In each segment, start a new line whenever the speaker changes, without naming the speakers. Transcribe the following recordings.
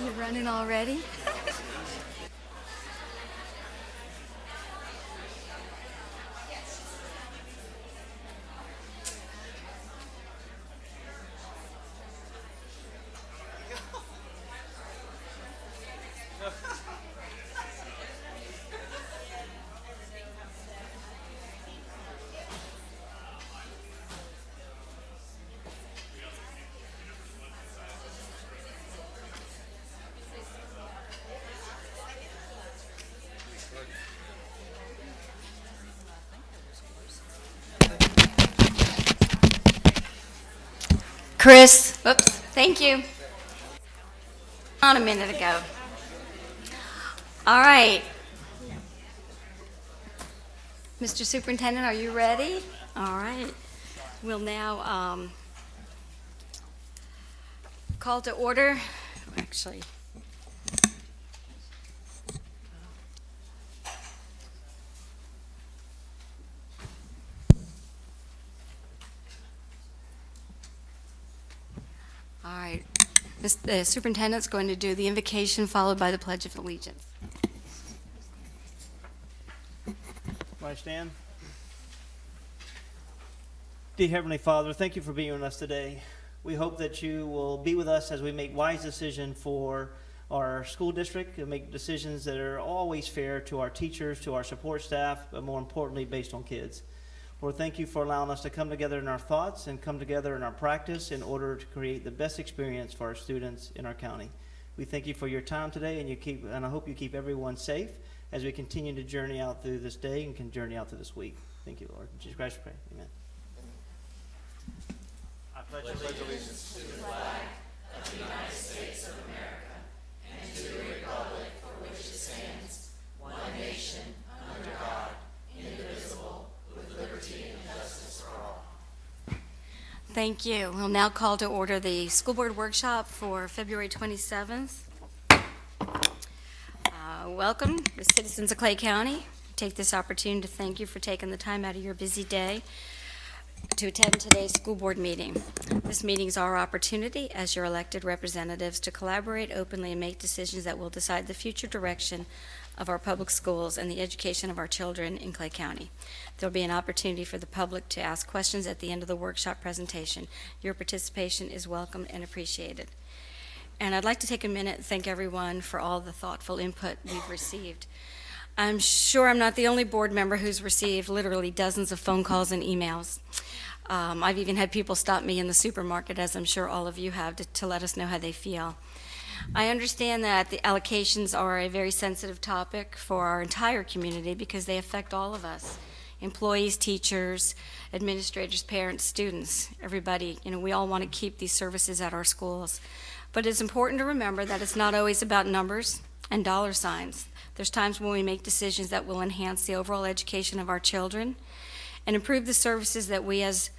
You're running already? Chris, oops, thank you. On a minute ago. All right. Mr. Superintendent, are you ready? All right. We'll now call to order. Actually, all right. The superintendent's going to do the invocation followed by the Pledge of Allegiance.
I stand. Dear Heavenly Father, thank you for being with us today. We hope that you will be with us as we make wise decisions for our school district and make decisions that are always fair to our teachers, to our support staff, but more importantly, based on kids. Lord, thank you for allowing us to come together in our thoughts and come together in our practice in order to create the best experience for our students in our county. We thank you for your time today, and I hope you keep everyone safe as we continue to journey out through this day and can journey out through this week. Thank you, Lord. In Jesus Christ we pray. Amen. I pledge allegiance to the flag of the United States of America and to the republic for which it stands, one nation, under God, indivisible, with liberty and justice for all.
Thank you. We'll now call to order the school board workshop for February 27th. Welcome, the citizens of Clay County. Take this opportunity to thank you for taking the time out of your busy day to attend today's school board meeting. This meeting is our opportunity as your elected representatives to collaborate openly and make decisions that will decide the future direction of our public schools and the education of our children in Clay County. There will be an opportunity for the public to ask questions at the end of the workshop presentation. Your participation is welcome and appreciated. And I'd like to take a minute and thank everyone for all the thoughtful input we've received. I'm sure I'm not the only board member who's received literally dozens of phone calls and emails. I've even had people stop me in the supermarket, as I'm sure all of you have, to let us know how they feel. I understand that the allocations are a very sensitive topic for our entire community because they affect all of us. Employees, teachers, administrators, parents, students, everybody. We all want to keep these services at our schools. But it's important to remember that it's not always about numbers and dollar signs. There's times when we make decisions that will enhance the overall education of our children and improve the services that we as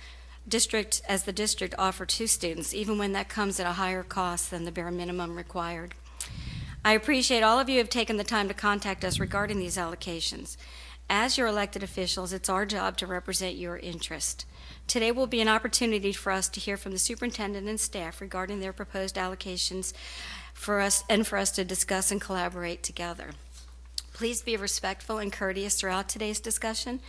the district offer to students, even when that comes at a higher cost than the bare minimum required. I appreciate all of you have taken the time to contact us regarding these allocations. As your elected officials, it's our job to represent your interest. Today will be an opportunity for us to hear from the superintendent and staff regarding their proposed allocations for us to discuss and collaborate together. Please be respectful and courteous throughout today's discussion.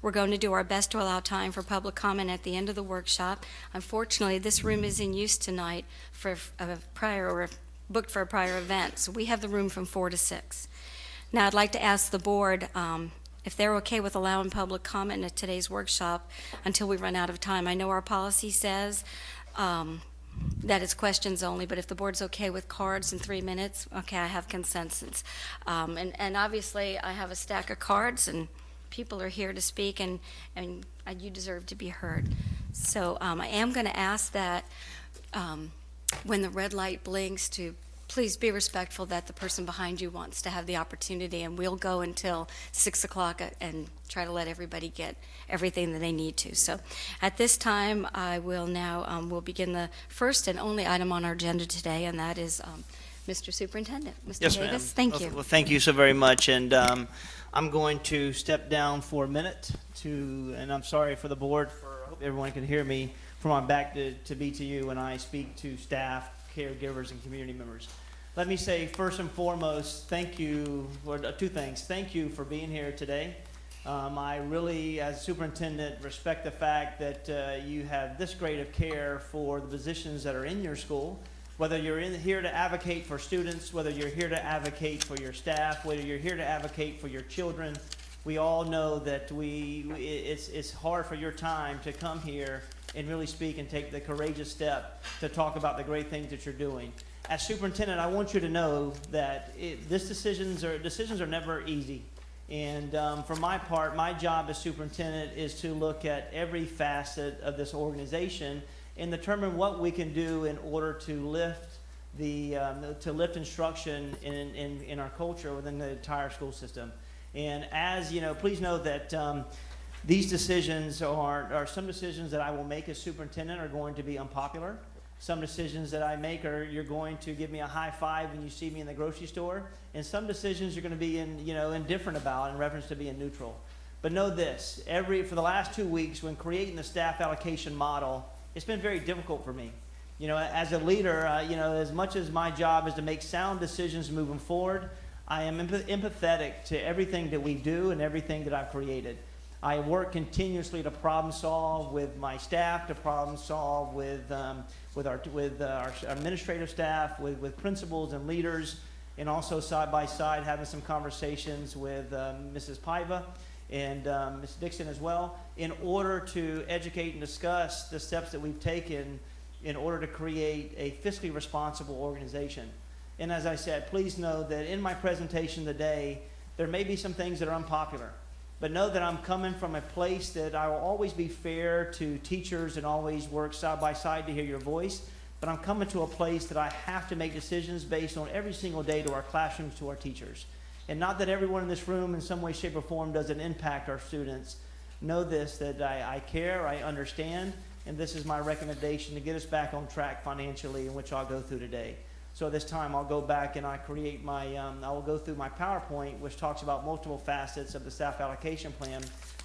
We're going to do our best to allow time for public comment at the end of the workshop. Unfortunately, this room is in use tonight booked for a prior event, so we have the room from 4 to 6. Now, I'd like to ask the board if they're okay with allowing public comment at today's workshop until we run out of time. I know our policy says that it's questions only, but if the board's okay with cards in 3 minutes, okay, I have consensus. And obviously, I have a stack of cards, and people are here to speak, and you deserve to be heard. So I am going to ask that when the red light blinks to please be respectful that the person behind you wants to have the opportunity, and we'll go until 6 o'clock and try to let everybody get everything that they need to. So at this time, I will now, we'll begin the first and only item on our agenda today, and that is Mr. Superintendent. Mr.
Yes,
Davis,
ma'am.
thank you.
Well, thank you so very much, and I'm going to step down for a minute and I'm sorry for the board, I hope everyone can hear me, for my back to be to you when I speak to staff, caregivers, and community members. Let me say first and foremost, thank you for two things. Thank you for being here today. I really, as superintendent, respect the fact that you have this great of care for the positions that are in your school. Whether you're here to advocate for students, whether you're here to advocate for your staff, whether you're here to advocate for your children, we all know that it's hard for your time to come here and really speak and take the courageous step to talk about the great things that you're doing. As superintendent, I want you to know that decisions are never easy. And for my part, my job as superintendent is to look at every facet of this organization and determine what we can do in order to lift instruction in our culture within the entire school system. And as you know, please know that these decisions are some decisions that I will make as superintendent are going to be unpopular. Some decisions that I make you're going to give me a high five when you see me in the grocery store, and some decisions you're going to be indifferent about in reference to being neutral. But know this: for the last 2 weeks, when creating the staff allocation model, it's been very difficult for me. As a leader, as much as my job is to make sound decisions moving forward, I am empathetic to everything that we do and everything that I've created. I work continuously to problem solve with my staff, to problem solve with our administrative staff, with principals and leaders, and also side by side having some conversations with Mrs. Paiva and Ms. Dixon as well, in order to educate and discuss the steps that we've taken in order to create a fiscally responsible organization. And as I said, please know that in my presentation today, there may be some things that are unpopular. But know that I'm coming from a place that I will always be fair to teachers and always work side by side to hear your voice. But I'm coming to a place that I have to make decisions based on every single day to our classrooms, to our teachers. And not that everyone in this room in some way, shape, or form doesn't impact our students. Know this, that I care, I understand, and this is my recommendation to get us back on track financially, in which I'll go through today. So this time I'll go back and I will go through my PowerPoint, which talks about multiple facets of the staff allocation plan.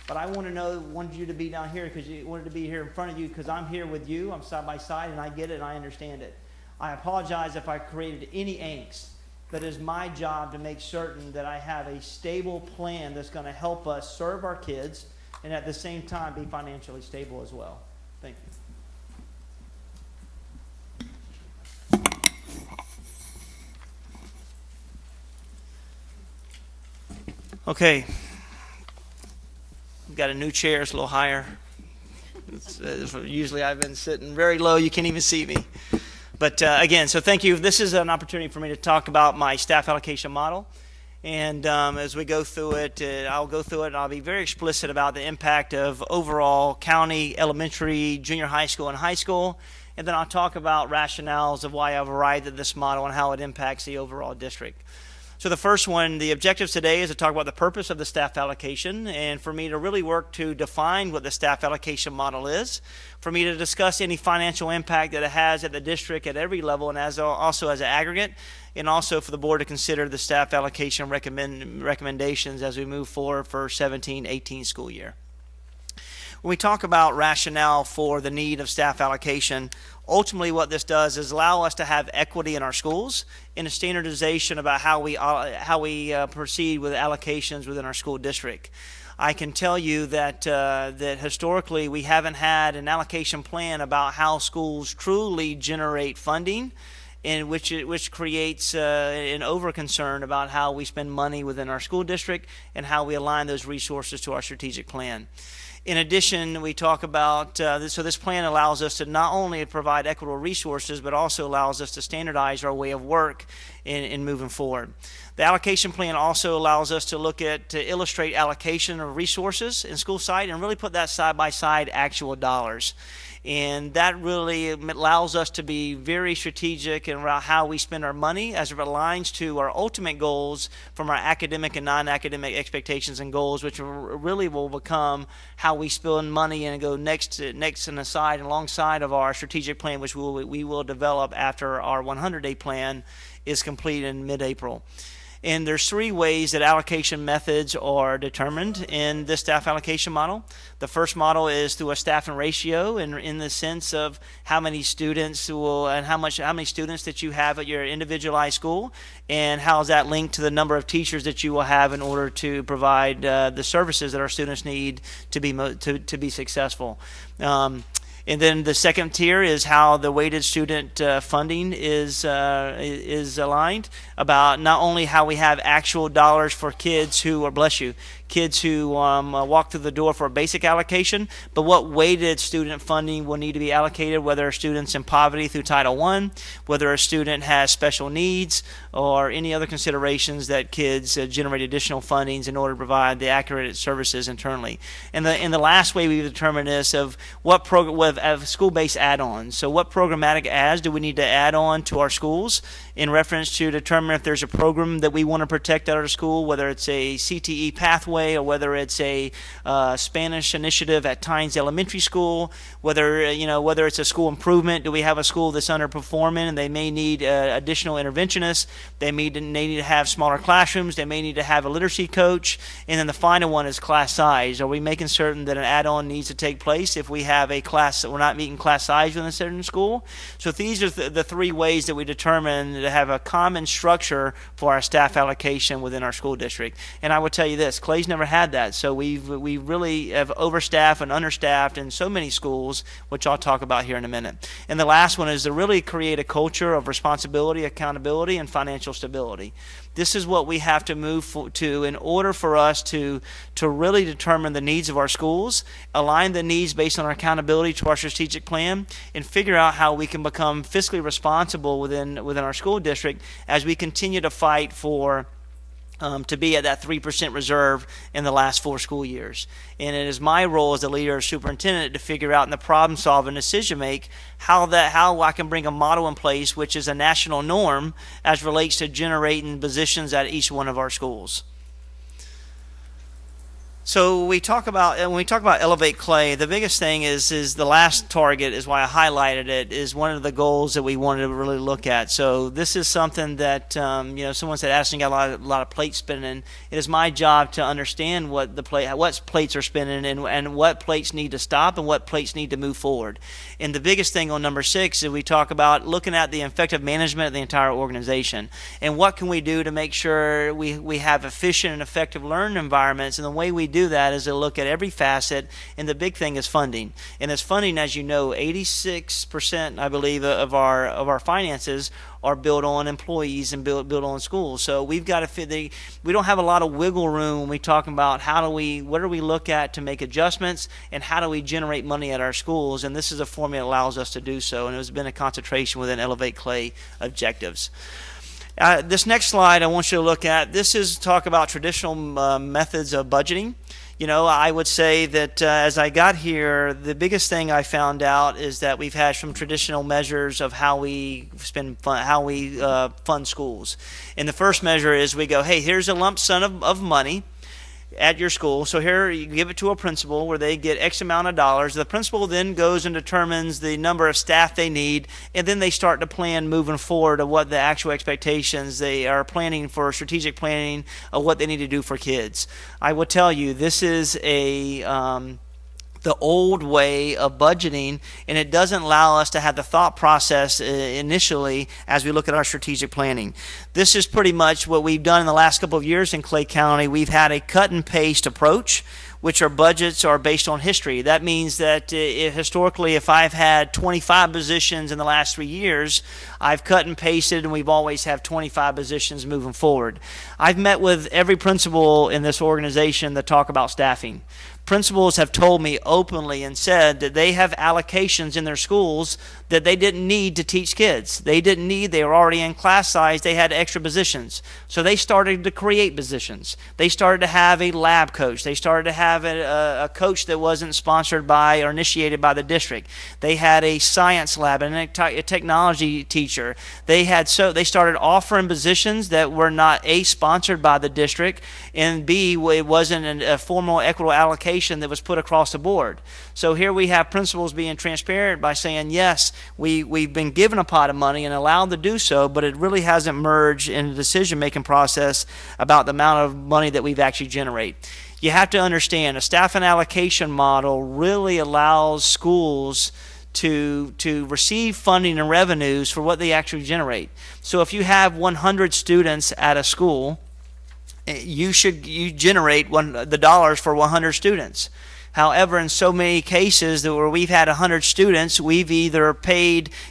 But I wanted you to be down here because you wanted to be here in front of you, because I'm here with you, I'm side by side, and I get it and I understand it. I apologize if I created any angst, but it is my job to make certain that I have a stable plan that's going to help us serve our kids and at the same time be financially stable as well. Thank you. Okay, we've got a new chair, it's a little higher. Usually I've been sitting very low, you can't even see me. But again, so thank you. This is an opportunity for me to talk about my staff allocation model. And as we go through it, I'll go through it and I'll be very explicit about the impact of overall county, elementary, junior high school, and high school. And then I'll talk about rationales of why I've arrived at this model and how it impacts the overall district. So the first one, the objectives today is to talk about the purpose of the staff allocation, and for me to really work to define what the staff allocation model is, for me to discuss any financial impact that it has at the district at every level and also as an aggregate, and also for the board to consider the staff allocation recommendations as we move forward for 17-18 school year. When we talk about rationale for the need of staff allocation, ultimately what this does is allow us to have equity in our schools and a standardization about how we proceed with allocations within our school district. I can tell you that historically we haven't had an allocation plan about how schools truly generate funding, in which creates an over-concern about how we spend money within our school district and how we align those resources to our strategic plan. In addition, we talk about, so this plan allows us to not only provide equitable resources, but also allows us to standardize our way of work in moving forward. The allocation plan also allows us to illustrate allocation of resources in school site and really put that side by side actual dollars. And that really allows us to be very strategic in how we spend our money as it aligns to our ultimate goals from our academic and non-academic expectations and goals, which really will become how we spend money and go next and aside and alongside of our strategic plan, which we will develop after our 100-day plan is complete in mid-April. And there's three ways that allocation methods are determined in this staff allocation model. The first model is through a staffing ratio, in the sense of how many students and how many students that you have at your individualized school, and how is that linked to the number of teachers that you will have in order to provide the services that our students need to be successful. And then the second tier is how the weighted student funding is aligned, about not only how we have actual dollars for kids who, or bless you, kids who walk through the door for a basic allocation, but what weighted student funding will need to be allocated, whether a student's in poverty through Title I, whether a student has special needs, or any other considerations that kids generate additional fundings in order to provide the accurate services internally. And the last way we've determined this of what program of school-based add-ons. So what programmatic ads do we need to add on to our schools in reference to determine if there's a program that we want to protect at our school, whether it's a CTE pathway or whether it's a Spanish initiative at Tynes Elementary School, whether it's a school improvement. Do we have a school that's underperforming and they may need additional interventionists? They need to have smaller classrooms. They may need to have a literacy coach. And then the final one is class size. Are we making certain that an add-on needs to take place if we have a class that we're not meeting class size within a certain school? So these are the three ways that we determine to have a common structure for our staff allocation within our school district. And I will tell you this, Clay's never had that. So we really have overstaffed and understaffed in so many schools, which I'll talk about here in a minute. And the last one is to really create a culture of responsibility, accountability, and financial stability. This is what we have to move to in order for us to really determine the needs of our schools, align the needs based on our accountability to our strategic plan, and figure out how we can become fiscally responsible within our school district as we continue to fight for to be at that 3% reserve in the last 4 school years. And it is my role as the leader or superintendent to figure out in the problem solve and decision make how I can bring a model in place which is a national norm as relates to generating positions at each one of our schools. So when we talk about Elevate Clay, the biggest thing is the last target is why I highlighted it, is one of the goals that we wanted to really look at. So this is something that someone said, Addison got a lot of plates spinning. It is my job to understand what plates are spinning and what plates need to stop and what plates need to move forward. And the biggest thing on number 6 is we talk about looking at the effective management of the entire organization and what can we do to make sure we have efficient and effective learning environments. And the way we do that is to look at every facet, and the big thing is funding. And as funding, as you know, 86%, I believe, of our finances are built on employees and built on schools. So we've got to fit we don't have a lot of wiggle room when we talk about what do we look at to make adjustments and how do we generate money at our schools, and this is a formula that allows us to do so, and it has been a concentration within Elevate Clay objectives. This next slide I want you to look at, this is talk about traditional methods of budgeting. I would say that as I got here, the biggest thing I found out is that we've had some traditional measures of how we fund schools. And the first measure is we go, hey, here's a lump sum of money at your school. So here you give it to a principal where they get X amount of dollars. The principal then goes and determines the number of staff they need, and then they start to plan moving forward of what the actual expectations they are planning for, strategic planning of what they need to do for kids. I will tell you, this is the old way of budgeting, and it doesn't allow us to have the thought process initially as we look at our strategic planning. This is pretty much what we've done in the last couple of years in Clay County. We've had a cut and paste approach, which our budgets are based on history. That means that historically, if I've had 25 positions in the last 3 years, I've cut and pasted, and we've always have 25 positions moving forward. I've met with every principal in this organization that talk about staffing. Principals have told me openly and said that they have allocations in their schools that they didn't need to teach kids. They were already in class size, they had extra positions. So they started to create positions. They started to have a lab coach. They started to have have a coach that wasn't sponsored by or initiated by the district. They had a science lab and a technology teacher. They started offering positions that were not A, sponsored by the district, and B, it wasn't a formal equitable allocation that was put across the board. So here we have principals being transparent by saying, yes, we've been given a pot of money and allowed to do so, but it really hasn't merged in the decision-making process about the amount of money that we've actually generate. You have to understand, a staff and allocation model really allows schools to receive funding and revenues for what they actually generate. So if you have 100 students at a school, you generate the dollars for 100 students. However, in so many cases where we've had 100 students, we've either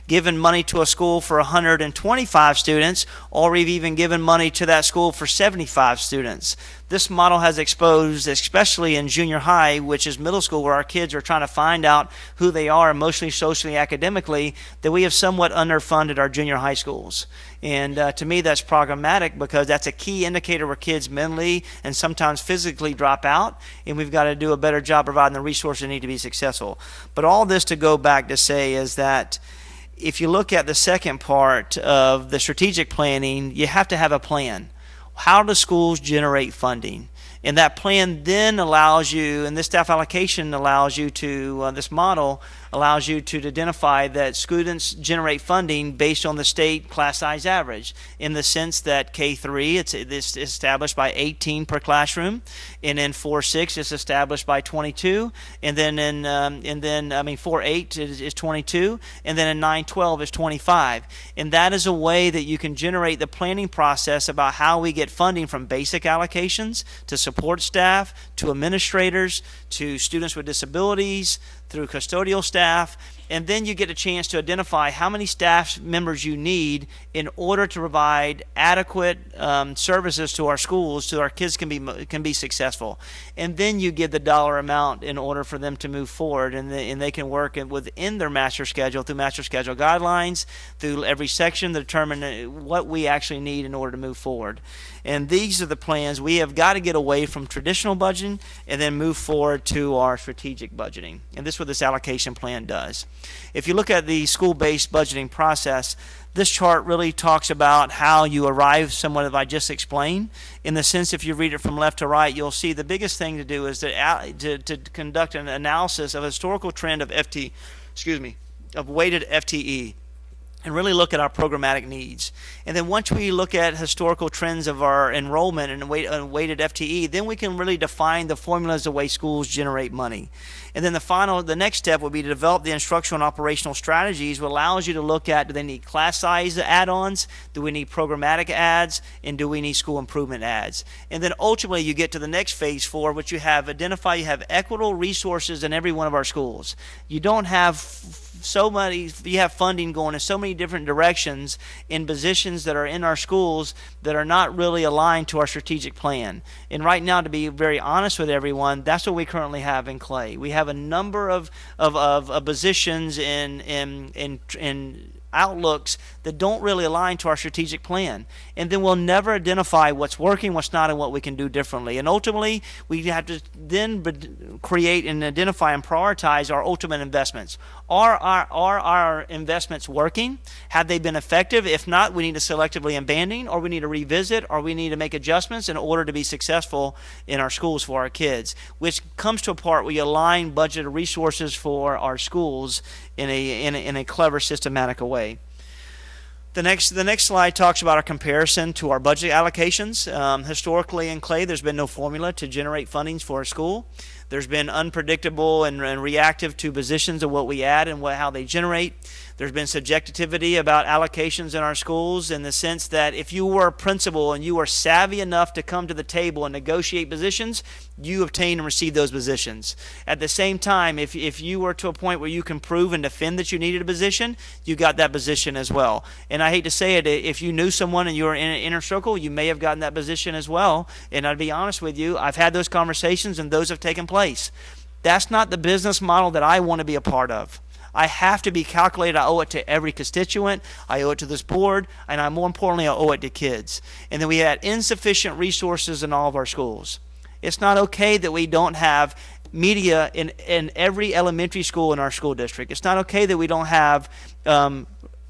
given money to a school for 125 students, or we've even given money to that school for 75 students. This model has exposed, especially in junior high, which is middle school, where our kids are trying to find out who they are emotionally, socially, academically, that we have somewhat underfunded our junior high schools. And to me, that's problematic, because that's a key indicator where kids mentally and sometimes physically drop out, and we've got to do a better job providing the resources they need to be successful. But all this to go back to say is that if you look at the second part of the strategic planning, you have to have a plan. How do schools generate funding? And that plan then allows you, and this staff allocation allows you to, this model allows you to identify that students generate funding based on the state class size average, in the sense that K3, it's established by 18 per classroom, and in 4-6 it's established by 22, and then in 4-8 is 22, and then in 9-12 is 25. And that is a way that you can generate the planning process about how we get funding from basic allocations to support staff, to administrators, to students with disabilities, through custodial staff, and then you get a chance to identify how many staff members you need in order to provide adequate services to our schools so our kids can be successful. And then you give the dollar amount in order for them to move forward, and they can work within their master schedule, through master schedule guidelines, through every section to determine what we actually need in order to move forward. And these are the plans. We have got to get away from traditional budgeting and then move forward to our strategic budgeting. And this is what this allocation plan does. If you look at the school-based budgeting process, this chart really talks about how you arrive somewhat of I just explained. In the sense, if you read it from left to right, you'll see the biggest thing to do is to conduct an analysis of a historical trend of weighted FTE, and really look at our programmatic needs. And then once we look at historical trends of our enrollment and weighted FTE, then we can really define the formulas the way schools generate money. And then the next step would be to develop the instructional and operational strategies, which allows you to look at, do they need class size add-ons, do we need programmatic adds, and do we need school improvement adds? And then ultimately you get to the next phase 4, which you have equitable resources in every one of our schools. You don't have you have funding going in so many different directions in positions that are in our schools that are not really aligned to our strategic plan. And right now, to be very honest with everyone, that's what we currently have in Clay. We have a number of positions in outlooks that don't really align to our strategic plan. And then we'll never identify what's working, what's not, and what we can do differently. And ultimately, we have to then create and identify and prioritize our ultimate investments. Are our investments working? Have they been effective? If not, we need to selectively abandon, or we need to revisit, or we need to make adjustments in order to be successful in our schools for our kids, which comes to a part where you align budgeted resources for our schools in a clever, systematic way. The next slide talks about our comparison to our budget allocations. Historically in Clay, there's been no formula to generate fundings for a school. There's been unpredictable and reactive to positions of what we add and how they generate. There's been subjectivity about allocations in our schools, in the sense that if you were a principal and you were savvy enough to come to the table and negotiate positions, you obtain and receive those positions. At the same time, if you were to a point where you can prove and defend that you needed a position, you got that position as well. And I hate to say it, if you knew someone and you were in an inner circle, you may have gotten that position as well. And I'd be honest with you, I've had those conversations and those have taken place. That's not the business model that I want to be a part of. I have to be calculated. I owe it to every constituent. I owe it to this board. And more importantly, I owe it to kids. And then we had insufficient resources in all of our schools. It's not okay that we don't have media in every elementary school in our school district. It's not okay that we don't have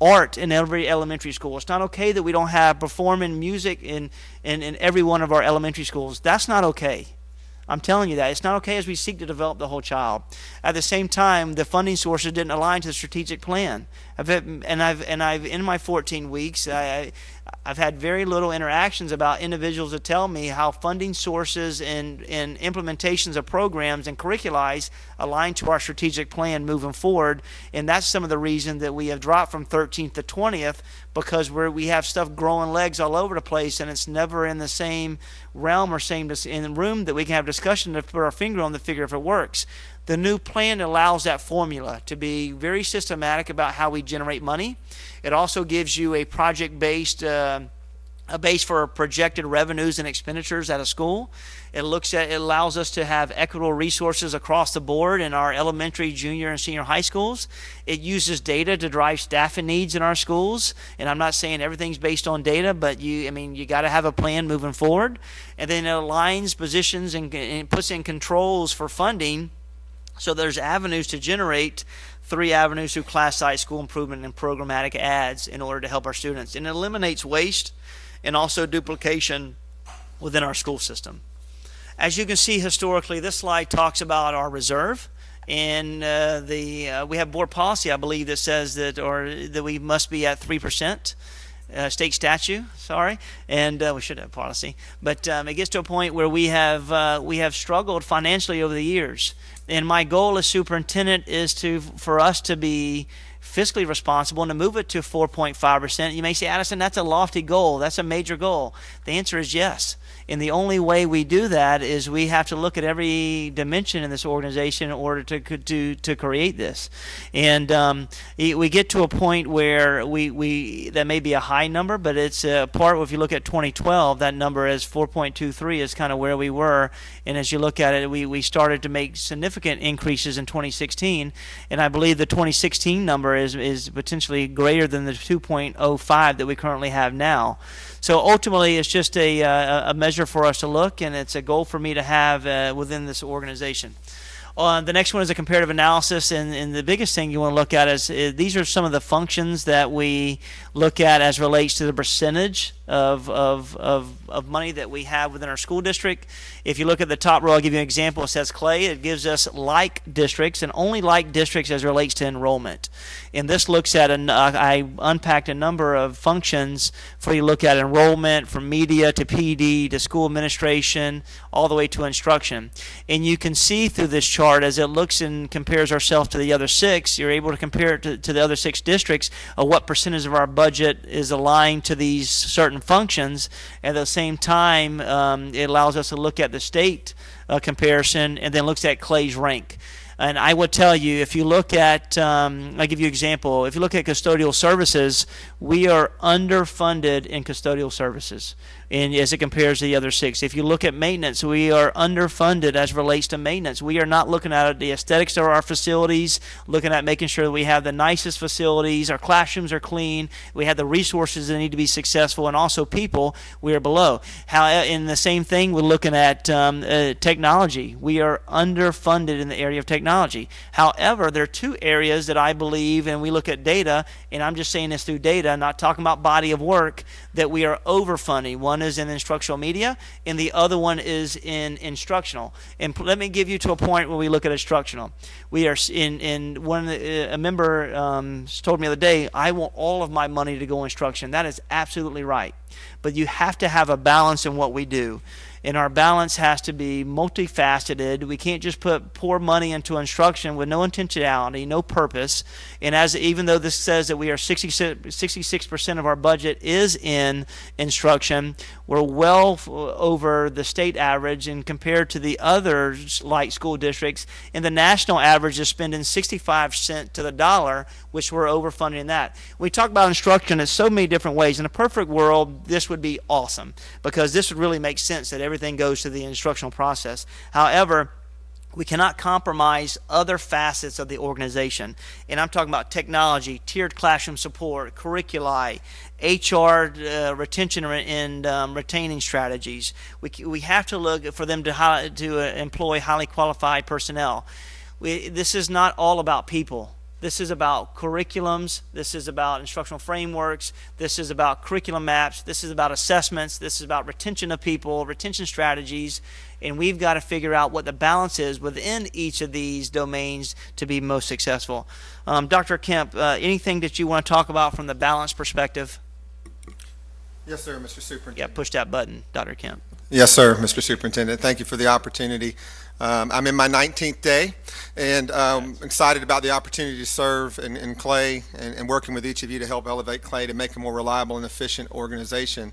art in every elementary school. It's not okay that we don't have performing music in every one of our elementary schools. That's not okay. I'm telling you that. It's not okay as we seek to develop the whole child. At the same time, the funding sources didn't align to the strategic plan. I've in my 14 weeks, I've had very little interactions about individuals that tell me how funding sources and implementations of programs and curriculi align to our strategic plan moving forward. And that's some of the reason that we have dropped from 13th to 20th, because we have stuff growing legs all over the place, and it's never in the same realm or same in room that we can have discussion to put our finger on to figure if it works. The new plan allows that formula to be very systematic about how we generate money. It also gives you a project-based a base for projected revenues and expenditures at a school. It allows us to have equitable resources across the board in our elementary, junior, and senior high schools. It uses data to drive staffing needs in our schools. And I'm not saying everything's based on data, but you got to have a plan moving forward. And then it aligns positions and puts in controls for funding. So there's avenues to generate 3 avenues through class size, school improvement, and programmatic ads in order to help our students. And it eliminates waste and also duplication within our school system. As you can see historically, this slide talks about our reserve. And we have board policy, I believe, that says that we must be at 3%. State statute, sorry, and we should have policy. But it gets to a point where we have struggled financially over the years. And my goal as superintendent is for us to be fiscally responsible and to move it to 4.5%. You may say, Addison, that's a lofty goal. That's a major goal. The answer is yes. And the only way we do that is we have to look at every dimension in this organization in order to create this. And we get to a point where that may be a high number, but it's a part where if you look at 2012, that number is 4.23 is kind of where we were. And as you look at it, we started to make significant increases in 2016. And I believe the 2016 number is potentially greater than the 2.05 that we currently have now. So ultimately, it's just a measure for us to look, and it's a goal for me to have within this organization. The next one is a comparative analysis, and the biggest thing you want to look at is these are some of the functions that we look at as relates to the percentage of money that we have within our school district. If you look at the top row, I'll give you an example. It says Clay. It gives us like districts, and only like districts as it relates to enrollment. And this looks at, I unpacked a number of functions for you to look at enrollment, from media to PD to school administration, all the way to instruction. And you can see through this chart, as it looks and compares ourselves to the other 6, you're able to compare it to the other 6 districts of what percentage of our budget is aligned to these certain functions. At the same time, it allows us to look at the state comparison and then looks at Clay's rank. And I would tell you, if you look at, I'll give you an example. If you look at custodial services, we are underfunded in custodial services, and as it compares to the other 6. If you look at maintenance, we are underfunded as relates to maintenance. We are not looking at the aesthetics of our facilities, looking at making sure that we have the nicest facilities, our classrooms are clean, we have the resources that need to be successful, and also people, we are below. In the same thing, we're looking at technology. We are underfunded in the area of technology. However, there are 2 areas that I believe, and we look at data, and I'm just saying this through data, not talking about body of work, that we are overfunding. One is in instructional media, and the other one is in instructional. And let me give you to a point where we look at instructional. We are a member told me the other day, I want all of my money to go in instruction. That is absolutely right. But you have to have a balance in what we do. And our balance has to be multifaceted. We can't just pour money into instruction with no intentionality, no purpose. And even though this says that we are 66% of our budget is in instruction, we're well over the state average and compared to the other like school districts. And the national average is spending 65 cents to the dollar, which we're overfunding that. We talk about instruction in so many different ways. In a perfect world, this would be awesome, because this would really make sense that everything goes to the instructional process. However, We cannot compromise other facets of the organization. And I'm talking about technology, tiered classroom support, curriculi, HR retention and retaining strategies. We have to look for them to employ highly qualified personnel. This is not all about people. This is about curriculums. This is about instructional frameworks. This is about curriculum maps. This is about assessments. This is about retention of people, retention strategies. And we've got to figure out what the balance is within each of these domains to be most successful. Dr. Kemp, anything that you want to talk about from the balance perspective?
Yes, sir, Mr. Superintendent.
Yeah, push that button, Dr. Kemp.
Yes, sir, Mr. Superintendent. Thank you for the opportunity. I'm in my 19th day, and excited about the opportunity to serve in Clay and working with each of you to help elevate Clay to make a more reliable and efficient organization.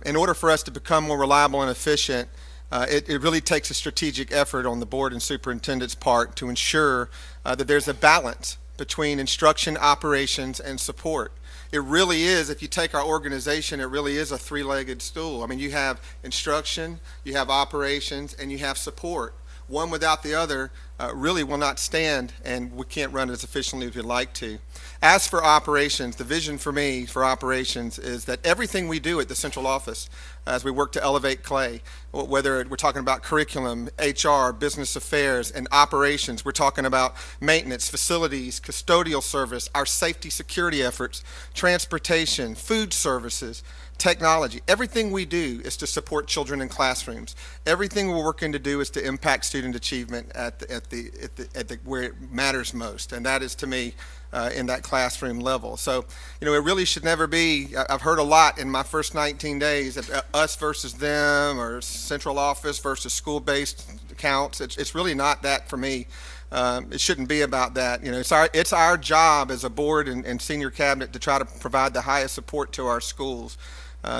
In order for us to become more reliable and efficient, it really takes a strategic effort on the board and superintendent's part to ensure that there's a balance between instruction, operations, and support. It really is, if you take our organization, it really is a three-legged stool. I mean, you have instruction, you have operations, and you have support. One without the other really will not stand, and we can't run as efficiently as we'd like to. As for operations, the vision for me for operations is that everything we do at the central office as we work to elevate Clay, whether we're talking about curriculum, HR, business affairs, and operations, we're talking about maintenance, facilities, custodial service, our safety security efforts, transportation, food services, technology. Everything we do is to support children in classrooms. Everything we're working to do is to impact student achievement at the where it matters most, and that is, to me, in that classroom level. So, it really should never be, I've heard a lot in my first 19 days of us versus them, or central office versus school-based accounts. It's really not that for me. It shouldn't be about that. It's our job as a board and senior cabinet to try to provide the highest support to our schools.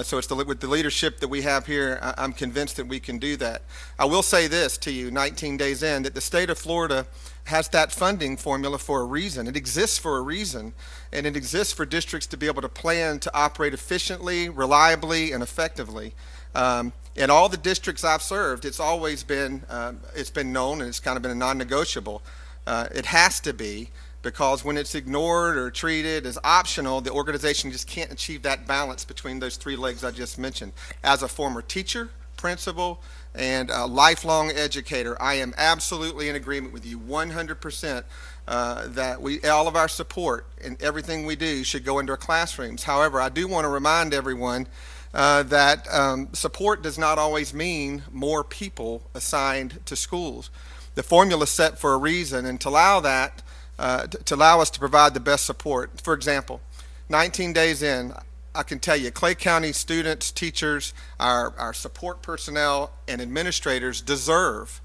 So with the leadership that we have here, I'm convinced that we can do that. I will say this to you, 19 days in, that the state of Florida has that funding formula for a reason. It exists for a reason, and it exists for districts to be able to plan to operate efficiently, reliably, and effectively. In all the districts I've served, it's always been known, and it's kind of been a non-negotiable. It has to be, because when it's ignored or treated as optional, the organization just can't achieve that balance between those three legs I just mentioned. As a former teacher, principal, and a lifelong educator, I am absolutely in agreement with you 100% that all of our support and everything we do should go into our classrooms. However, I do want to remind everyone that support does not always mean more people assigned to schools. The formula is set for a reason, and to allow that, to allow us to provide the best support. For example, 19 days in, I can tell you, Clay County students, teachers, our support personnel, and administrators deserve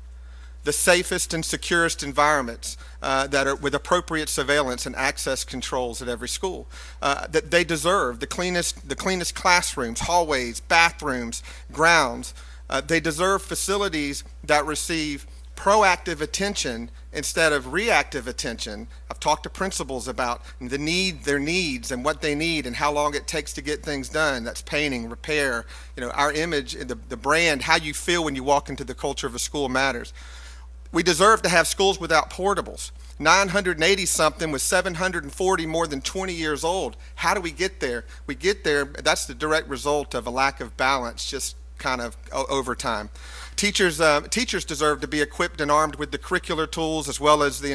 the safest and securest environments that are with appropriate surveillance and access controls at every school. That they deserve the cleanest classrooms, hallways, bathrooms, grounds. They deserve facilities that receive proactive attention instead of reactive attention. I've talked to principals about their needs and what they need and how long it takes to get things done. That's painting, repair, our image, the brand, how you feel when you walk into the culture of a school matters. We deserve to have schools without portables. 980 something with 740 more than 20 years old. How do we get there? We get there, that's the direct result of a lack of balance, just kind of over time. Teachers deserve to be equipped and armed with the curricular tools as well as the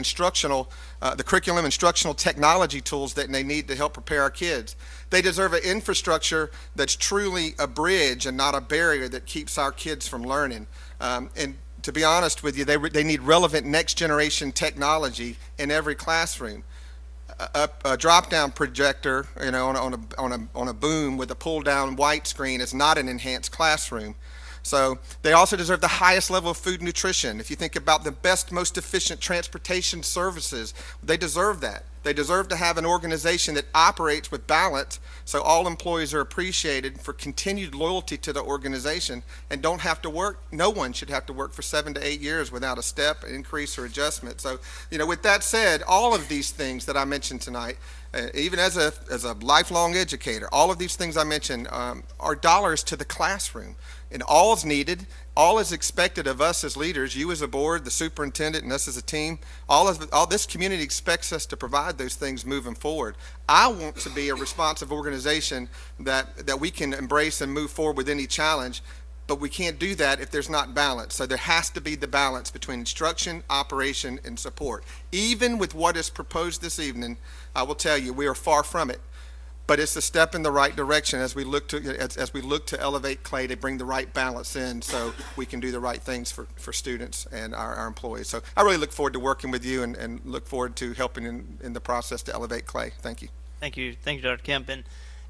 curriculum instructional technology tools that they need to help prepare our kids. They deserve an infrastructure that's truly a bridge and not a barrier that keeps our kids from learning. And to be honest with you, they need relevant next generation technology in every classroom. A drop-down projector, on a boom with a pull-down white screen is not an enhanced classroom. So they also deserve the highest level of food nutrition. If you think about the best, most efficient transportation services, they deserve that. They deserve to have an organization that operates with balance so all employees are appreciated for continued loyalty to the organization and don't have to work. No one should have to work for 7 to 8 years without a step, increase, or adjustment. So, with that said, all of these things that I mentioned tonight, Even as a lifelong educator, all of these things I mentioned are dollars to the classroom. And all is needed, all is expected of us as leaders, you as a board, the superintendent, and us as a team. All this community expects us to provide those things moving forward. I want to be a responsive organization that we can embrace and move forward with any challenge, but we can't do that if there's not balance. So there has to be the balance between instruction, operation, and support. Even with what is proposed this evening, I will tell you, we are far from it. But it's a step in the right direction as we look to elevate Clay to bring the right balance in, so we can do the right things for students and our employees. So I really look forward to working with you and look forward to helping in the process to elevate Clay. Thank you.
Thank you, Dr. Kemp.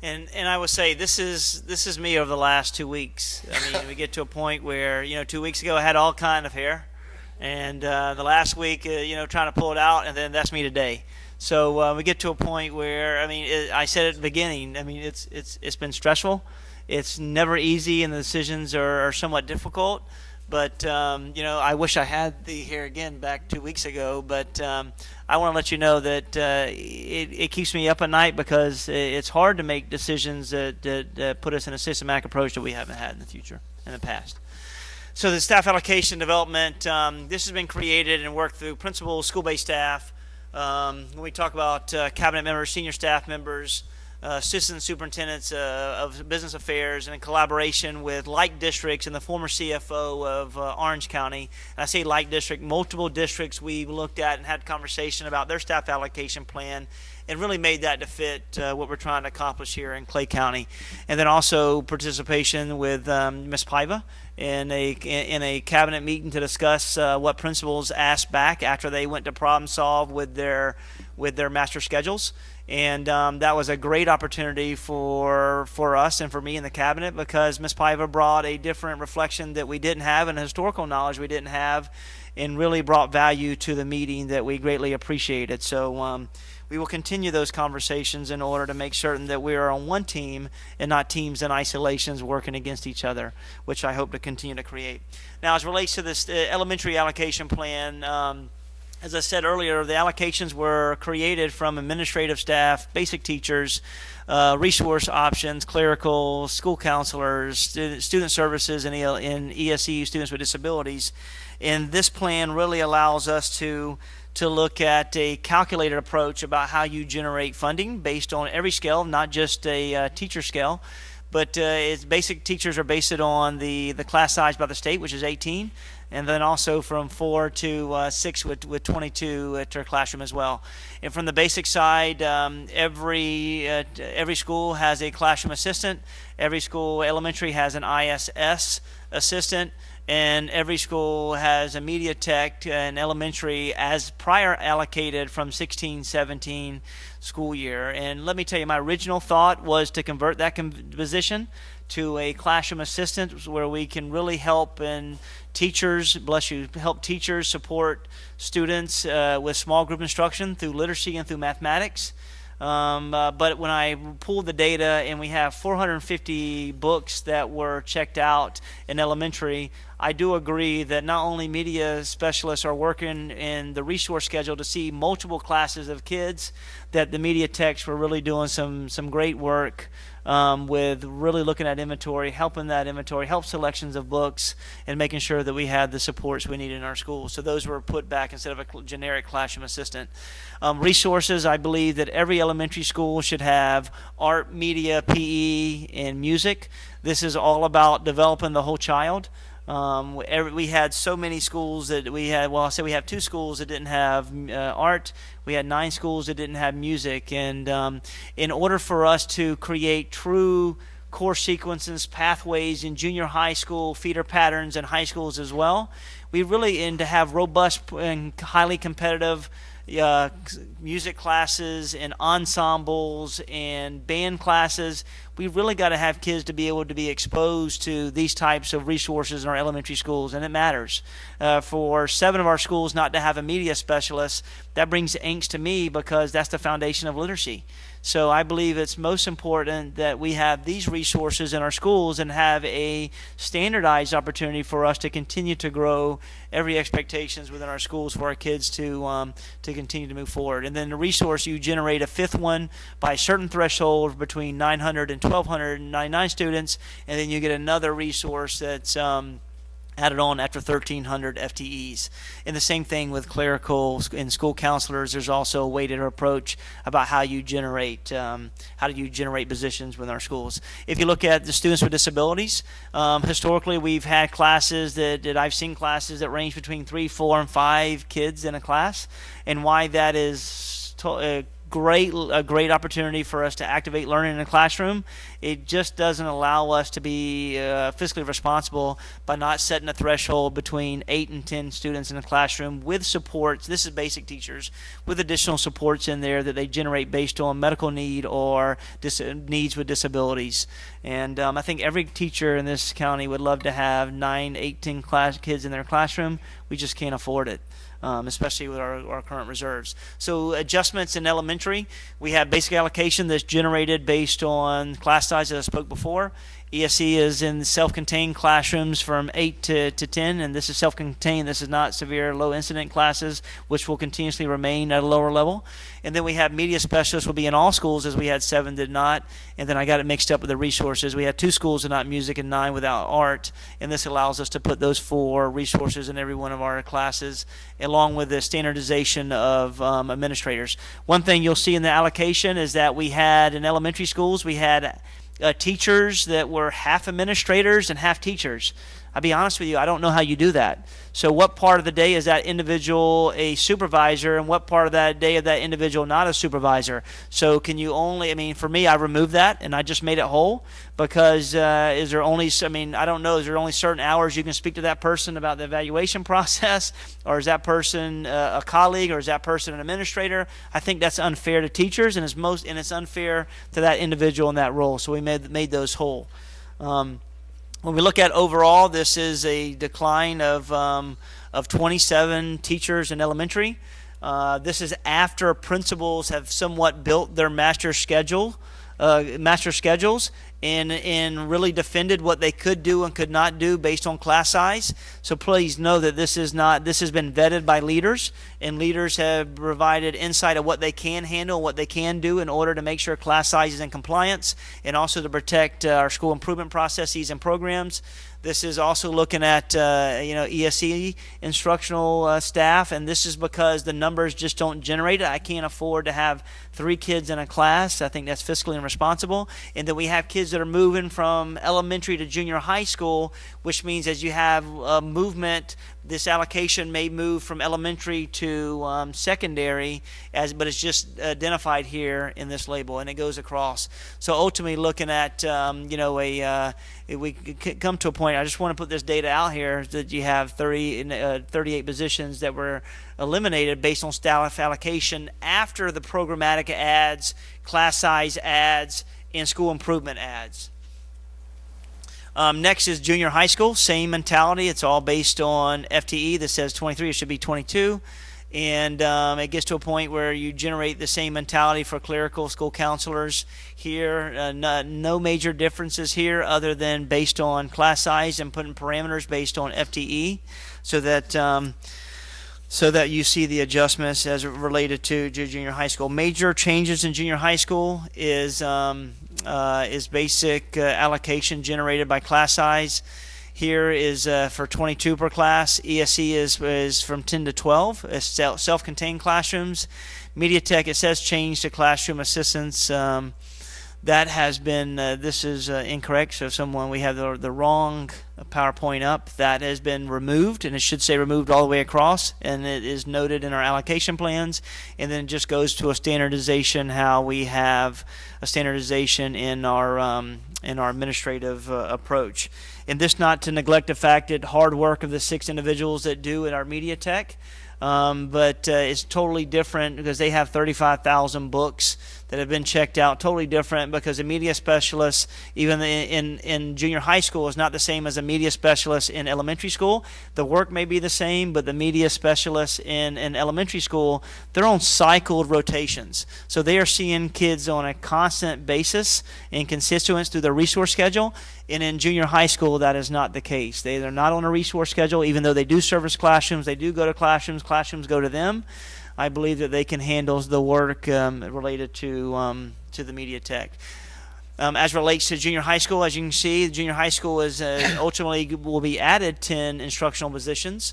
And I would say this is me over the last 2 weeks. I mean, we get to a point where 2 weeks ago I had all kind of hair, and the last week trying to pull it out, and then that's me today. So we get to a point where, I mean, I said at the beginning, I mean, it's been stressful. It's never easy, and the decisions are somewhat difficult. But, I wish I had the hair again back 2 weeks ago. But I want to let you know that it keeps me up at night, because it's hard to make decisions that put us in a systematic approach that we haven't had in the past. So the staff allocation development, this has been created and worked through principals, school-based staff. When we talk about cabinet members, senior staff members, assistant superintendents of business affairs, and in collaboration with like districts and the former CFO of Orange County. And I say like district, multiple districts we've looked at and had conversation about their staff allocation plan, and really made that to fit what we're trying to accomplish here in Clay County. And then also participation with Ms. Paiva in a cabinet meeting to discuss what principals asked back after they went to problem solve with their master schedules. And that was a great opportunity for us and for me in the cabinet, because Ms. Paiva brought a different reflection that we didn't have and historical knowledge we didn't have, and really brought value to the meeting that we greatly appreciated. So we will continue those conversations in order to make certain that we are on one team and not teams in isolations working against each other, which I hope to continue to create. Now, as it relates to this elementary allocation plan, as I said earlier, the allocations were created from administrative staff, basic teachers, resource options, clerical, school counselors, student services, and ESE, students with disabilities. And this plan really allows us to look at a calculated approach about how you generate funding based on every scale, not just a teacher scale. But its basic teachers are based on the class size by the state, which is 18, and then also from 4 to 6 with 22 at their classroom as well. And from the basic side, every school has a classroom assistant. Every school elementary has an ISS assistant, and every school has a media tech and elementary as prior allocated from 16-17 school year. And let me tell you, my original thought was to convert that position to a classroom assistant, where we can really help help teachers support students with small group instruction through literacy and through mathematics. But when I pulled the data, and we have 450 books that were checked out in elementary, I do agree that not only media specialists are working in the resource schedule to see multiple classes of kids, that the media techs were really doing some great work with really looking at inventory, helping that inventory, help selections of books, and making sure that we had the supports we need in our schools. So those were put back instead of a generic classroom assistant. Resources, I believe that every elementary school should have art, media, PE, and music. This is all about developing the whole child. We had so many schools that we have 2 schools that didn't have art. We had 9 schools that didn't have music. And in order for us to create true core sequences, pathways in junior high school, feeder patterns in high schools as well, we really, and to have robust and highly competitive music classes and ensembles and band classes, we really got to have kids to be able to be exposed to these types of resources in our elementary schools, and it matters. For 7 of our schools not to have a media specialist, that brings angst to me, because that's the foundation of literacy.
So I believe it's most important that we have these resources in our schools and have a standardized opportunity for us to continue to grow every expectations within our schools for our kids to continue to move forward. And then the resource, you generate a fifth one by a certain threshold between 900 and 1,299 students, and then you get another resource that's added on after 1,300 FTEs. And the same thing with clerical and school counselors. There's also a weighted approach about how you generate positions within our schools. If you look at the students with disabilities, historically we've had classes that I've seen classes that range between 3, 4, and 5 kids in a class, and why that is a great opportunity for us to activate learning in the classroom. It just doesn't allow us to be fiscally responsible by not setting a threshold between 8 and 10 students in the classroom with supports. This is basic teachers with additional supports in there that they generate based on medical need or needs with disabilities. And I think every teacher in this county would love to have 9, 8, 10 kids in their classroom. We just can't afford it. Especially with our current reserves. So adjustments in elementary, we have basic allocation that's generated based on class size that I spoke before. ESE is in self-contained classrooms from 8 to 10, and this is self-contained. This is not severe low-incident classes, which will continuously remain at a lower level. And then we have media specialists will be in all schools, as we had 7 did not. And then I got it mixed up with the resources. We had 2 schools without music and 9 without art, and this allows us to put those 4 resources in every one of our classes, along with the standardization of administrators. One thing you'll see in the allocation is that we had in elementary schools, we had teachers that were half administrators and half teachers. I'll be honest with you, I don't know how you do that. So what part of the day is that individual a supervisor, and what part of that day of that individual not a supervisor? So can you only, for me, I removed that and I just made it whole, because is there only, I don't know, is there only certain hours you can speak to that person about the evaluation process, or is that person a colleague, or is that person an administrator? I think that's unfair to teachers, and it's unfair to that individual in that role. So we made those whole. When we look at overall, this is a decline of 27 teachers in elementary. This is after principals have somewhat built their master schedules and really defended what they could do and could not do based on class size. So please know that this has been vetted by leaders, and leaders have provided insight of what they can handle, what they can do in order to make sure class size is in compliance, and also to protect our school improvement processes and programs. This is also looking at ESE instructional staff, and this is because the numbers just don't generate it. I can't afford to have 3 kids in a class. I think that's fiscally irresponsible. And then we have kids that are moving from elementary to junior high school, which means as you have movement, this allocation may move from elementary to secondary, but it's just identified here in this label, and it goes across. So ultimately, looking at we come to a point. I just want to put this data out here that you have 38 positions that were eliminated based on staff allocation after the programmatic adds, class size adds, and school improvement adds. Next is junior high school. Same mentality. It's all based on FTE. This says 23. It should be 22. And it gets to a point where you generate the same mentality for clerical school counselors here. No major differences here other than based on class size and putting parameters based on FTE, so that you see the adjustments as related to junior high school. Major changes in junior high school is basic allocation generated by class size. Here is for 22 per class. ESE is from 10 to 12. It's self-contained classrooms. Media Tech, it says change to classroom assistants. That has been, this is incorrect. So if we have the wrong PowerPoint up, that has been removed, and it should say removed all the way across, and it is noted in our allocation plans. And then it just goes to a standardization, how we have a standardization in our administrative approach. And this not to neglect the fact that hard work of the 6 individuals that do at our Media Tech, but it's totally different because they have 35,000 books that have been checked out, totally different, because a media specialist, even in junior high school, is not the same as a media specialist in elementary school. The work may be the same, but the media specialists in elementary school, they're on cycled rotations. So they are seeing kids on a constant basis and constituents through their resource schedule. And in junior high school, that is not the case. They're not on a resource schedule, even though they do service classrooms. They do go to classrooms. Classrooms go to them. I believe that they can handle the work related to the media tech. As relates to junior high school, as you can see, junior high school is ultimately will be added 10 instructional positions.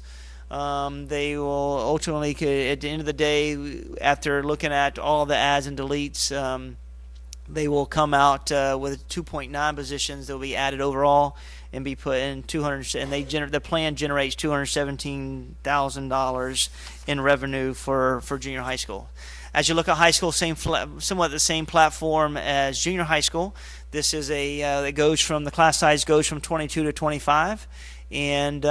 They will ultimately, at the end of the day, after looking at all the adds and deletes, they will come out with 2.9 positions that will be added overall and be put in 200. And the plan generates $217,000 in revenue for junior high school. As you look at high school, somewhat the same platform as junior high school. This is that goes from the class size goes from 22 to 25. And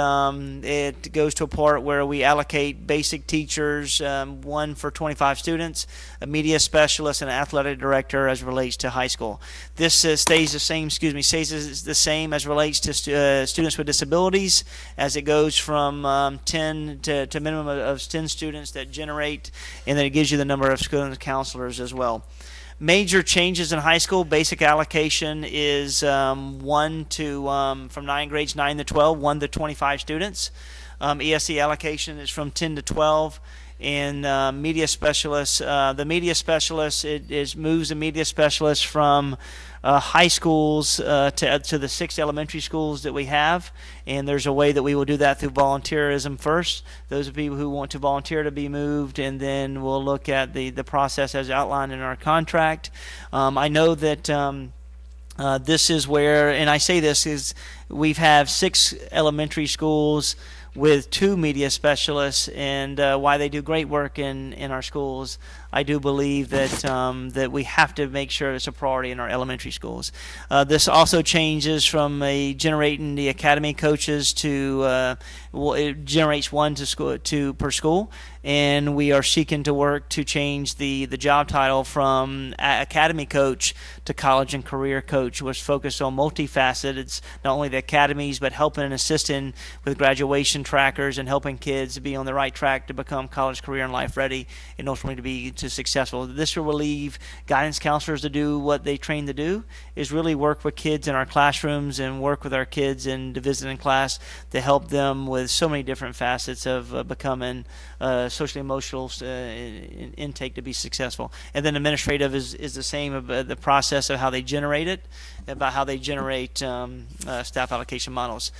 it goes to a part where we allocate basic teachers, one for 25 students, a media specialist, and an athletic director as relates to high school. This stays the same. Stays the same as relates to students with disabilities, as it goes from 10 to minimum of 10 students that generate, and then it gives you the number of student counselors as well. Major changes in high school. Basic allocation is from 9 grades 9 to 12, 1 to 25 students. ESE allocation is from 10 to 12. And media specialists, the media specialist, moves the media specialist from high schools to the 6 elementary schools that we have. And there's a way that we will do that through volunteerism first. Those are people who want to volunteer to be moved, and then we'll look at the process as outlined in our contract. I know that this is where, and I say this, is we've have 6 elementary schools with 2 media specialists, and why they do great work in our schools. I do believe that that we have to make sure it's a priority in our elementary schools. This also changes from generating the academy coaches to it generates 1 per school, and we are seeking to work to change the job title from academy coach to college and career coach, which focus on multifaceted. It's not only the academies, but helping and assisting with graduation trackers and helping kids be on the right track to become college, career, and life ready, and ultimately to be successful. This will relieve guidance counselors to do what they train to do, is really work with kids in our classrooms and work with our kids in the visiting class to help them with so many different facets of becoming socially emotional intake to be successful. And then administrative is the same of the process of how they generate it, about how they generate staff allocation models.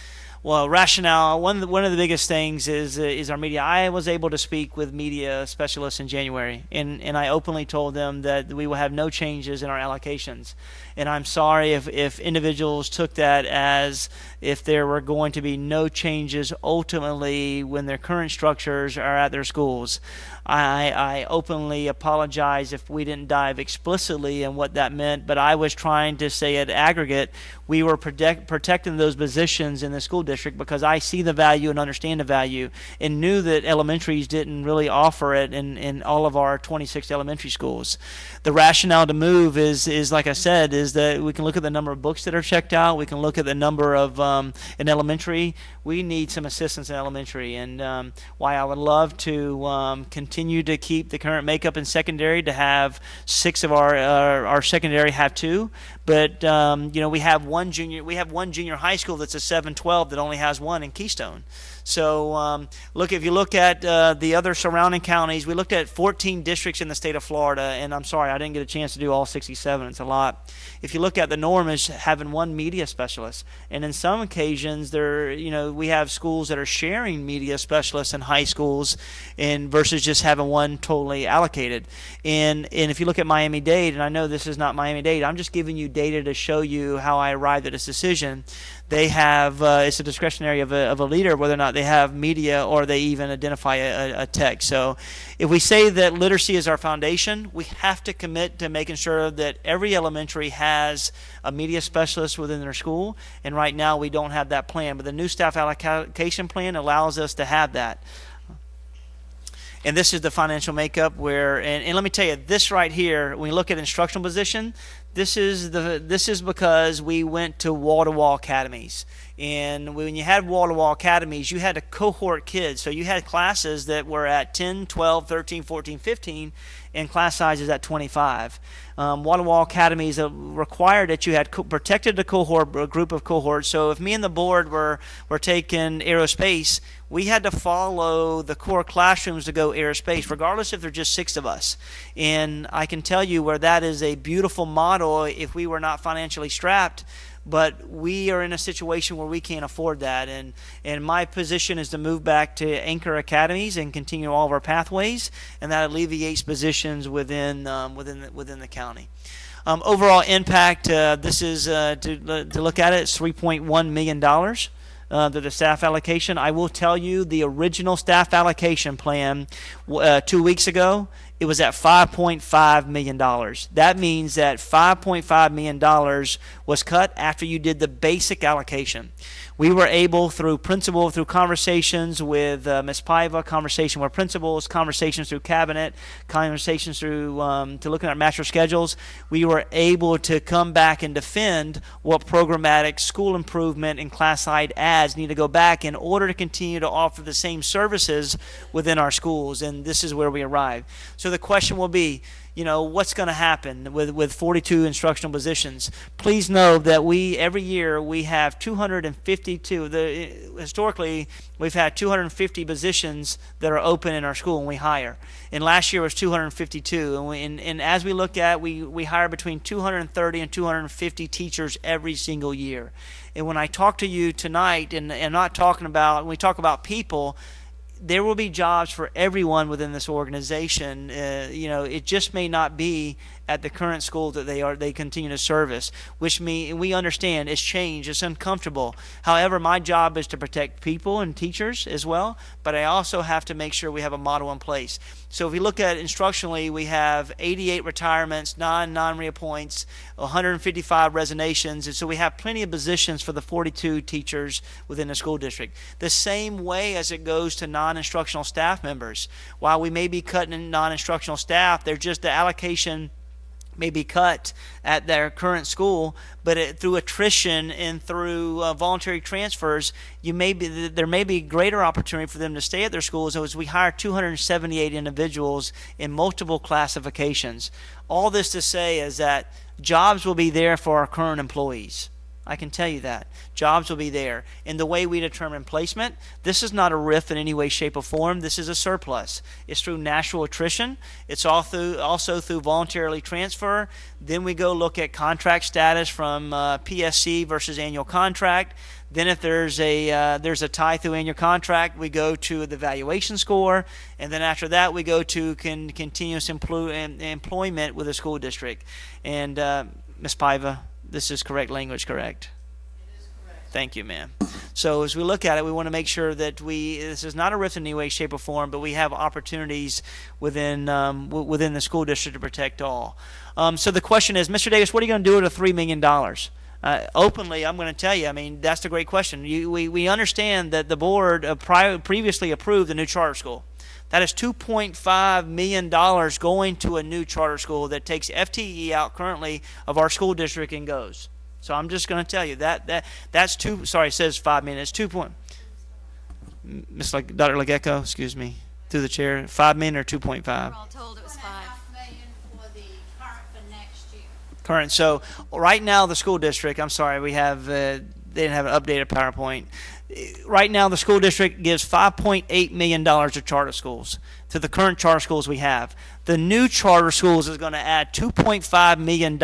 Well, rationale, one of the biggest things is our media. I was able to speak with media specialists in January, and I openly told them that we will have no changes in our allocations. And I'm sorry if individuals took that as if there were going to be no changes ultimately when their current structures are at their schools. I openly apologize if we didn't dive explicitly in what that meant, but I was trying to say at aggregate we were protecting those positions in the school district because I see the value and understand the value, and knew that elementaries didn't really offer it in all of our 26 elementary schools. The rationale to move is like I said, is that we can look at the number of books that are checked out. We can look at the number of in elementary. We need some assistance in elementary, and why I would love to continue to keep the current makeup in secondary, to have 6 of our secondary have 2, but we have one junior high school that's a 712 that only has 1 in Keystone. So if you look at the other surrounding counties, we looked at 14 districts in the state of Florida, and I'm sorry I didn't get a chance to do all 67. It's a lot. If you look at the norm is having 1 media specialist, and in some occasions we have schools that are sharing media specialists in high schools, and versus just having 1 totally allocated. And if you look at Miami-Dade, and I know this is not Miami-Dade, I'm just giving you data to show you how I arrived at this decision. They have it's a discretionary of a leader whether or not they have media or they even identify a tech. So if we say that literacy is our foundation, we have to commit to making sure that every elementary has a media specialist within their school, and right now we don't have that plan, but the new staff allocation plan allows us to have that. And this is the financial makeup where, and let me tell you, this right here, when you look at instructional position, this is because we went to wall-to-wall academies. And when you had wall-to-wall academies, you had a cohort kids. So you had classes that were at 10, 12, 13, 14, 15, and class sizes at 25. Wall-to-wall academies required that you had protected a group of cohorts. So if me and the board were taking aerospace, we had to follow the core classrooms to go aerospace, regardless if there's just 6 of us. And I can tell you where that is a beautiful model if we were not financially strapped. But we are in a situation where we can't afford that, and my position is to move back to anchor academies and continue all of our pathways, and that alleviates positions within the county. Overall impact, this is to look at it, it's $3.1 million. The staff allocation. I will tell you the original staff allocation plan 2 weeks ago, it was at $5.5 million. That means that $5.5 million was cut after you did the basic allocation. We were able, through conversations with Ms. Paiva, conversation with principals, conversations through cabinet, conversations through to looking at master schedules, we were able to come back and defend what programmatic school improvement and class-side ads need to go back in order to continue to offer the same services within our schools, and this is where we arrive. So the question will be, what's going to happen with 42 instructional positions? Please know that every year we have 252. Historically, we've had 250 positions that are open in our school and we hire. And last year was 252. And as we look at, we hire between 230 and 250 teachers every single year. And when I talk to you tonight, and I'm not talking about, when we talk about people, there will be jobs for everyone within this organization. It just may not be at the current school that they continue to service, which means we understand it's changed, it's uncomfortable. However, my job is to protect people and teachers as well, but I also have to make sure we have a model in place. So if we look at instructionally, we have 88 retirements, non-reappoints, 155 resignations, and so we have plenty of positions for the 42 teachers within the school district. The same way as it goes to non-instructional staff members. While we may be cutting in non-instructional staff, they're just the allocation may be cut at their current school, but through attrition and through voluntary transfers, there may be greater opportunity for them to stay at their schools as we hire 278 individuals in multiple classifications. All this to say is that jobs will be there for our current employees. I can tell you that. Jobs will be there. In the way we determine placement, this is not a RIF in any way, shape, or form. This is a surplus. It's through natural attrition. It's also through voluntarily transfer. Then we go look at contract status from PSC versus annual contract. Then if there's a tie through annual contract, we go to the valuation score. And then after that, we go to continuous employment with the school district. And Ms. Paiva, this is correct language, correct?
It is correct.
Thank you, ma'am. So as we look at it, we want to make sure that this is not a RIF in any way, shape, or form, but we have opportunities within the school district to protect all. So the question is, Mr. Davis, what are you going to do with the $3 million? Openly, I'm going to tell you, that's the great question. We understand that the board previously approved the new charter school. That is $2.5 million going to a new charter school that takes FTE out currently of our school district and goes. So I'm just going to tell you that's two. Sorry, it says 5 million. It's 2 point. Dr. Legecko, excuse me, through the chair. 5 million or 2.5.
We're all told it was 5.
$2.5 million for the current for next year.
Current. So right now the school district. I'm sorry, we have. They didn't have an updated PowerPoint. Right now, the school district gives $5.8 million to charter schools, to the current charter schools we have. The new charter schools is going to add $2.5 million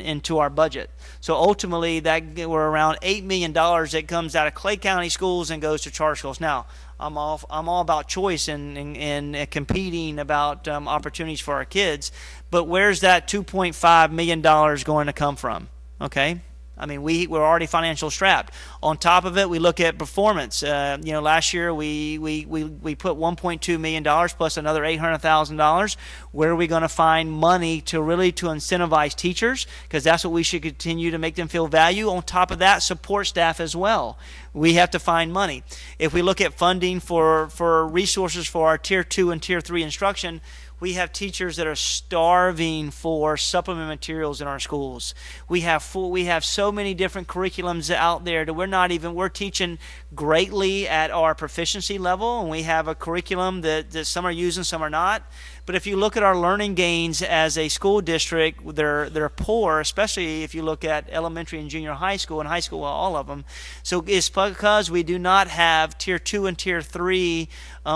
into our budget. So ultimately, we're around $8 million that comes out of Clay County schools and goes to charter schools. Now, I'm all about choice and competing about opportunities for our kids, but where's that $2.5 million going to come from? Okay. I mean, we're already financially strapped. On top of it, we look at performance. Last year we put $1.2 million plus another $800,000. Where are we going to find money to incentivize teachers? Because that's what we should continue to make them feel value. On top of that, support staff as well. We have to find money. If we look at funding for resources for our Tier 2 and Tier 3 instruction, we have teachers that are starving for supplement materials in our schools. We have so many different curriculums out there that we're teaching greatly at our proficiency level, and we have a curriculum that some are using, some are not. But if you look at our learning gains as a school district, they're poor, especially if you look at elementary and junior high school, and high school, all of them. So it's because we do not have Tier 2 and Tier 3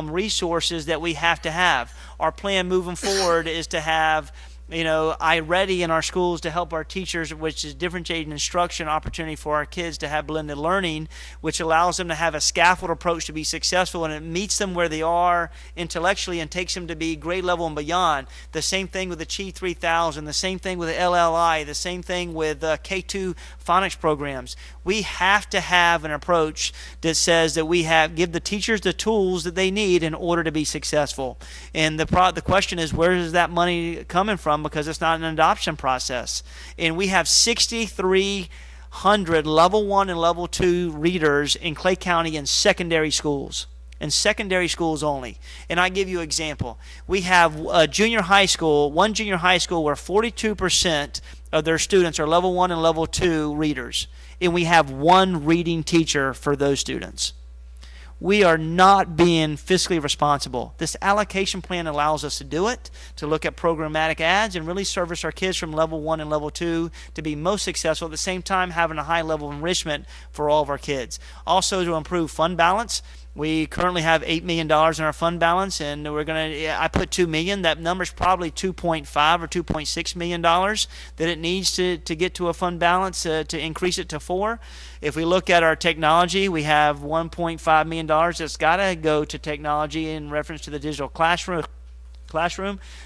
resources that we have to have. Our plan moving forward is to have iReady in our schools to help our teachers, which is differentiated instruction opportunity for our kids to have blended learning, which allows them to have a scaffold approach to be successful, and it meets them where they are intellectually and takes them to be grade level and beyond. The same thing with the Chi 3000, the same thing with the LLI, the same thing with K2 phonics programs. We have to have an approach that says that give the teachers the tools that they need in order to be successful. And the question is, where is that money coming from? Because it's not an adoption process. And we have 6,300 level 1 and level 2 readers in Clay County in secondary schools. In secondary schools only. And I give you an example. We have one junior high school where 42% of their students are level 1 and level 2 readers. And we have one reading teacher for those students. We are not being fiscally responsible. This allocation plan allows us to do it, to look at programmatic ads and really service our kids from level 1 and level 2 to be most successful, at the same time having a high level of enrichment for all of our kids. Also to improve fund balance. We currently have $8 million in our fund balance, and I put $2 million. That number's probably $2.5 or $2.6 million that it needs to get to a fund balance to increase it to $4 million. If we look at our technology, we have $1.5 million that's got to go to technology in reference to the digital classroom.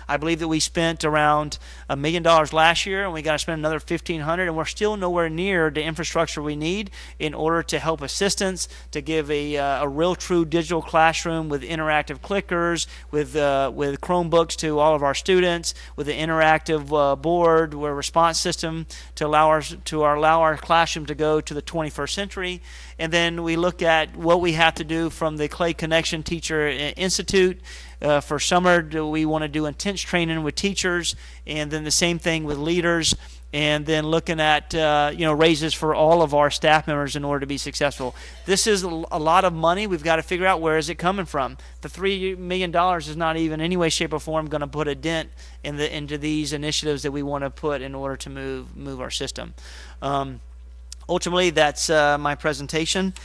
I believe that we spent around $1 million last year, and we got to spend another $1,500, and we're still nowhere near the infrastructure we need in order to help assistants to give a real true digital classroom with interactive clickers, with Chromebooks to all of our students, with an interactive board, with a response system to allow our classroom to go to the 21st century. And then we look at what we have to do from the Clay Connection Teacher Institute. For summer, we want to do intense training with teachers, and then the same thing with leaders, and then looking at raises for all of our staff members in order to be successful. This is a lot of money. We've got to figure out where is it coming from. The $3 million is not even in any way, shape, or form going to put a dent into these initiatives that we want to put in order to move our system. Ultimately, that's my presentation.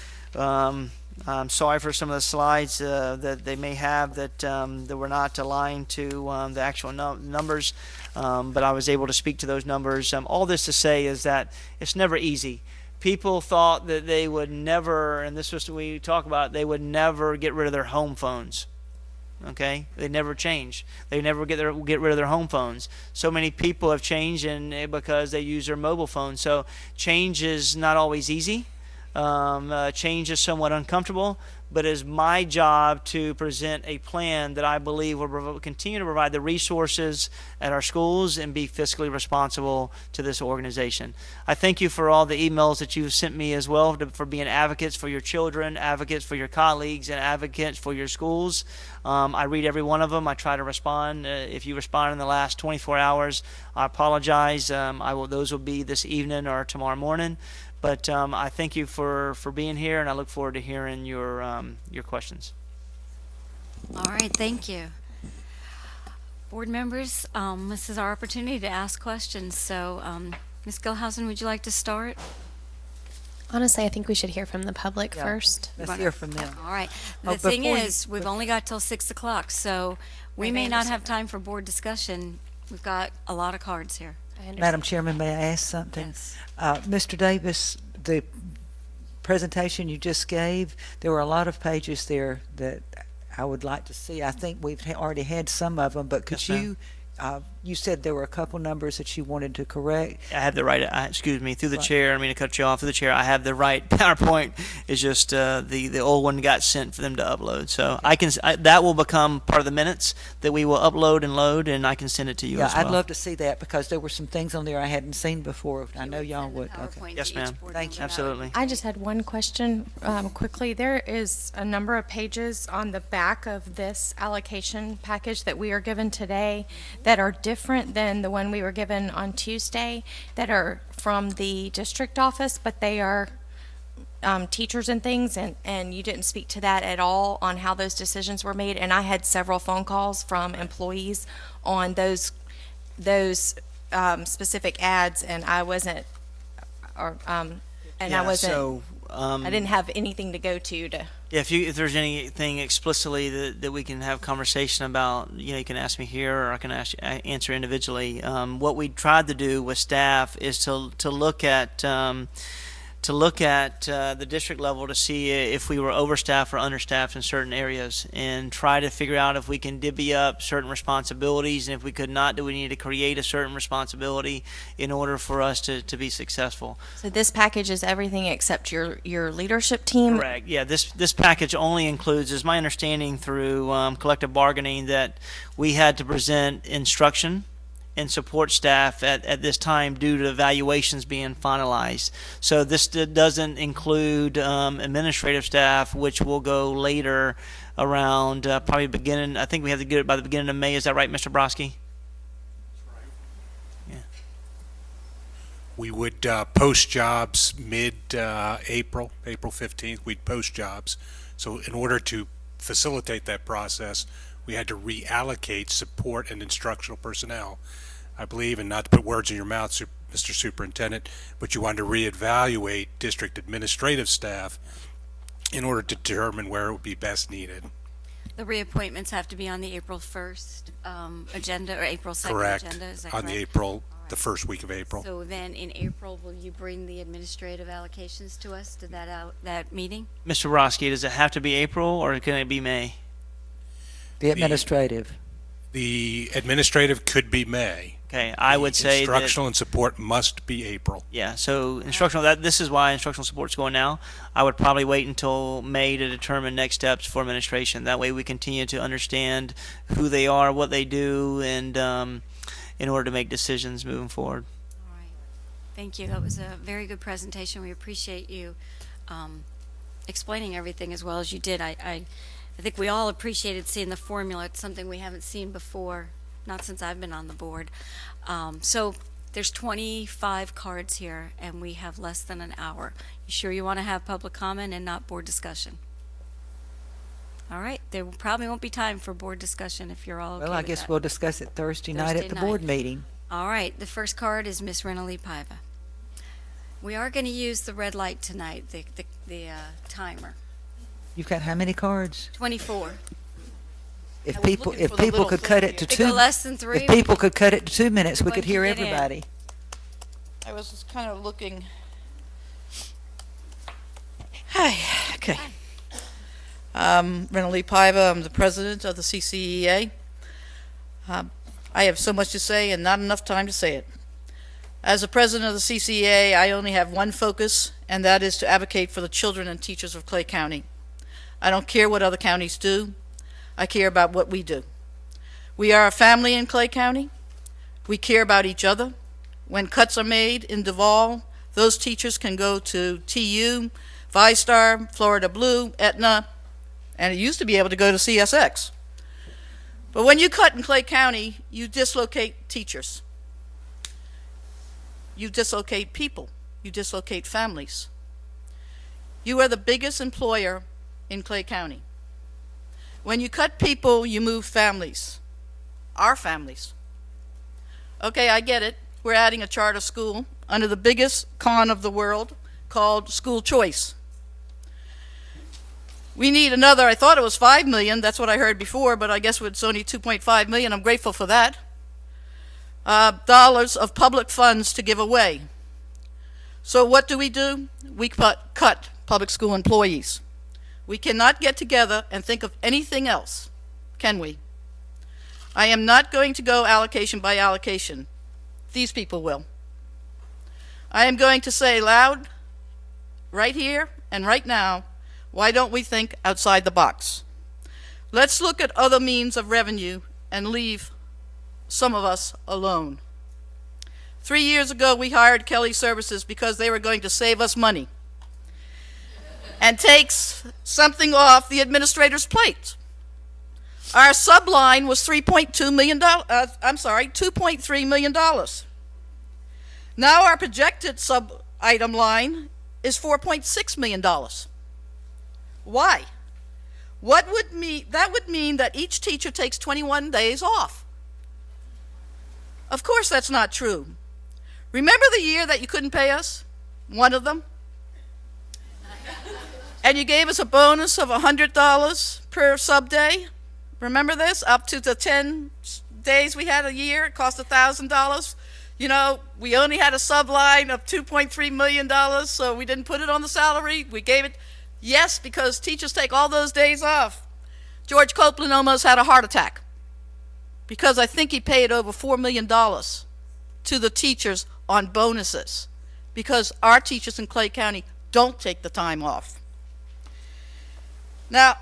I'm sorry for some of the slides that they may have that were not aligned to the actual numbers, but I was able to speak to those numbers. All this to say is that it's never easy. People thought that they would never, and this was what we talk about, they would never get rid of their home phones. Okay, they never change. They never get rid of their home phones. So many people have changed, and because they use their mobile phone. So change is not always easy. Change is somewhat uncomfortable, but it is my job to present a plan that I believe will continue to provide the resources at our schools and be fiscally responsible to this organization. I thank you for all the emails that you've sent me as well, for being advocates for your children, advocates for your colleagues, and advocates for your schools. I read every one of them. I try to respond. If you respond in the last 24 hours, I apologize. Those will be this evening or tomorrow morning. But I thank you for being here, and I look forward to hearing your questions.
All right, thank you. Board members, this is our opportunity to ask questions. So, Ms. Gilhausen, would you like to start?
Honestly, I think we should hear from the public first.
Let's hear from them.
All right.
Oh,
The thing
before you-
is, we've only got till 6 o'clock, so we
Right,
may
I
not
understand.
have time for board discussion. We've got a lot of cards here.
I understand.
Madam Chairman, may I ask something?
Yes.
Mr. Davis, the presentation you just gave, there were a lot of pages there that I would like to see. I think we've already had some of them, but could
Yes, ma'am.
you You said there were a couple numbers that you wanted to correct.
I have the right, excuse me, through the chair, I mean to cut you off, through the chair, I have the right PowerPoint. It's just the old one got sent for them to upload. So that will become part of the minutes that we will upload and load, and I can send it to you
Yeah,
as well.
I'd love to see that because there were some things on there I hadn't seen before. I know y'all
Send the
would. Okay.
PowerPoint to
Yes,
each
ma'am.
board
Thank
member.
you.
Absolutely.
I just had one question quickly. There is a number of pages on the back of this allocation package that we are given today that are different than the one we were given on Tuesday, that are from the district office, but they are teachers and things, and you didn't speak to that at all on how those decisions were made. And I had several phone calls from employees on those specific ads, and I wasn't, I wasn't. I didn't have anything to go to.
Yeah, if there's anything explicitly that we can have conversation about, you can ask me here, or I can answer individually. What we tried to do with staff is to look at the district level to see if we were overstaffed or understaffed in certain areas, and try to figure out if we can divvy up certain responsibilities, and if we could not, do we need to create a certain responsibility in order for us to be successful.
So this package is everything except your leadership team?
Correct. Yeah, this package only includes, is my understanding through collective bargaining, that we had to present instruction and support staff at this time due to evaluations being finalized. So this doesn't include administrative staff, which will go later around probably beginning, I think we have to get it by the beginning of May. Is that right, Mr. Broski?
We would post jobs mid-April, April 15th, we'd post jobs. So in order to facilitate that process, we had to reallocate support and instructional personnel. I believe, and not to put words in your mouth, Mr. Superintendent, but you wanted to reevaluate district administrative staff in order to determine where it would be best needed.
The reappointments have to be on the April 1st agenda, or April 2nd
Correct.
agenda, is that
On
correct?
the first week of April.
So then in April, will you bring the administrative allocations to us to that meeting?
Mr. Broski, does it have to be April, or can it be May?
The administrative.
The administrative could be May.
Okay, I would say that,
Instructional and support must be April.
yeah, so instructional, this is why instructional support's going now. I would probably wait until May to determine next steps for administration. That way we continue to understand who they are, what they do, and in order to make decisions moving forward.
All right. Thank you. That was a very good presentation. We appreciate you explaining everything as well as you did. I think we all appreciated seeing the formula. It's something we haven't seen before, not since I've been on the board. So there's 25 cards here, and we have less than an hour. You sure you want to have public comment and not board discussion? All right. There probably won't be time for board discussion if you're all okay
Well, I
with
guess
that.
we'll discuss it Thursday night at
Thursday
the board
night.
meeting.
All right. The first card is Miss Renalee Paiva. We are going to use the red light tonight, the timer.
You've got how many cards?
24.
If
I was
people
looking
if
for the
people
little
could cut
thing
it to
If you
two
go less than 3,
if people could cut it to 2 minutes, we
Once
could
you
hear
get in.
everybody.
I was just kind of looking. Hi, okay. Renalee Paiva, I'm the president of the CCEA. I have so much to say and not enough time to say it. As the president of the CCEA, I only have one focus, and that is to advocate for the children and teachers of Clay County. I don't care what other counties do. I care about what we do. We are a family in Clay County. We care about each other. When cuts are made in Duval, those teachers can go to TU, ViStar, Florida Blue, Aetna, and it used to be able to go to CSX. But when you cut in Clay County, you dislocate teachers. You dislocate people. You dislocate families. You are the biggest employer in Clay County. When you cut people, you move families. Our families. Okay, I get it. We're adding a charter school under the biggest con of the world called school choice. We need another, I thought it was $5 million, that's what I heard before, but I guess it's only $2.5 million. I'm grateful for that. Dollars of public funds to give away. So what do? We cut public school employees. We cannot get together and think of anything else, can we? I am not going to go allocation by allocation. These people will. I am going to say loud, right here and right now, why don't we think outside the box? Let's look at other means of revenue and leave some of us alone. 3 years ago, we hired Kelly Services because they were going to save us money and takes something off the administrator's plate. Our subline was $2.3 million. Now our projected sub-item line is $4.6 million. Why? That would mean that each teacher takes 21 days off. Of course that's not true. Remember the year that you couldn't pay us? One of them? And you gave us a bonus of $100 per sub day? Remember this? Up to the 10 days we had a year, it cost $1,000. You know, we only had a subline of $2.3 million, so we didn't put it on the salary. We gave it, yes, because teachers take all those days off. George Copeland almost had a heart attack because I think he paid over $4 million to the teachers on bonuses because our teachers in Clay County don't take the time off. Now,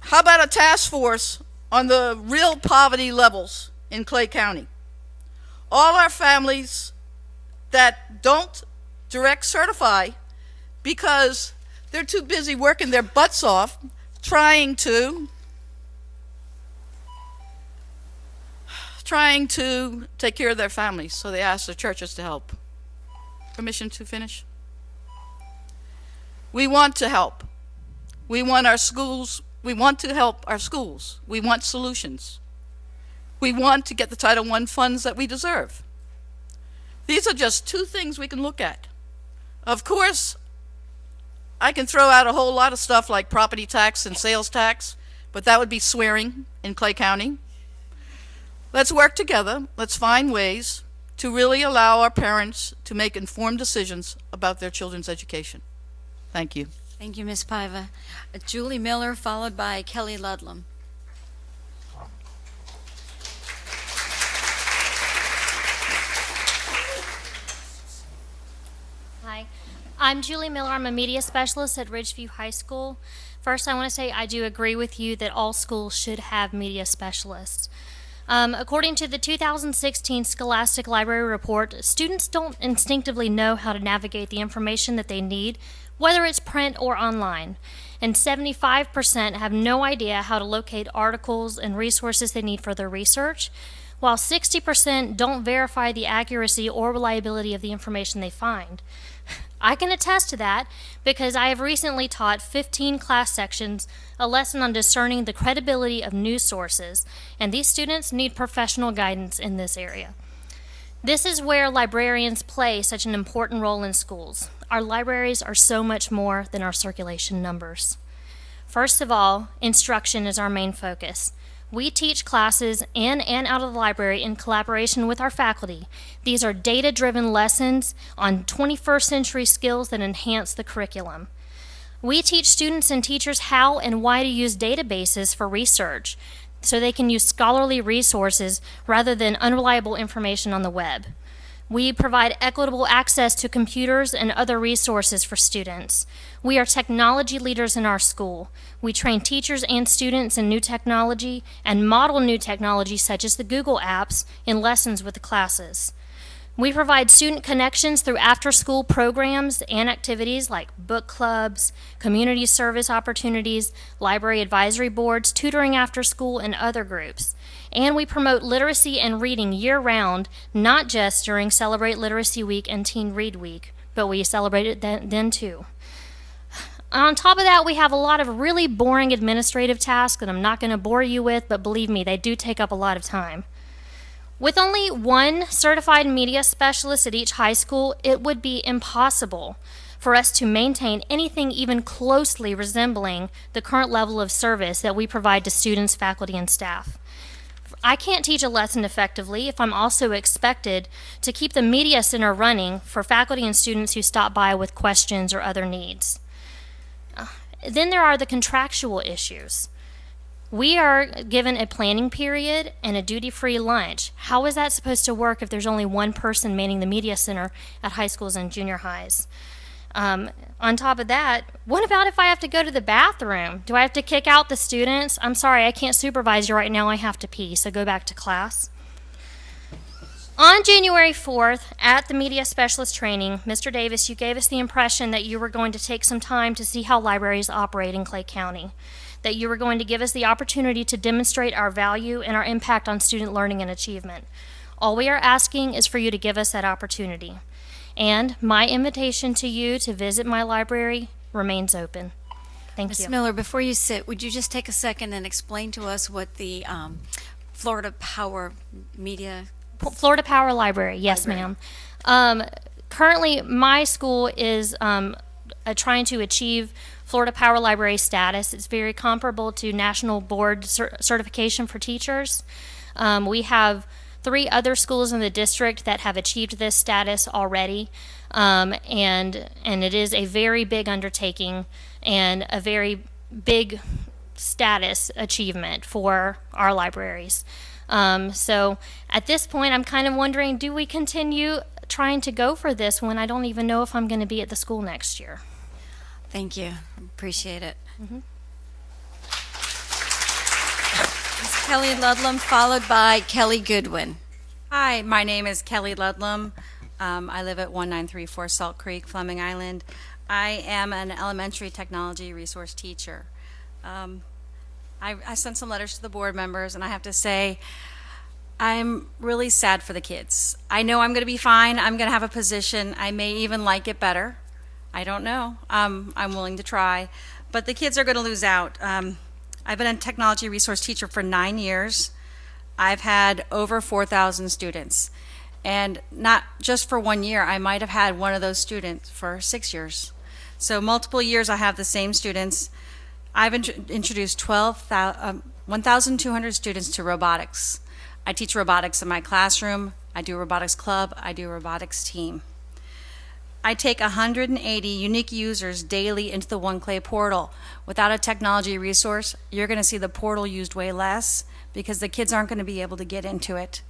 how about a task force on the real poverty levels in Clay County? All our families that don't direct certify because they're too busy working their butts off trying to take care of their families, so they ask the churches to help. Permission to finish? We want to help. We want our schools. We want to help our schools. We want solutions. We want to get the Title I funds that we deserve. These are just two things we can look at. Of course, I can throw out a whole lot of stuff like property tax and sales tax, but that would be swearing in Clay County. Let's work together. Let's find ways to really allow our parents to make informed decisions about their children's education. Thank you.
Thank you, Ms. Paiva. Julie Miller, followed by Kelly Ludlam.
Hi, I'm Julie Miller. I'm a media specialist at Ridgeview High School. First, I want to say I do agree with you that all schools should have media specialists. According to the 2016 Scholastic Library Report, students don't instinctively know how to navigate the information that they need, whether it's print or online. And 75% have no idea how to locate articles and resources they need for their research, while 60% don't verify the accuracy or reliability of the information they find. I can attest to that because I have recently taught 15 class sections a lesson on discerning the credibility of news sources, and these students need professional guidance in this area. This is where librarians play such an important role in schools. Our libraries are so much more than our circulation numbers. First of all, instruction is our main focus. We teach classes in and out of the library in collaboration with our faculty. These are data-driven lessons on 21st century skills that enhance the curriculum. We teach students and teachers how and why to use databases for research so they can use scholarly resources rather than unreliable information on the web. We provide equitable access to computers and other resources for students. We are technology leaders in our school. We train teachers and students in new technology and model new technology such as the Google apps in lessons with the classes. We provide student connections through after-school programs and activities like book clubs, community service opportunities, library advisory boards, tutoring after school, and other groups. And we promote literacy and reading year-round, not just during Celebrate Literacy Week and Teen Read Week, but we celebrate it then too. On top of that, we have a lot of really boring administrative tasks that I'm not going to bore you with, but believe me, they do take up a lot of time. With only one certified media specialist at each high school, it would be impossible for us to maintain anything even closely resembling the current level of service that we provide to students, faculty, and staff. I can't teach a lesson effectively if I'm also expected to keep the media center running for faculty and students who stop by with questions or other needs. Then there are the contractual issues. We are given a planning period and a duty-free lunch. How is that supposed to work if there's only one person manning the media center at high schools and junior highs? On top of that, what about if I have to go to the bathroom? Do I have to kick out the students? I'm sorry, I can't supervise you right now. I have to pee, so go back to class. On January 4th, at the media specialist training, Mr. Davis, you gave us the impression that you were going to take some time to see how libraries operate in Clay County, that you were going to give us the opportunity to demonstrate our value and our impact on student learning and achievement. All we are asking is for you to give us that opportunity. And my invitation to you to visit my library remains open. Thank
Ms.
you.
Miller, before you sit, would you just take a second and explain to us what the Florida Power Media...
Florida Power Library, yes,
Library.
ma'am. Currently, my school is trying to achieve Florida Power Library status. It's very comparable to National Board Certification for Teachers. We have 3 other schools in the district that have achieved this status already, and it is a very big undertaking and a very big status achievement for our libraries. So at this point, I'm kind of wondering, do we continue trying to go for this when I don't even know if I'm going to be at the school next year?
Thank you. Appreciate it. Ms. Kelly Ludlam, followed by Kelly Goodwin.
Hi, my name is Kelly Ludlam. I live at 1934 Salt Creek, Fleming Island. I am an elementary technology resource teacher. I sent some letters to the board members, and I have to say, I'm really sad for the kids. I know I'm going to be fine. I'm going to have a position. I may even like it better. I don't know. I'm willing to try. But the kids are going to lose out. I've been a technology resource teacher for 9 years. I've had over 4,000 students. And not just for 1 year, I might have had one of those students for 6 years. So multiple years I have the same students. I've introduced 1,200 students to robotics. I teach robotics in my classroom. I do robotics club. I do robotics team. I take 180 unique users daily into the One Clay portal. Without a technology resource, you're going to see the portal used way less because the kids aren't going to be able to get into it.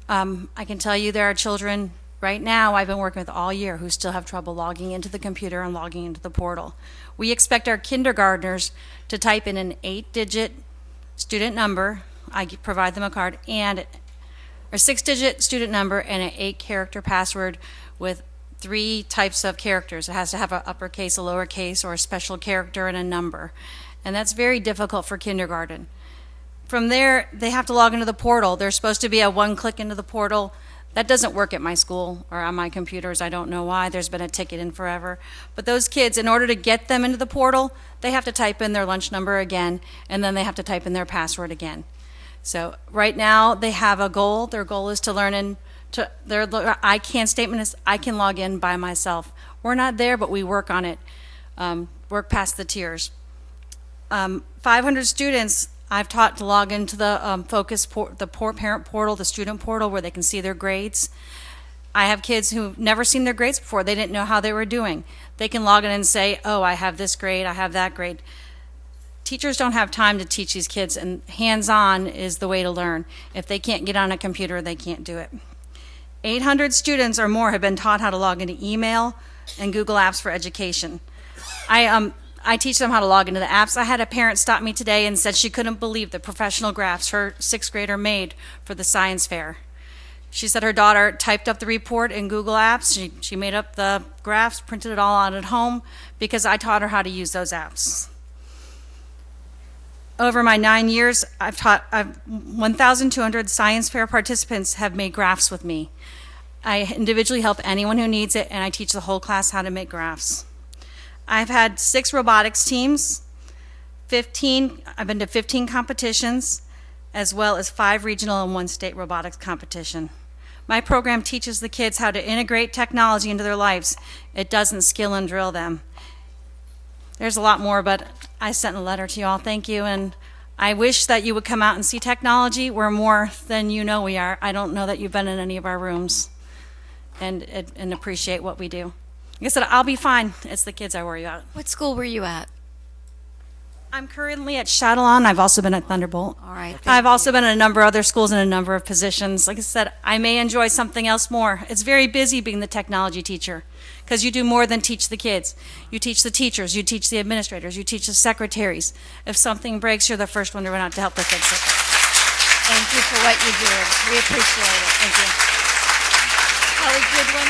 I can tell you there are children right now I've been working with all year who still have trouble logging into the computer and logging into the portal. We expect our kindergartners to type in an 8-digit student number. I provide them a card, and a 6-digit student number and an 8-character password with 3 types of characters. It has to have an uppercase, a lowercase, or a special character and a number. And that's very difficult for kindergarten. From there, they have to log into the portal. There's supposed to be a one-click into the portal. That doesn't work at my school or on my computers. I don't know why. There's been a ticket in forever. But those kids, in order to get them into the portal, they have to type in their lunch number again, and then they have to type in their password again. So right now, they have a goal. Their goal is to learn their I can statement is, I can log in by myself. We're not there, but we work on it. Work past the tiers. 500 students I've taught to log into the the parent portal, the student portal, where they can see their grades. I have kids who've never seen their grades before. They didn't know how they were doing. They can log in and say, oh, I have this grade, I have that grade. Teachers don't have time to teach these kids, and hands-on is the way to learn. If they can't get on a computer, they can't do it. 800 students or more have been taught how to log into email and Google Apps for Education. I teach them how to log into the apps. I had a parent stop me today and said she couldn't believe the professional graphs her 6th grader made for the science fair. She said her daughter typed up the report in Google Apps. She made up the graphs, printed it all out at home because I taught her how to use those apps. Over my 9 years, 1,200 science fair participants have made graphs with me. I individually help anyone who needs it, and I teach the whole class how to make graphs. I've had 6 robotics teams, I've been to 15 competitions, as well as 5 regional and 1 state robotics competition. My program teaches the kids how to integrate technology into their lives. It doesn't skill and drill them. There's a lot more, but I sent a letter to you all. Thank you, and I wish that you would come out and see technology. We're more than you know we are. I don't know that you've been in any of our rooms and appreciate what we do. Like I said, I'll be fine. It's the kids I worry about.
What school were you at?
I'm currently at Shadowlawn. I've also been at Thunderbolt.
All right.
I've also been at a number of other schools in a number of positions. Like I said, I may enjoy something else more. It's very busy being the technology teacher because you do more than teach the kids. You teach the teachers, you teach the administrators, you teach the secretaries. If something breaks, you're the first one to run out to help to fix it.
Thank you for what you do. We appreciate it.
Thank you.
Kelly Goodwin.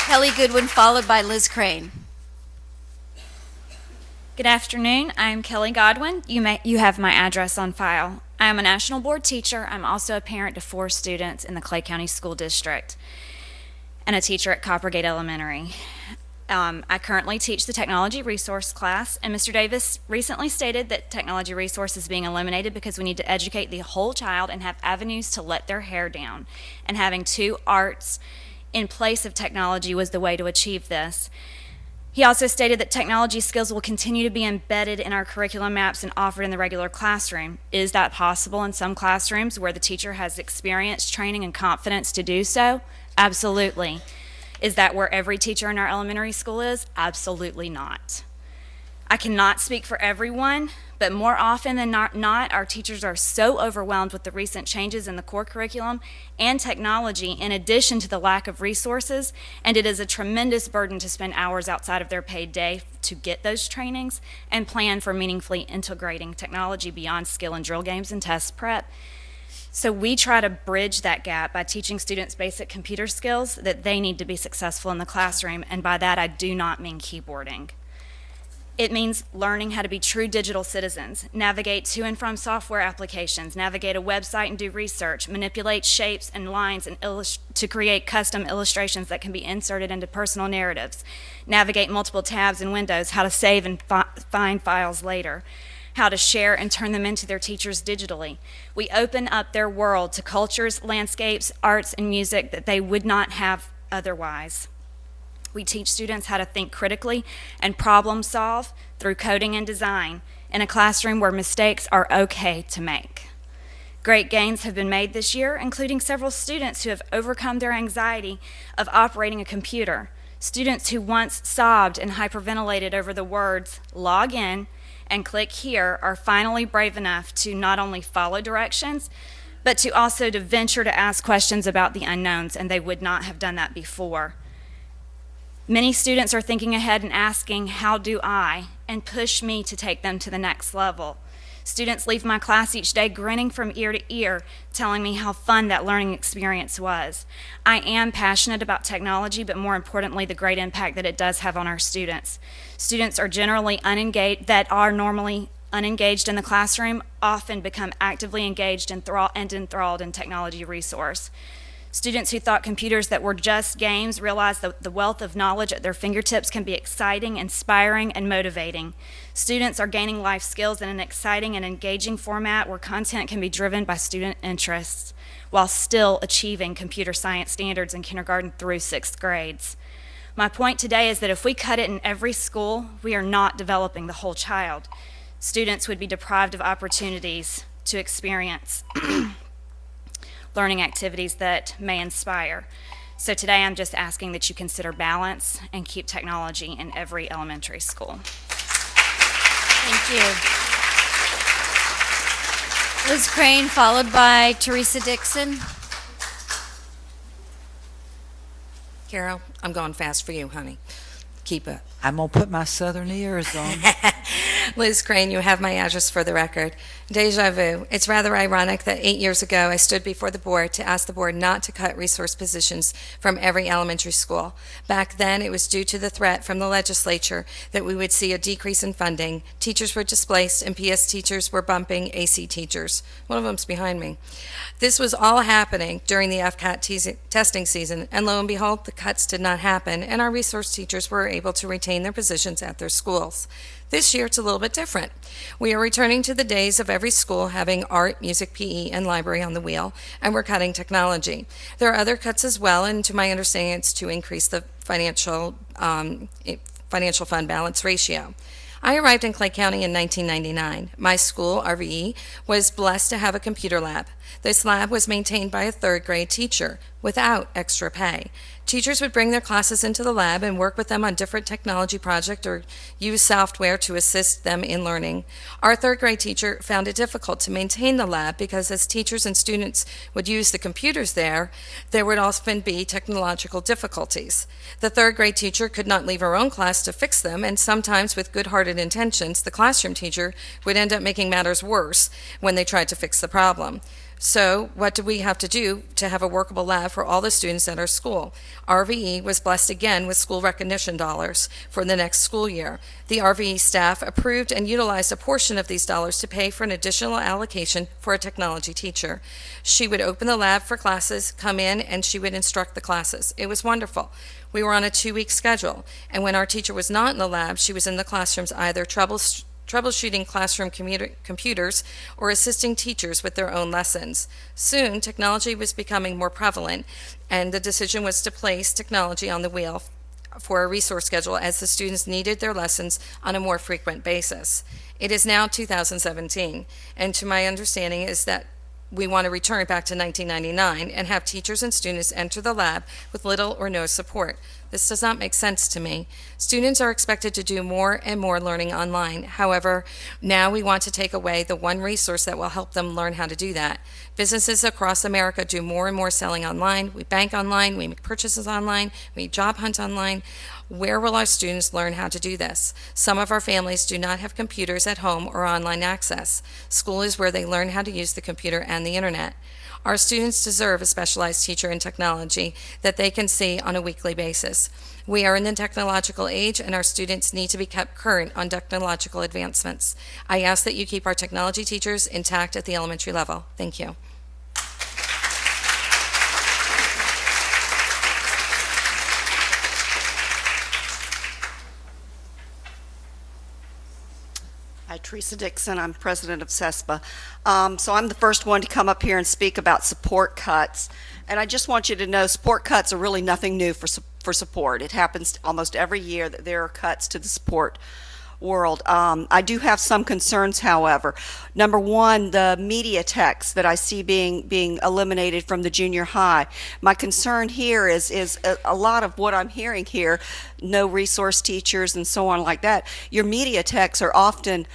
Kelly Goodwin, followed by Liz Crane.
Good afternoon. I'm Kelly Godwin. You have my address on file. I am a national board teacher. I'm also a parent to 4 students in the Clay County School District and a teacher at Coppergate Elementary. I currently teach the technology resource class, and Mr. Davis recently stated that technology resource is being eliminated because we need to educate the whole child and have avenues to let their hair down. And having 2 arts in place of technology was the way to achieve this. He also stated that technology skills will continue to be embedded in our curriculum maps and offered in the regular classroom. Is that possible in some classrooms where the teacher has experience, training, and confidence to do so? Absolutely. Is that where every teacher in our elementary school is? Absolutely not. I cannot speak for everyone, but more often than not, our teachers are so overwhelmed with the recent changes in the core curriculum and technology, in addition to the lack of resources, and it is a tremendous burden to spend hours outside of their paid day to get those trainings and plan for meaningfully integrating technology beyond skill and drill games and test prep. So we try to bridge that gap by teaching students basic computer skills that they need to be successful in the classroom, and by that I do not mean keyboarding. It means learning how to be true digital citizens, navigate to and from software applications, navigate a website and do research, manipulate shapes and lines and to create custom illustrations that can be inserted into personal narratives, navigate multiple tabs and windows, how to save and find files later, how to share and turn them into their teachers digitally. We open up their world to cultures, landscapes, arts, and music that they would not have otherwise. We teach students how to think critically and problem solve through coding and design in a classroom where mistakes are okay to make. Great gains have been made this year, including several students who have overcome their anxiety of operating a computer. Students who once sobbed and hyperventilated over the words log in and click here are finally brave enough to not only follow directions, but to also to venture to ask questions about the unknowns, and they would not have done that before. Many students are thinking ahead and asking, how do I? And push me to take them to the next level. Students leave my class each day grinning from ear to ear, telling me how fun that learning experience was. I am passionate about technology, but more importantly, the great impact that it does have on our students. Students are generally normally unengaged in the classroom, often become actively engaged and enthralled in technology resource. Students who thought computers that were just games realize that the wealth of knowledge at their fingertips can be exciting, inspiring, and motivating. Students are gaining life skills in an exciting and engaging format where content can be driven by student interests while still achieving computer science standards in kindergarten through 6th grades. My point today is that if we cut it in every school, we are not developing the whole child. Students would be deprived of opportunities to experience learning activities that may inspire. So today I'm just asking that you consider balance and keep technology in every elementary school.
Thank you. Liz Crane, followed by Teresa Dixon.
Carol, I'm going fast for you, honey. Keep it.
I'm going to put my southern ears on.
Liz Crane, you have my address for the record. Deja vu. It's rather ironic that 8 years ago I stood before the board to ask the board not to cut resource positions from every elementary school. Back then, it was due to the threat from the legislature that we would see a decrease in funding. Teachers were displaced and PS teachers were bumping AC teachers. One of them's behind me. This was all happening during the FCAT testing season, and lo and behold, the cuts did not happen, and our resource teachers were able to retain their positions at their schools. This year, it's a little bit different. We are returning to the days of every school having art, music, PE, and library on the wheel, and we're cutting technology. There are other cuts as well, and to my understanding, it's to increase the financial fund balance ratio. I arrived in Clay County in 1999. My school, RVE, was blessed to have a computer lab. This lab was maintained by a third grade teacher without extra pay. Teachers would bring their classes into the lab and work with them on different technology projects or use software to assist them in learning. Our third grade teacher found it difficult to maintain the lab because as teachers and students would use the computers there would often be technological difficulties. The third grade teacher could not leave her own class to fix them, and sometimes with good-hearted intentions, the classroom teacher would end up making matters worse when they tried to fix the problem. So what do we have to do to have a workable lab for all the students at our school? RVE was blessed again with school recognition dollars for the next school year. The RVE staff approved and utilized a portion of these dollars to pay for an additional allocation for a technology teacher. She would open the lab for classes, come in, and she would instruct the classes. It was wonderful. We were on a 2-week schedule, and when our teacher was not in the lab, she was in the classrooms either troubleshooting classroom computers or assisting teachers with their own lessons. Soon, technology was becoming more prevalent, and the decision was to place technology on the wheel for a resource schedule as the students needed their lessons on a more frequent basis. It is now 2017, and to my understanding is that we want to return back to 1999 and have teachers and students enter the lab with little or no support. This does not make sense to me. Students are expected to do more and more learning online. However, now we want to take away the one resource that will help them learn how to do that. Businesses across America do more and more selling online. We bank online, we make purchases online, we job hunt online. Where will our students learn how to do this? Some of our families do not have computers at home or online access. School is where they learn how to use the computer and the internet. Our students deserve a specialized teacher in technology that they can see on a weekly basis. We are in the technological age, and our students need to be kept current on technological advancements. I ask that you keep our technology teachers intact at the elementary level. Thank you.
Hi, Teresa Dixon. I'm president of CESPA. So I'm the first one to come up here and speak about support cuts. And I just want you to know support cuts are really nothing new for support. It happens almost every year that there are cuts to the support world. I do have some concerns, however. Number one, the media text that I see being eliminated from the junior high. My concern here is a lot of what I'm hearing here, no resource teachers and so on like that. Your media techs are often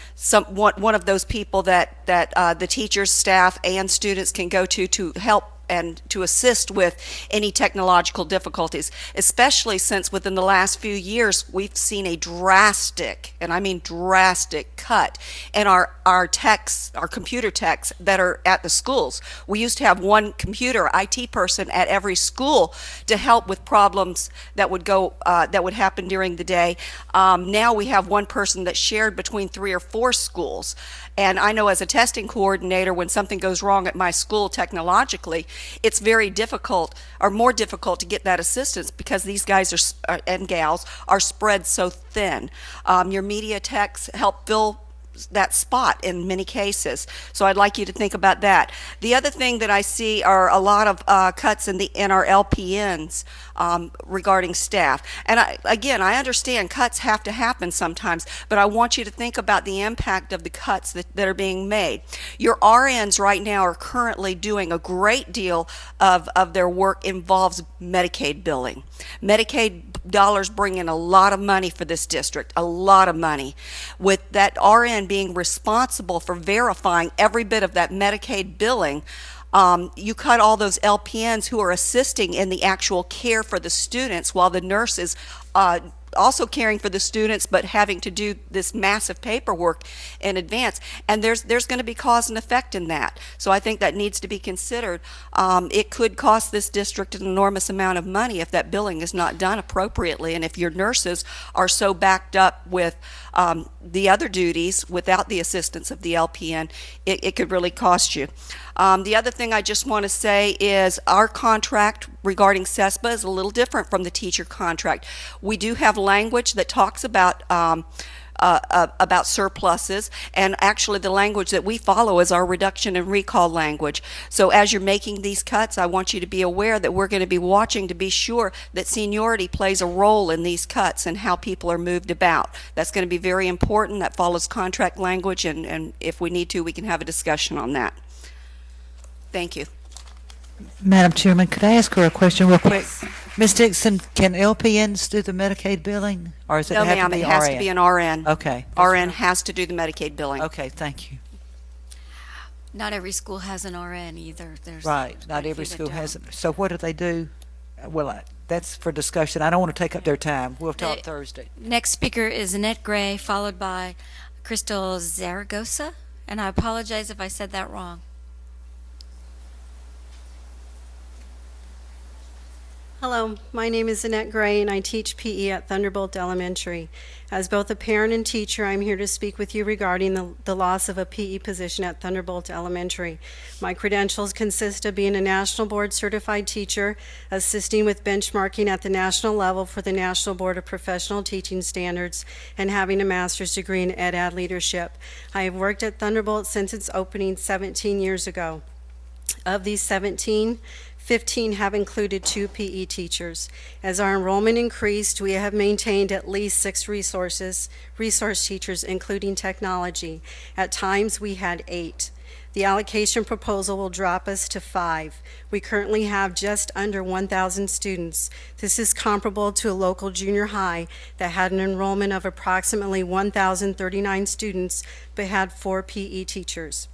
one of those people that the teachers, staff, and students can go to help and to assist with any technological difficulties, especially since within the last few years we've seen a drastic, and I mean drastic, cut in our techs, our computer techs that are at the schools. We used to have one computer IT person at every school to help with problems that would happen during the day. Now we have one person that's shared between 3 or 4 schools. And I know as a testing coordinator, when something goes wrong at my school technologically, it's very difficult, or more difficult, to get that assistance because these guys and gals are spread so thin. Your media techs help fill that spot in many cases. So I'd like you to think about that. The other thing that I see are a lot of cuts in our LPNs regarding staff. And I understand cuts have to happen sometimes, but I want you to think about the impact of the cuts that are being made. Your RNs right now are currently doing a great deal of their work involves Medicaid billing. Medicaid dollars bring in a lot of money for this district, a lot of money. With that RN being responsible for verifying every bit of that Medicaid billing, you cut all those LPNs who are assisting in the actual care for the students while the nurses also caring for the students but having to do this massive paperwork in advance. And there's going to be cause and effect in that. So I think that needs to be considered. It could cost this district an enormous amount of money if that billing is not done appropriately, and if your nurses are so backed up with the other duties without the assistance of the LPN, it could really cost you. The other thing I just want to say is our contract regarding CESPA is a little different from the teacher contract. We do have language that talks about surpluses, and actually the language that we follow is our reduction and recall language. So as you're making these cuts, I want you to be aware that we're going to be watching to be sure that seniority plays a role in these cuts and how people are moved about. That's going to be very important. That follows contract language, and if we need to, we can have a discussion on that. Thank you.
Madam Chairman, could I ask her a question real quick? Ms. Dixon, can LPNs do the Medicaid billing, or does it
No,
have
ma'am,
to be
it has
RN?
to be an RN.
Okay.
RN has to do the Medicaid billing.
Okay, thank you.
Not every school has an RN either. There's
Right,
quite
not
a
every
few that
school
don't.
has it. So what do they do? Well, that's for discussion. I don't want to take up their time. We'll talk
They-
Thursday.
Next speaker is Annette Gray, followed by Crystal Zaragoza, and I apologize if I said that wrong.
Hello, my name is Annette Gray, and I teach PE at Thunderbolt Elementary. As both a parent and teacher, I'm here to speak with you regarding the loss of a PE position at Thunderbolt Elementary. My credentials consist of being a National Board Certified Teacher, assisting with benchmarking at the national level for the National Board of Professional Teaching Standards, and having a master's degree in Ed Leadership. I have worked at Thunderbolt since its opening 17 years ago. Of these 17, 15 have included 2 PE teachers. As our enrollment increased, we have maintained at least 6 resource teachers, including technology. At times, we had 8. The allocation proposal will drop us to 5. We currently have just under 1,000 students. This is comparable to a local junior high that had an enrollment of approximately 1,039 students, but had 4 PE teachers.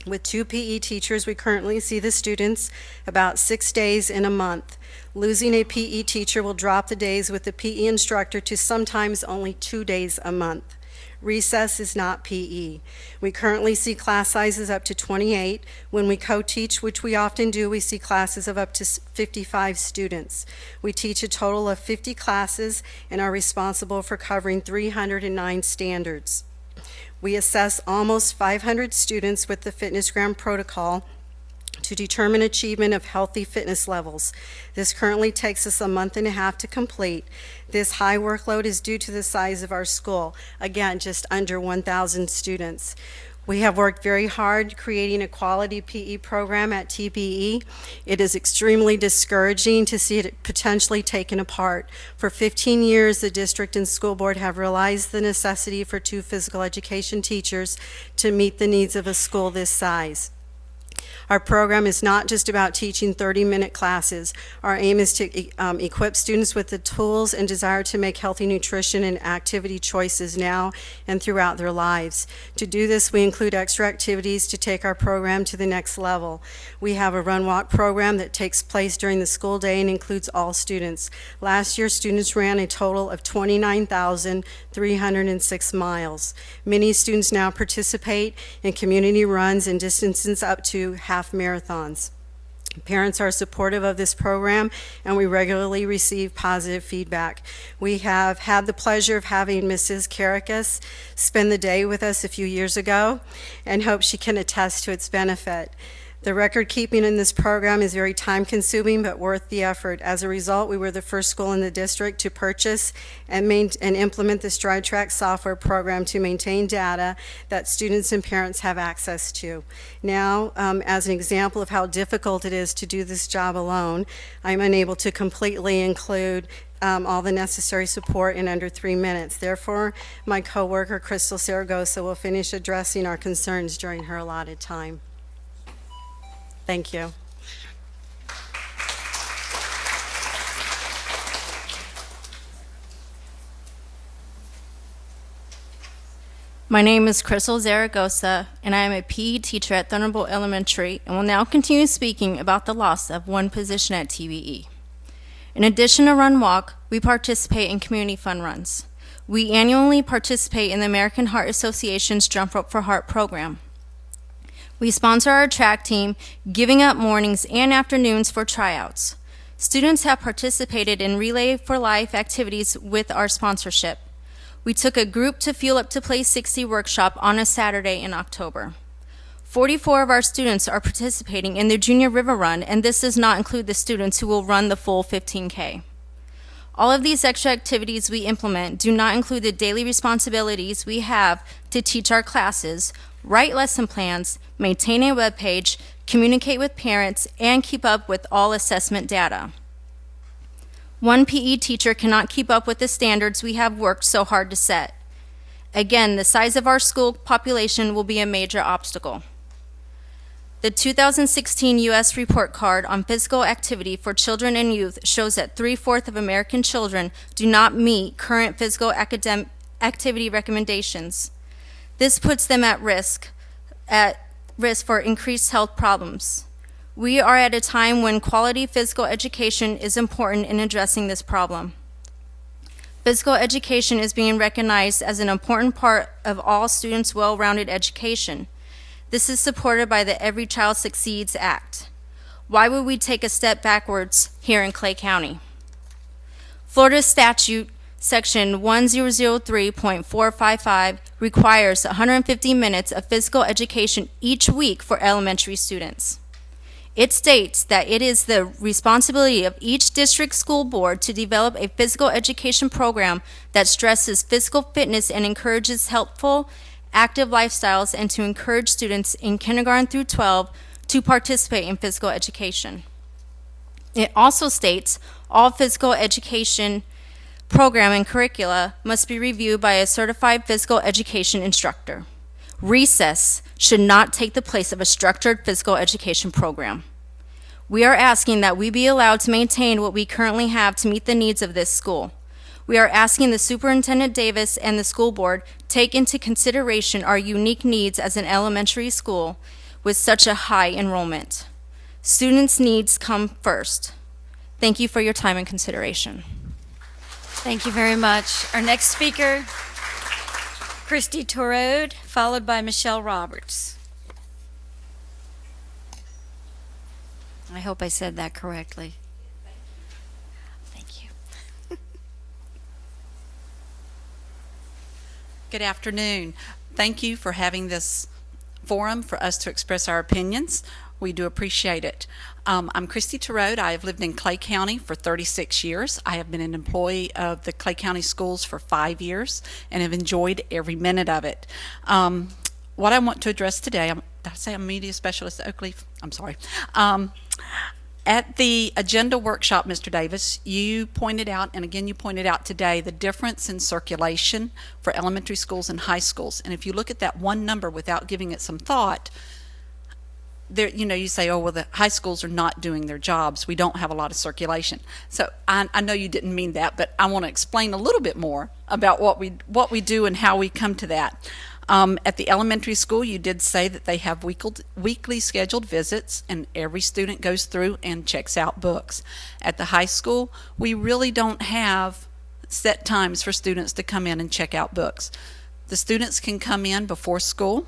With 2 PE teachers, we currently see the students about 6 days in a month. Losing a PE teacher will drop the days with the PE instructor to sometimes only 2 days a month. Recess is not PE. We currently see class sizes up to 28. When we co-teach, which we often do, we see classes of up to 55 students. We teach a total of 50 classes and are responsible for covering 309 standards. We assess almost 500 students with the FitnessGram protocol to determine achievement of healthy fitness levels. This currently takes us a month and a half to complete. This high workload is due to the size of our school. Again, just under 1,000 students. We have worked very hard creating a quality PE program at TBE. It is extremely discouraging to see it potentially taken apart. For 15 years, the district and school board have realized the necessity for 2 physical education teachers to meet the needs of a school this size. Our program is not just about teaching 30-minute classes. Our aim is to equip students with the tools and desire to make healthy nutrition and activity choices now and throughout their lives. To do this, we include extra activities to take our program to the next level. We have a run-walk program that takes place during the school day and includes all students. Last year, students ran a total of 29,306 miles. Many students now participate in community runs and distances up to half marathons. Parents are supportive of this program, and we regularly receive positive feedback. We have had the pleasure of having Mrs. Karakas spend the day with us a few years ago and hope she can attest to its benefit. The record keeping in this program is very time consuming but worth the effort. As a result, we were the first school in the district to purchase and implement the Stride Track software program to maintain data that students and parents have access to. Now, as an example of how difficult it is to do this job alone, I'm unable to completely include all the necessary support in under 3 minutes. Therefore, my coworker, Crystal Zaragoza, will finish addressing our concerns during her allotted time. Thank you.
My name is Crystal Zaragoza, and I am a PE teacher at Thunderbolt Elementary and will now continue speaking about the loss of 1 position at TBE. In addition to Run Walk, we participate in community fun runs. We annually participate in the American Heart Association's Jump Rope for Heart program. We sponsor our track team, giving up mornings and afternoons for tryouts. Students have participated in Relay for Life activities with our sponsorship. We took a group to Fuel Up to Play 60 workshop on a Saturday in October. 44 of our students are participating in the Junior River Run, and this does not include the students who will run the full 15K. All of these extra activities we implement do not include the daily responsibilities we have to teach our classes, write lesson plans, maintain a web page, communicate with parents, and keep up with all assessment data. 1 PE teacher cannot keep up with the standards we have worked so hard to set. Again, the size of our school population will be a major obstacle. The 2016 U.S. report card on physical activity for children and youth shows that 3/4 of American children do not meet current physical activity recommendations. This puts them at risk for increased health problems. We are at a time when quality physical education is important in addressing this problem. Physical education is being recognized as an important part of all students' well-rounded education. This is supported by the Every Child Succeeds Act. Why would we take a step backwards here in Clay County? Florida statute section 1003.455 requires 150 minutes of physical education each week for elementary students. It states that it is the responsibility of each district school board to develop a physical education program that stresses physical fitness and encourages helpful, active lifestyles, and to encourage students in kindergarten through 12 to participate in physical education. It also states all physical education program and curricula must be reviewed by a certified physical education instructor. Recess should not take the place of a structured physical education program. We are asking that we be allowed to maintain what we currently have to meet the needs of this school. We are asking the Superintendent Davis and the school board take into consideration our unique needs as an elementary school with such a high enrollment. Students' needs come first. Thank you for your time and consideration.
Thank you very much. Our next speaker, Christy Torode, followed by Michelle Roberts. I hope I said that correctly. Thank you.
Good afternoon. Thank you for having this forum for us to express our opinions. We do appreciate it. I'm Christy Torode. I have lived in Clay County for 36 years. I have been an employee of the Clay County Schools for 5 years and have enjoyed every minute of it. What I want to address today, did I say I'm a media specialist at Oakleaf? I'm sorry. At the agenda workshop, Mr. Davis, you pointed out, and again you pointed out today, the difference in circulation for elementary schools and high schools. And if you look at that one number without giving it some thought, there, you say, oh, well, the high schools are not doing their jobs. We don't have a lot of circulation. So I know you didn't mean that, but I want to explain a little bit more about what we do and how we come to that. At the elementary school, you did say that they have weekly scheduled visits, and every student goes through and checks out books. At the high school, we really don't have set times for students to come in and check out books. The students can come in before school.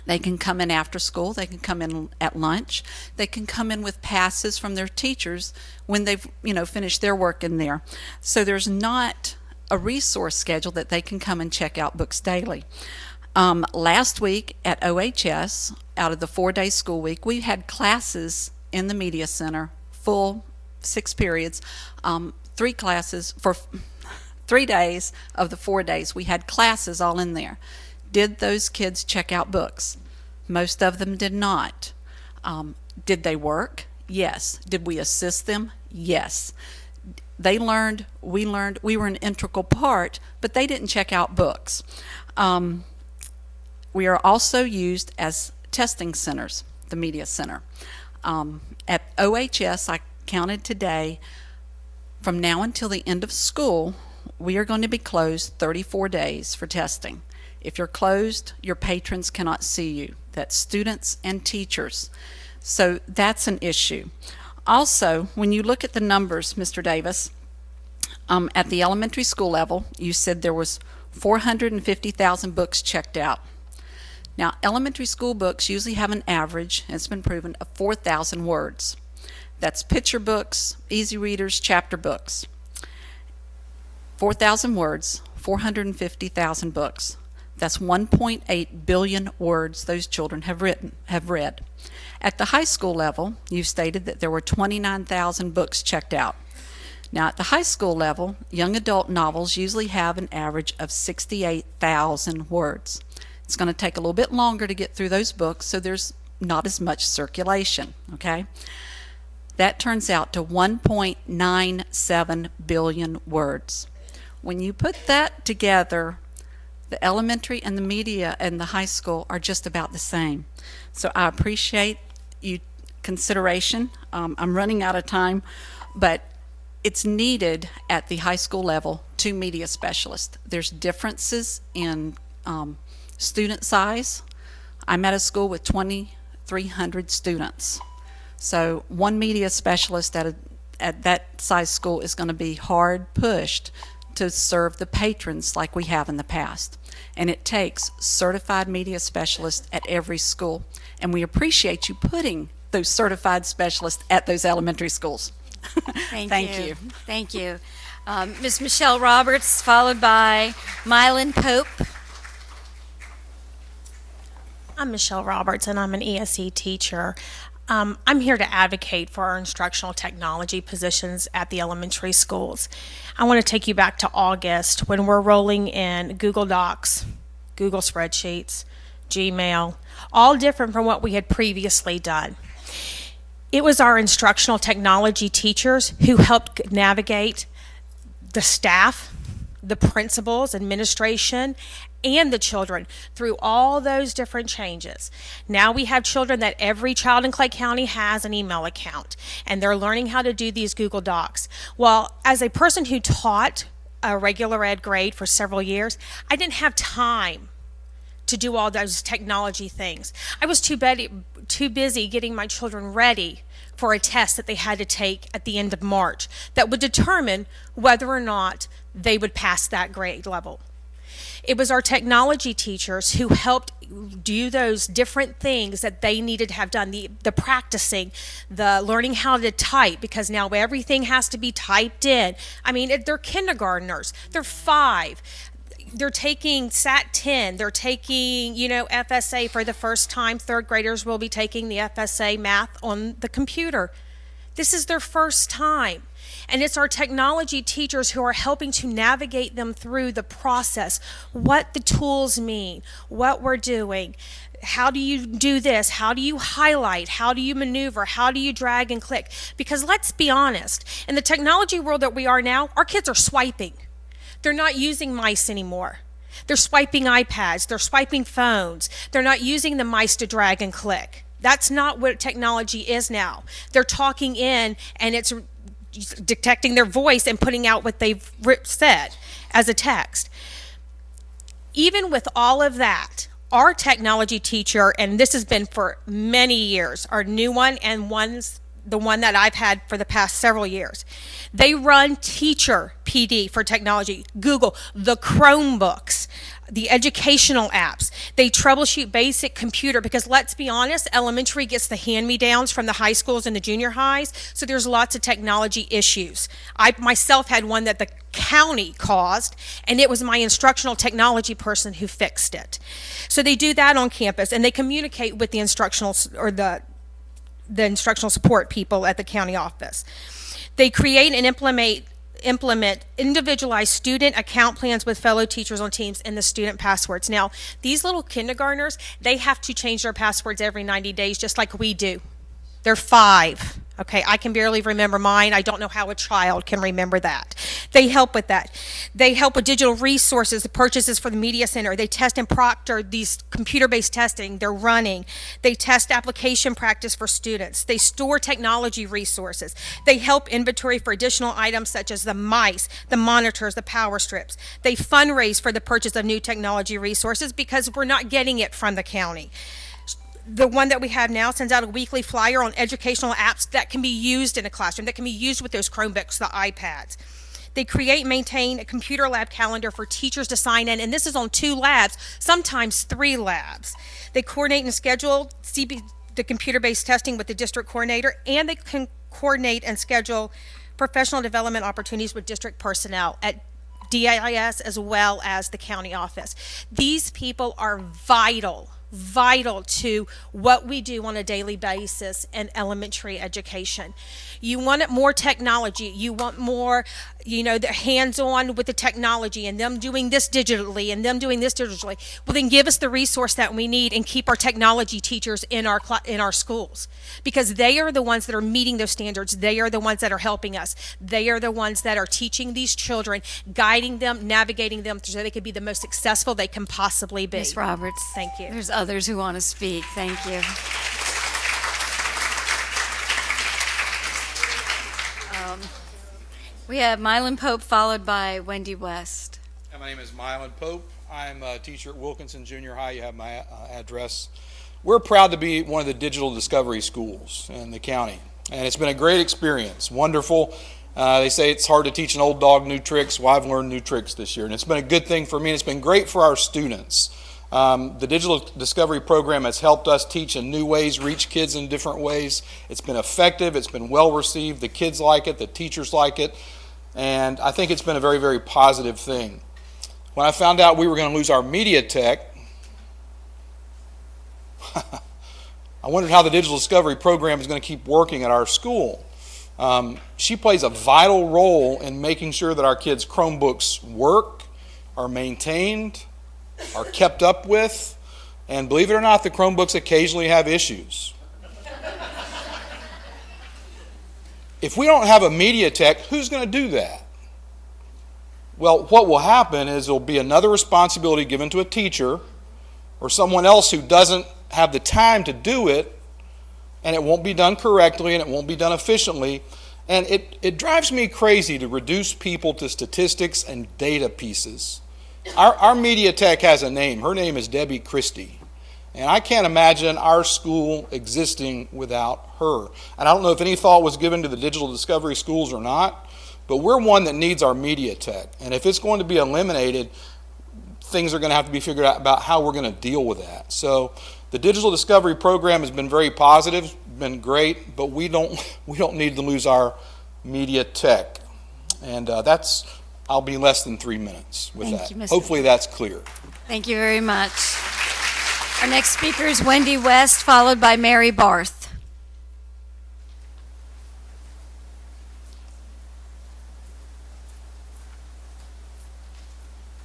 They can come in after school. They can come in at lunch. They can come in with passes from their teachers when they've finished their work in there. So there's not a resource schedule that they can come and check out books daily. Last week at OHS, out of the 4-day school week, we had classes in the Media Center, full 6 periods, 3 classes for 3 days of the 4 days. We had classes all in there. Did those kids check out books? Most of them did not. Did they work? Yes. Did we assist them? Yes. They learned, we were an integral part, but they didn't check out books. We are also used as testing centers, the Media Center. At OHS, I counted today, from now until the end of school, we are going to be closed 34 days for testing. If you're closed, your patrons cannot see you. That's students and teachers. So that's an issue. Also, when you look at the numbers, Mr. Davis, at the elementary school level, you said there was 450,000 books checked out. Now, elementary school books usually have an average, and it's been proven, of 4,000 words. That's picture books, easy readers, chapter books. 4,000 words, 450,000 books. That's 1.8 billion words those children have read. At the high school level, you stated that there were 29,000 books checked out. Now, at the high school level, young adult novels usually have an average of 68,000 words. It's going to take a little bit longer to get through those books, so there's not as much circulation, okay? That turns out to 1.97 billion words. When you put that together, The elementary and the media and the high school are just about the same. So I appreciate you consideration. I'm running out of time, but it's needed at the high school level, 2 media specialists. There's differences in student size. I'm at a school with 2,300 students. So 1 media specialist at that size school is going to be hard pushed to serve the patrons like we have in the past. And it takes certified media specialists at every school. And we appreciate you putting those certified specialists at those elementary schools. Thank you.
Thank you. Ms. Michelle Roberts, followed by Mylan Pope.
I'm Michelle Roberts, and I'm an ESE teacher. I'm here to advocate for our instructional technology positions at the elementary schools. I want to take you back to August when we're rolling in Google Docs, Google Spreadsheets, Gmail, all different from what we had previously done. It was our instructional technology teachers who helped navigate the staff, the principals, administration, and the children through all those different changes. Now we have children that every child in Clay County has an email account, and they're learning how to do these Google Docs. Well, as a person who taught a regular ed grade for several years, I didn't have time to do all those technology things. I was too busy getting my children ready for a test that they had to take at the end of March that would determine whether or not they would pass that grade level. It was our technology teachers who helped do those different things that they needed to have done, the practicing, the learning how to type, because now everything has to be typed in. I mean, they're kindergartners, they're 5. They're taking SAT 10, they're taking, FSA for the first time. 3rd graders will be taking the FSA math on the computer. This is their first time. And it's our technology teachers who are helping to navigate them through the process, what the tools mean, what we're doing. How do you do this? How do you highlight? How do you maneuver? How do you drag and click? Because let's be honest, in the technology world that we are now, our kids are swiping. They're not using mice anymore. They're swiping iPads. They're swiping phones. They're not using the mice to drag and click. That's not what technology is now. They're talking in, and it's detecting their voice and putting out what they've said as a text. Even with all of that, our technology teacher, and this has been for many years, our new one and the one that I've had for the past several years, they run Teacher PD for technology, Google, the Chromebooks, the educational apps. They troubleshoot basic computer because, let's be honest, elementary gets the hand-me-downs from the high schools and the junior highs, so there's lots of technology issues. I myself had one that the county caused, and it was my instructional technology person who fixed it. So they do that on campus, and they communicate with the instructional or the instructional support people at the county office. They create and implement individualized student account plans with fellow teachers on teams and the student passwords. Now, these little kindergartners, they have to change their passwords every 90 days, just like we do. They're 5. Okay, I can barely remember mine. I don't know how a child can remember that. They help with that. They help with digital resources, the purchases for the media center. They test and proctor these computer-based testing they're running. They test application practice for students. They store technology resources. They help inventory for additional items such as the mice, the monitors, the power strips. They fundraise for the purchase of new technology resources because we're not getting it from the county. The one that we have now sends out a weekly flyer on educational apps that can be used in a classroom, that can be used with those Chromebooks, the iPads. They create and maintain a computer lab calendar for teachers to sign in, and this is on 2 labs, sometimes 3 labs. They coordinate and schedule the computer-based testing with the district coordinator, and they can coordinate and schedule professional development opportunities with district personnel at DIS as well as the county office. These people are vital to what we do on a daily basis in elementary education. You want more technology, you want more they're hands-on with the technology and them doing this digitally and them doing this digitally. Well, then give us the resource that we need and keep our technology teachers in our schools, because they are the ones that are meeting those standards. They are the ones that are helping us. They are the ones that are teaching these children, guiding them, navigating them so they can be the most successful they can possibly be.
Ms. Roberts.
Thank you.
There's others who want to speak. Thank you. We have Mylan Pope followed by Wendy West.
My name is Mylan Pope. I'm a teacher at Wilkinson Junior High. You have my address. We're proud to be one of the digital discovery schools in the county, and it's been a great experience. Wonderful. They say it's hard to teach an old dog new tricks. Well, I've learned new tricks this year, and it's been a good thing for me, and it's been great for our students. The digital discovery program has helped us teach in new ways, reach kids in different ways. It's been effective. It's been well received. The kids like it. The teachers like it. And I think it's been a very, very positive thing. When I found out we were going to lose our media tech, I wondered how the digital discovery program is going to keep working at our school. She plays a vital role in making sure that our kids' Chromebooks work, are maintained, are kept up with, and believe it or not, the Chromebooks occasionally have issues. If we don't have a media tech, who's going to do that? Well, what will happen is there will be another responsibility given to a teacher or someone else who doesn't have the time to do it, and it won't be done correctly and it won't be done efficiently. And it drives me crazy to reduce people to statistics and data pieces. Our media tech has a name. Her name is Debbie Christie. And I can't imagine our school existing without her. And I don't know if any thought was given to the digital discovery schools or not, but we're one that needs our media tech. And if it's going to be eliminated, things are going to have to be figured out about how we're going to deal with that. So the digital discovery program has been very positive, been great, but we don't need to lose our media tech. And I'll be less than 3 minutes with
Thank
that.
you, Mr.
Hopefully that's clear.
Thank you very much. Our next speaker is Wendy West, followed by Mary Barth.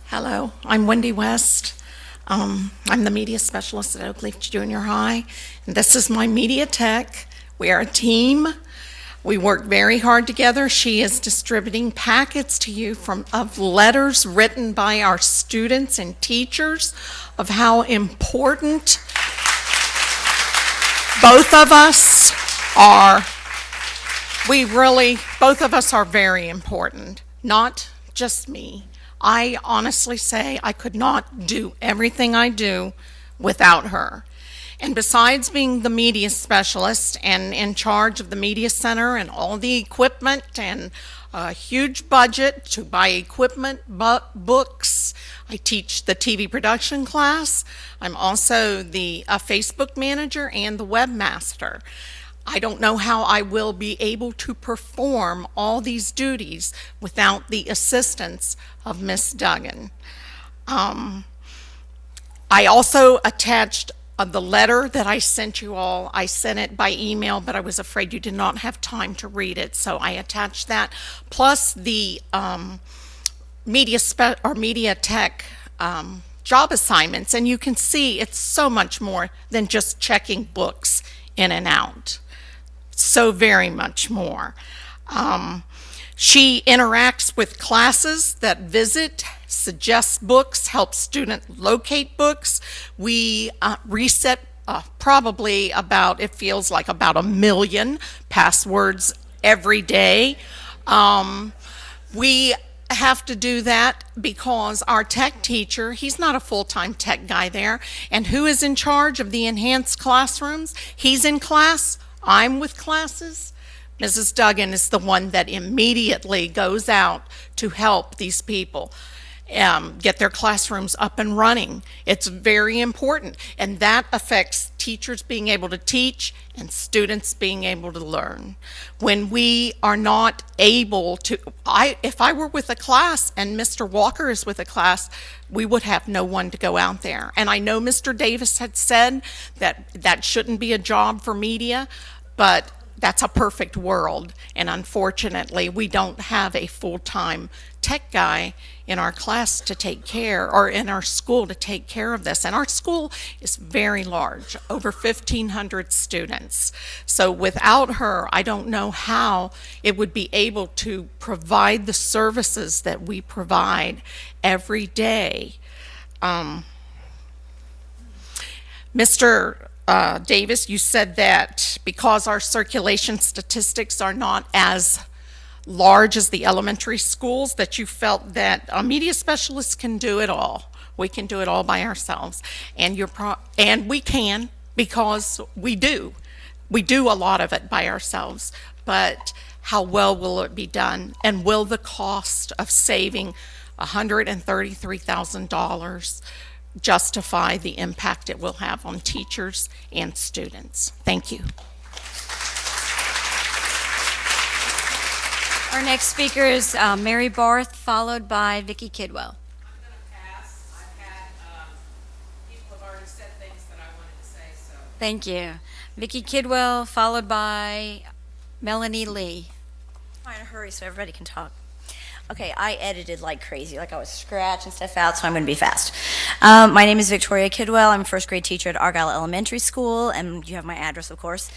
Hello, I'm Wendy West. I'm the media specialist at Oakleaf Junior High, and this is my media tech. We are a team. We work very hard together. She is distributing packets to you of letters written by our students and teachers of how important both of us are. Both of us are very important, not just me. I honestly say I could not do everything I do without her. And besides being the media specialist and in charge of the media center and all the equipment and a huge budget to buy equipment, books, I teach the TV production class. I'm also the Facebook manager and the webmaster. I don't know how I will be able to perform all these duties without the assistance of Miss Duggan. I also attached the letter that I sent you all. I sent it by email, but I was afraid you did not have time to read it, so I attached that, plus the media tech job assignments, and you can see it's so much more than just checking books in and out. So very much more. She interacts with classes that visit, suggests books, helps students locate books. We reset probably about, it feels like about 1 million passwords every day. We have to do that because our tech teacher, he's not a full-time tech guy there, and who is in charge of the enhanced classrooms? He's in class, I'm with classes. Mrs. Duggan is the one that immediately goes out to help these people get their classrooms up and running. It's very important, and that affects teachers being able to teach and students being able to learn. When we are not able to, if I were with a class and Mr. Walker is with a class, we would have no one to go out there. And I know Mr. Davis had said that that shouldn't be a job for media, but that's a perfect world, and unfortunately, we don't have a full-time tech guy in our class to take care, or in our school to take care of this. And our school is very large, over 1,500 students. So without her, I don't know how it would be able to provide the services that we provide every day. Mr. Davis, you said that because our circulation statistics are not as large as the elementary schools, that you felt that media specialists can do it all. We can do it all by ourselves. And we can, because we do. We do a lot of it by ourselves. But how well will it be done? And will the cost of saving $133,000 justify the impact it will have on teachers and students? Thank you.
Our next speaker is Mary Barth, followed by Vicki Kidwell. Thank you. Vicki Kidwell, followed by Melanie Lee.
I'm in a hurry so everybody can talk. Okay, I edited like crazy, like I was scratching stuff out, so I'm going to be fast. My name is Victoria Kidwell. I'm a first grade teacher at Argyle Elementary School, and you have my address, of course.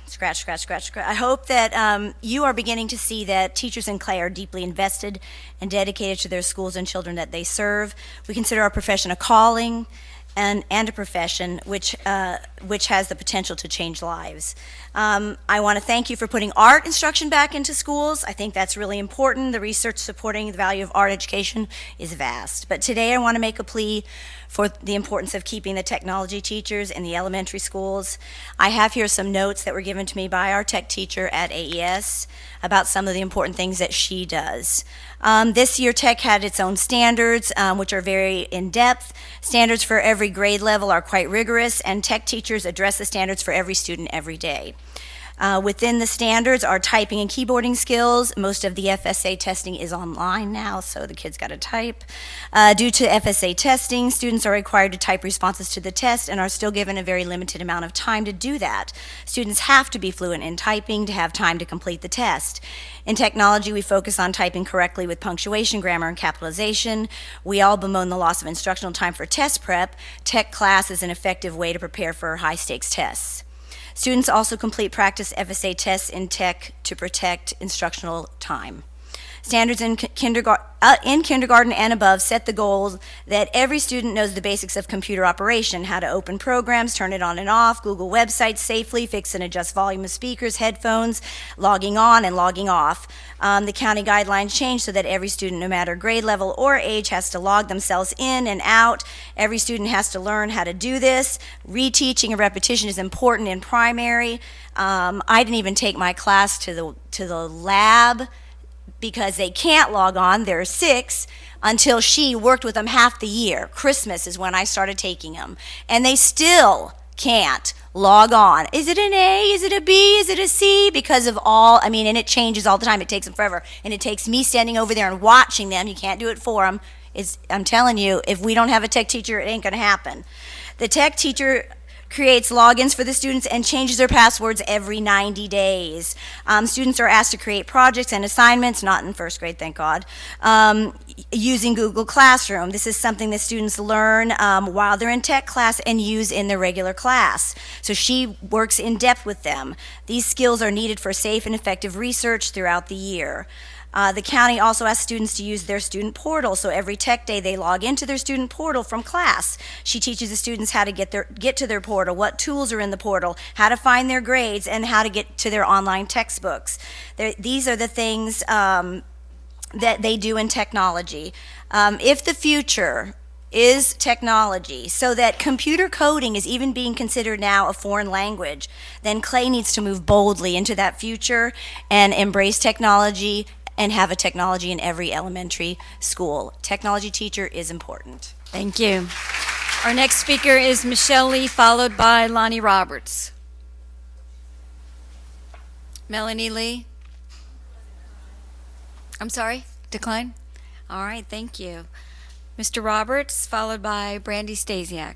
Scratch. I hope that you are beginning to see that teachers in Clay are deeply invested and dedicated to their schools and children that they serve. We consider our profession a calling and a profession which has the potential to change lives. I want to thank you for putting art instruction back into schools. I think that's really important. The research supporting the value of art education is vast. But today I want to make a plea for the importance of keeping the technology teachers in the elementary schools. I have here some notes that were given to me by our tech teacher at AES about some of the important things that she does. This year, tech had its own standards, which are very in-depth. Standards for every grade level are quite rigorous, and tech teachers address the standards for every student every day. Within the standards are typing and keyboarding skills. Most of the FSA testing is online now, so the kids got to type. Due to FSA testing, students are required to type responses to the test and are still given a very limited amount of time to do that. Students have to be fluent in typing to have time to complete the test. In technology, we focus on typing correctly with punctuation, grammar, and capitalization. We all bemoan the loss of instructional time for test prep. Tech class is an effective way to prepare for high-stakes tests. Students also complete practice FSA tests in tech to protect instructional time. Standards in kindergarten and above set the goal that every student knows the basics of computer operation, how to open programs, turn it on and off, Google websites safely, fix and adjust volume of speakers, headphones, logging on and logging off. The county guidelines change so that every student, no matter grade level or age, has to log themselves in and out. Every student has to learn how to do this. Reteaching and repetition is important in primary. I didn't even take my class to the lab because they can't log on, they're 6, until she worked with them half the year. Christmas is when I started taking them. And they still can't log on. Is it an A? Is it a B? Is it a C? Because of and it changes all the time. It takes them forever. And it takes me standing over there and watching them. You can't do it for them. I'm telling you, if we don't have a tech teacher, it ain't going to happen. The tech teacher creates logins for the students and changes their passwords every 90 days. Students are asked to create projects and assignments, not in first grade, thank God, using Google Classroom. This is something that students learn while they're in tech class and use in their regular class. So she works in depth with them. These skills are needed for safe and effective research throughout the year. The county also asks students to use their student portal, so every tech day they log into their student portal from class. She teaches the students how to get to their portal, what tools are in the portal, how to find their grades, and how to get to their online textbooks. These are the things that they do in technology. If the future is technology, so that computer coding is even being considered now a foreign language, then Clay needs to move boldly into that future and embrace technology and have a technology in every elementary school. Technology teacher is important.
Thank you. Our next speaker is Michelle Lee, followed by Lonnie Roberts. Melanie Lee? I'm sorry, decline? All right, thank you. Mr. Roberts, followed by Brandy Stasiak.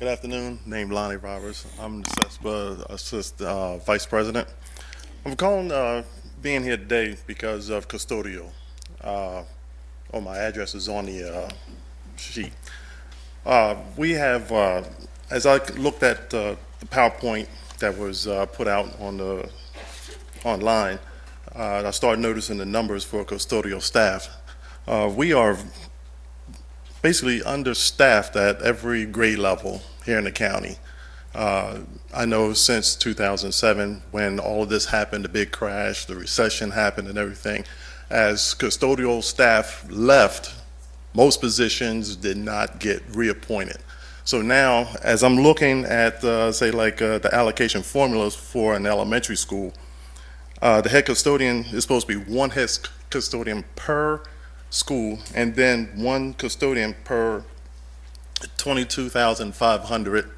Good afternoon. Named Lonnie Roberts. I'm the CESPA Vice President. I'm calling, being here today because of custodial. My address is on the sheet. We have, as I looked at the PowerPoint that was put out on the online, I started noticing the numbers for custodial staff. We are basically understaffed at every grade level here in the county. I know since 2007, when all of this happened, the big crash, the recession happened and everything, as custodial staff left, most positions did not get reappointed. So now, as I'm looking at, the allocation formulas for an elementary school, the head custodian is supposed to be one head custodian per school, and then one custodian per 22,500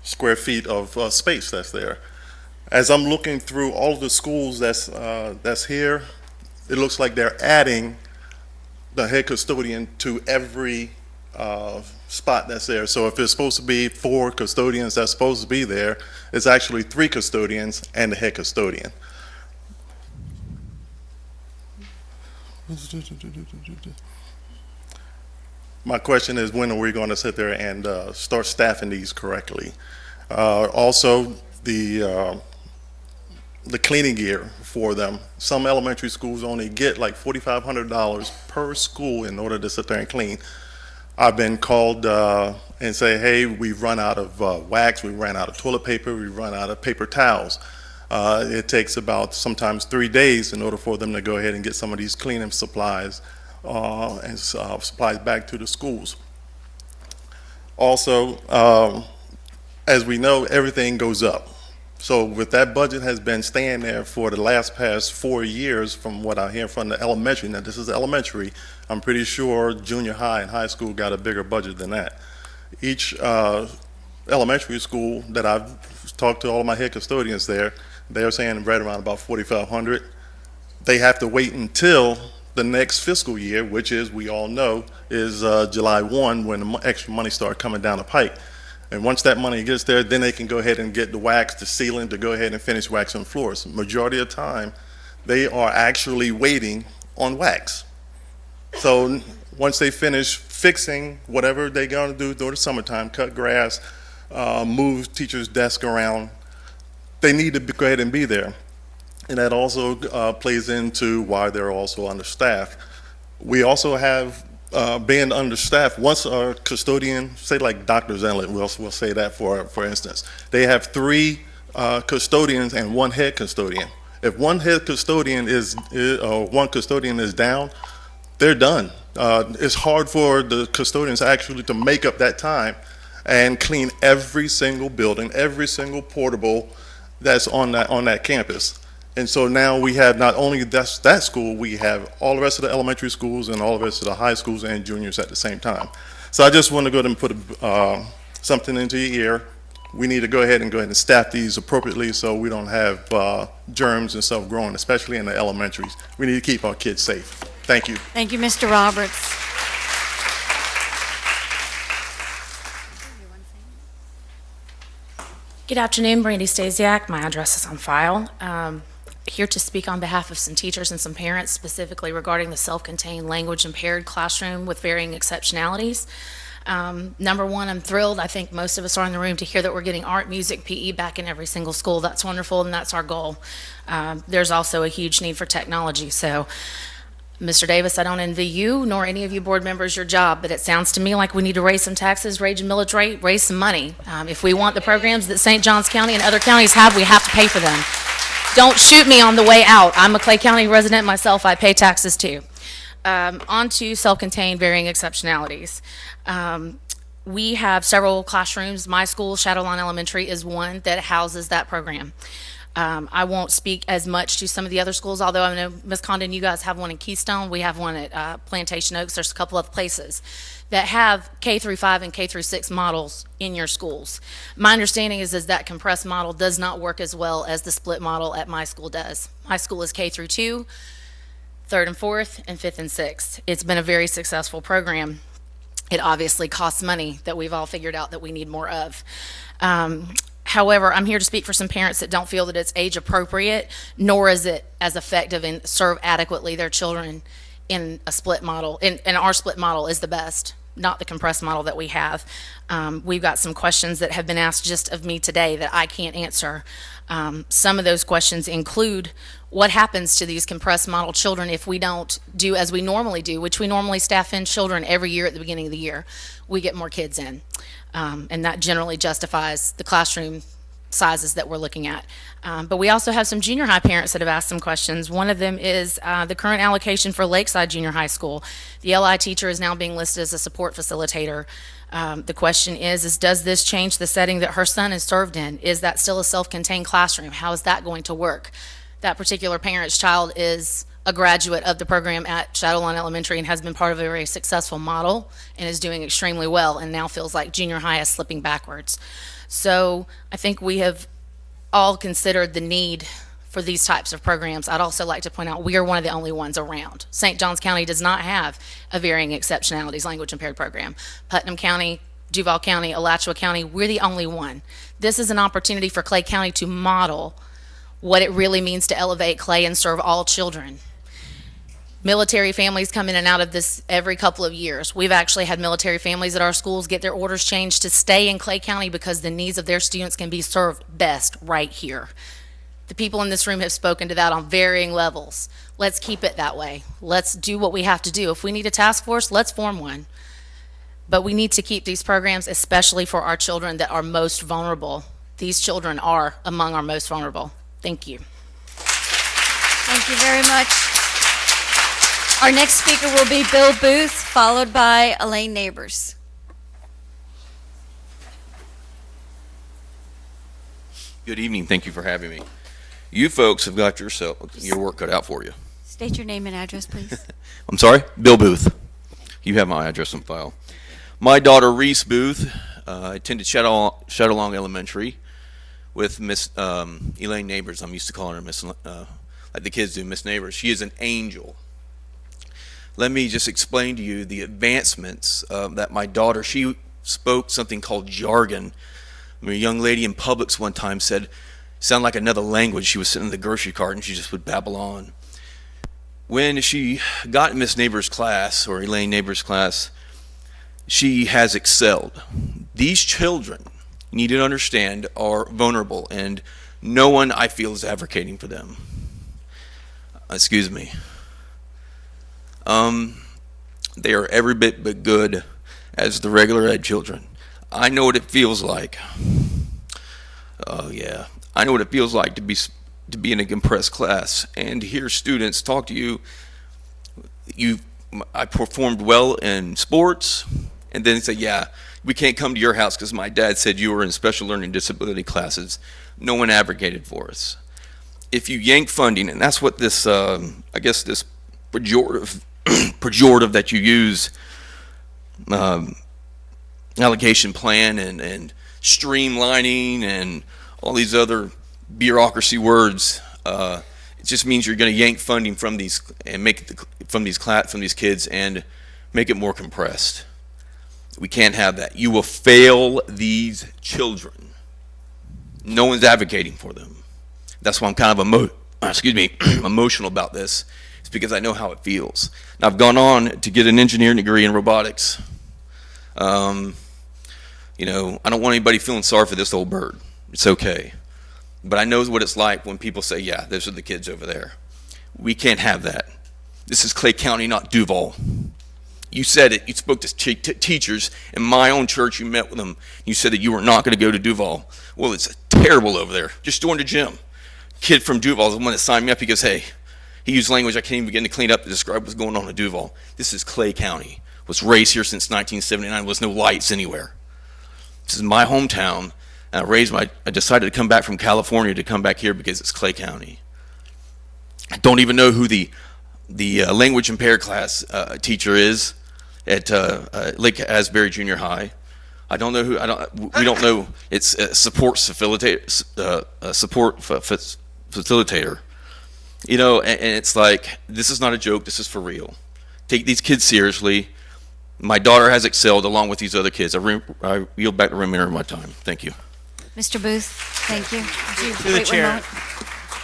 square feet of space that's there. As I'm looking through all of the schools that's here, it looks like they're adding the head custodian to every spot that's there. So if it's supposed to be 4 custodians that's supposed to be there, it's actually 3 custodians and the head custodian. My question is, when are we going to sit there and start staffing these correctly? Also, the cleaning gear for them. Some elementary schools only get like $4,500 per school in order to sit there and clean. I've been called and say, hey, we've run out of wax, we've run out of toilet paper, we've run out of paper towels. It takes about sometimes 3 days in order for them to go ahead and get some of these cleaning supplies and supplies back to the schools. Also, as we know, everything goes up. So with that budget has been staying there for the past 4 years, from what I hear from the elementary. Now this is elementary. I'm pretty sure junior high and high school got a bigger budget than that. Each elementary school that I've talked to all of my head custodians there, they're saying right around about $4,500. They have to wait until the next fiscal year, which is, we all know, is July 1, when the extra money starts coming down the pike. And once that money gets there, then they can go ahead and get the wax, the sealing, to go ahead and finish waxing floors. Majority of the time, they are actually waiting on wax. So once they finish fixing whatever they're going to do during the summertime, cut grass, move teachers' desks around, they need to go ahead and be there. And that also plays into why they're also understaffed. We also have being understaffed. Once our custodian, say like Dr. Zenlet, we'll say that for instance, they have 3 custodians and 1 head custodian. If one head custodian one custodian is down, they're done. It's hard for the custodians actually to make up that time and clean every single building, every single portable that's on that campus. And so now we have not only that school, we have all the rest of the elementary schools and all the rest of the high schools and juniors at the same time. So I just want to go ahead and put something into your ear. We need to go ahead and staff these appropriately so we don't have germs and stuff growing, especially in the elementaries. We need to keep our kids safe. Thank you.
Thank you, Mr. Roberts.
Good afternoon, Brandy Stasiak. My address is on file. Here to speak on behalf of some teachers and some parents, specifically regarding the self-contained language impaired classroom with varying exceptionalities. Number one, I'm thrilled. I think most of us are in the room to hear that we're getting art, music, PE back in every single school. That's wonderful, and that's our goal. There's also a huge need for technology. So, Mr. Davis, I don't envy you nor any of you board members your job, but it sounds to me like we need to raise some taxes, raise millage rate, raise some money. If we want the programs that St. Johns County and other counties have, we have to pay for them. Don't shoot me on the way out. I'm a Clay County resident myself. I pay taxes too. On to self-contained varying exceptionalities. We have several classrooms. My school, Shadowline Elementary, is one that houses that program. I won't speak as much to some of the other schools, although I know, Ms. Condon, you guys have one in Keystone. We have one at Plantation Oaks. There's a couple other places that have K-5 and K-6 models in your schools. My understanding is that compressed model does not work as well as the split model at my school does. My school is K-2, 3rd and 4th, and 5th and 6th. It's been a very successful program. It obviously costs money that we've all figured out that we need more of. However, I'm here to speak for some parents that don't feel that it's age appropriate, nor is it as effective and serve adequately their children in a split model. And our split model is the best, not the compressed model that we have. We've got some questions that have been asked just of me today that I can't answer. Some of those questions include what happens to these compressed model children if we don't do as we normally do, which we normally staff in children every year at the beginning of the year. We get more kids in. And that generally justifies the classroom sizes that we're looking at. But we also have some junior high parents that have asked some questions. One of them is the current allocation for Lakeside Junior High School. The LI teacher is now being listed as a support facilitator. The question is does this change the setting that her son is served in? Is that still a self-contained classroom? How is that going to work? That particular parent's child is a graduate of the program at Shadowlawn Elementary and has been part of a very successful model and is doing extremely well and now feels like junior high is slipping backwards. So I think we have all considered the need for these types of programs. I'd also like to point out we are one of the only ones around. St. Johns County does not have a varying exceptionalities language impaired program. Putnam County, Duval County, Alachua County, we're the only one. This is an opportunity for Clay County to model what it really means to elevate Clay and serve all children. Military families come in and out of this every couple of years. We've actually had military families at our schools get their orders changed to stay in Clay County because the needs of their students can be served best right here. The people in this room have spoken to that on varying levels. Let's keep it that way. Let's do what we have to do. If we need a task force, let's form one. But we need to keep these programs, especially for our children that are most vulnerable. These children are among our most vulnerable. Thank you.
Thank you very much. Our next speaker will be Bill Booth, followed by Elaine Neighbors.
Good evening. Thank you for having me. You folks have got your work cut out for you.
State your name and address, please.
I'm sorry? Bill Booth. You have my address on file. My daughter, Reese Booth, attended Shadowlawn Elementary with Miss Elaine Neighbors. I'm used to calling her Miss, like the kids do, Miss Neighbors. She is an angel. Let me just explain to you the advancements that my daughter, she spoke something called jargon. I mean, a young lady in Publix one time said, sounded like another language. She was sitting in the grocery cart and she just would babble on. When she got in Miss Neighbors' class, or Elaine Neighbors' class, she has excelled. These children, you need to understand, are vulnerable, and no one, I feel, is advocating for them. Excuse me. They are every bit but good as the regular ed children. I know what it feels like. Yeah, I know what it feels like to be in a compressed class and to hear students talk to you. I performed well in sports, and then they say, "Yeah, we can't come to your house because my dad said you were in special learning disability classes." No one advocated for us. If you yank funding, and that's what this, I guess, this pejorative that you use, allocation plan and streamlining and all these other bureaucracy words, it just means you're going to yank funding from these and make it from these kids and make it more compressed. We can't have that. You will fail these children. No one's advocating for them. That's why I'm kind of emotional about this. It's because I know how it feels. Now, I've gone on to get an engineering degree in robotics. You know, I don't want anybody feeling sorry for this old bird. It's okay. But I know what it's like when people say, yeah, those are the kids over there. We can't have that. This is Clay County, not Duval. You said it. You spoke to teachers in my own church. You met with them. You said that you were not going to go to Duval. Well, it's terrible over there. Just joined a gym. Kid from Duval is the one that signed me up. He goes, hey, he used language I can't even begin to clean up to describe what's going on in Duval. This is Clay County. Was raised here since 1979. Was no lights anywhere. This is my hometown. And I decided to come back from California to come back here because it's Clay County. I don't even know who the language impaired class teacher is at Lake Asbury Junior High. I don't know who. We don't know. It's a support facilitator. Facilitator. You know, and it's like, this is not a joke. This is for real. Take these kids seriously. My daughter has excelled along with these other kids. I yield back the remainder of my time. Thank you.
Mr. Booth, thank you. Would you
Through the
wait 1
chair.
moment?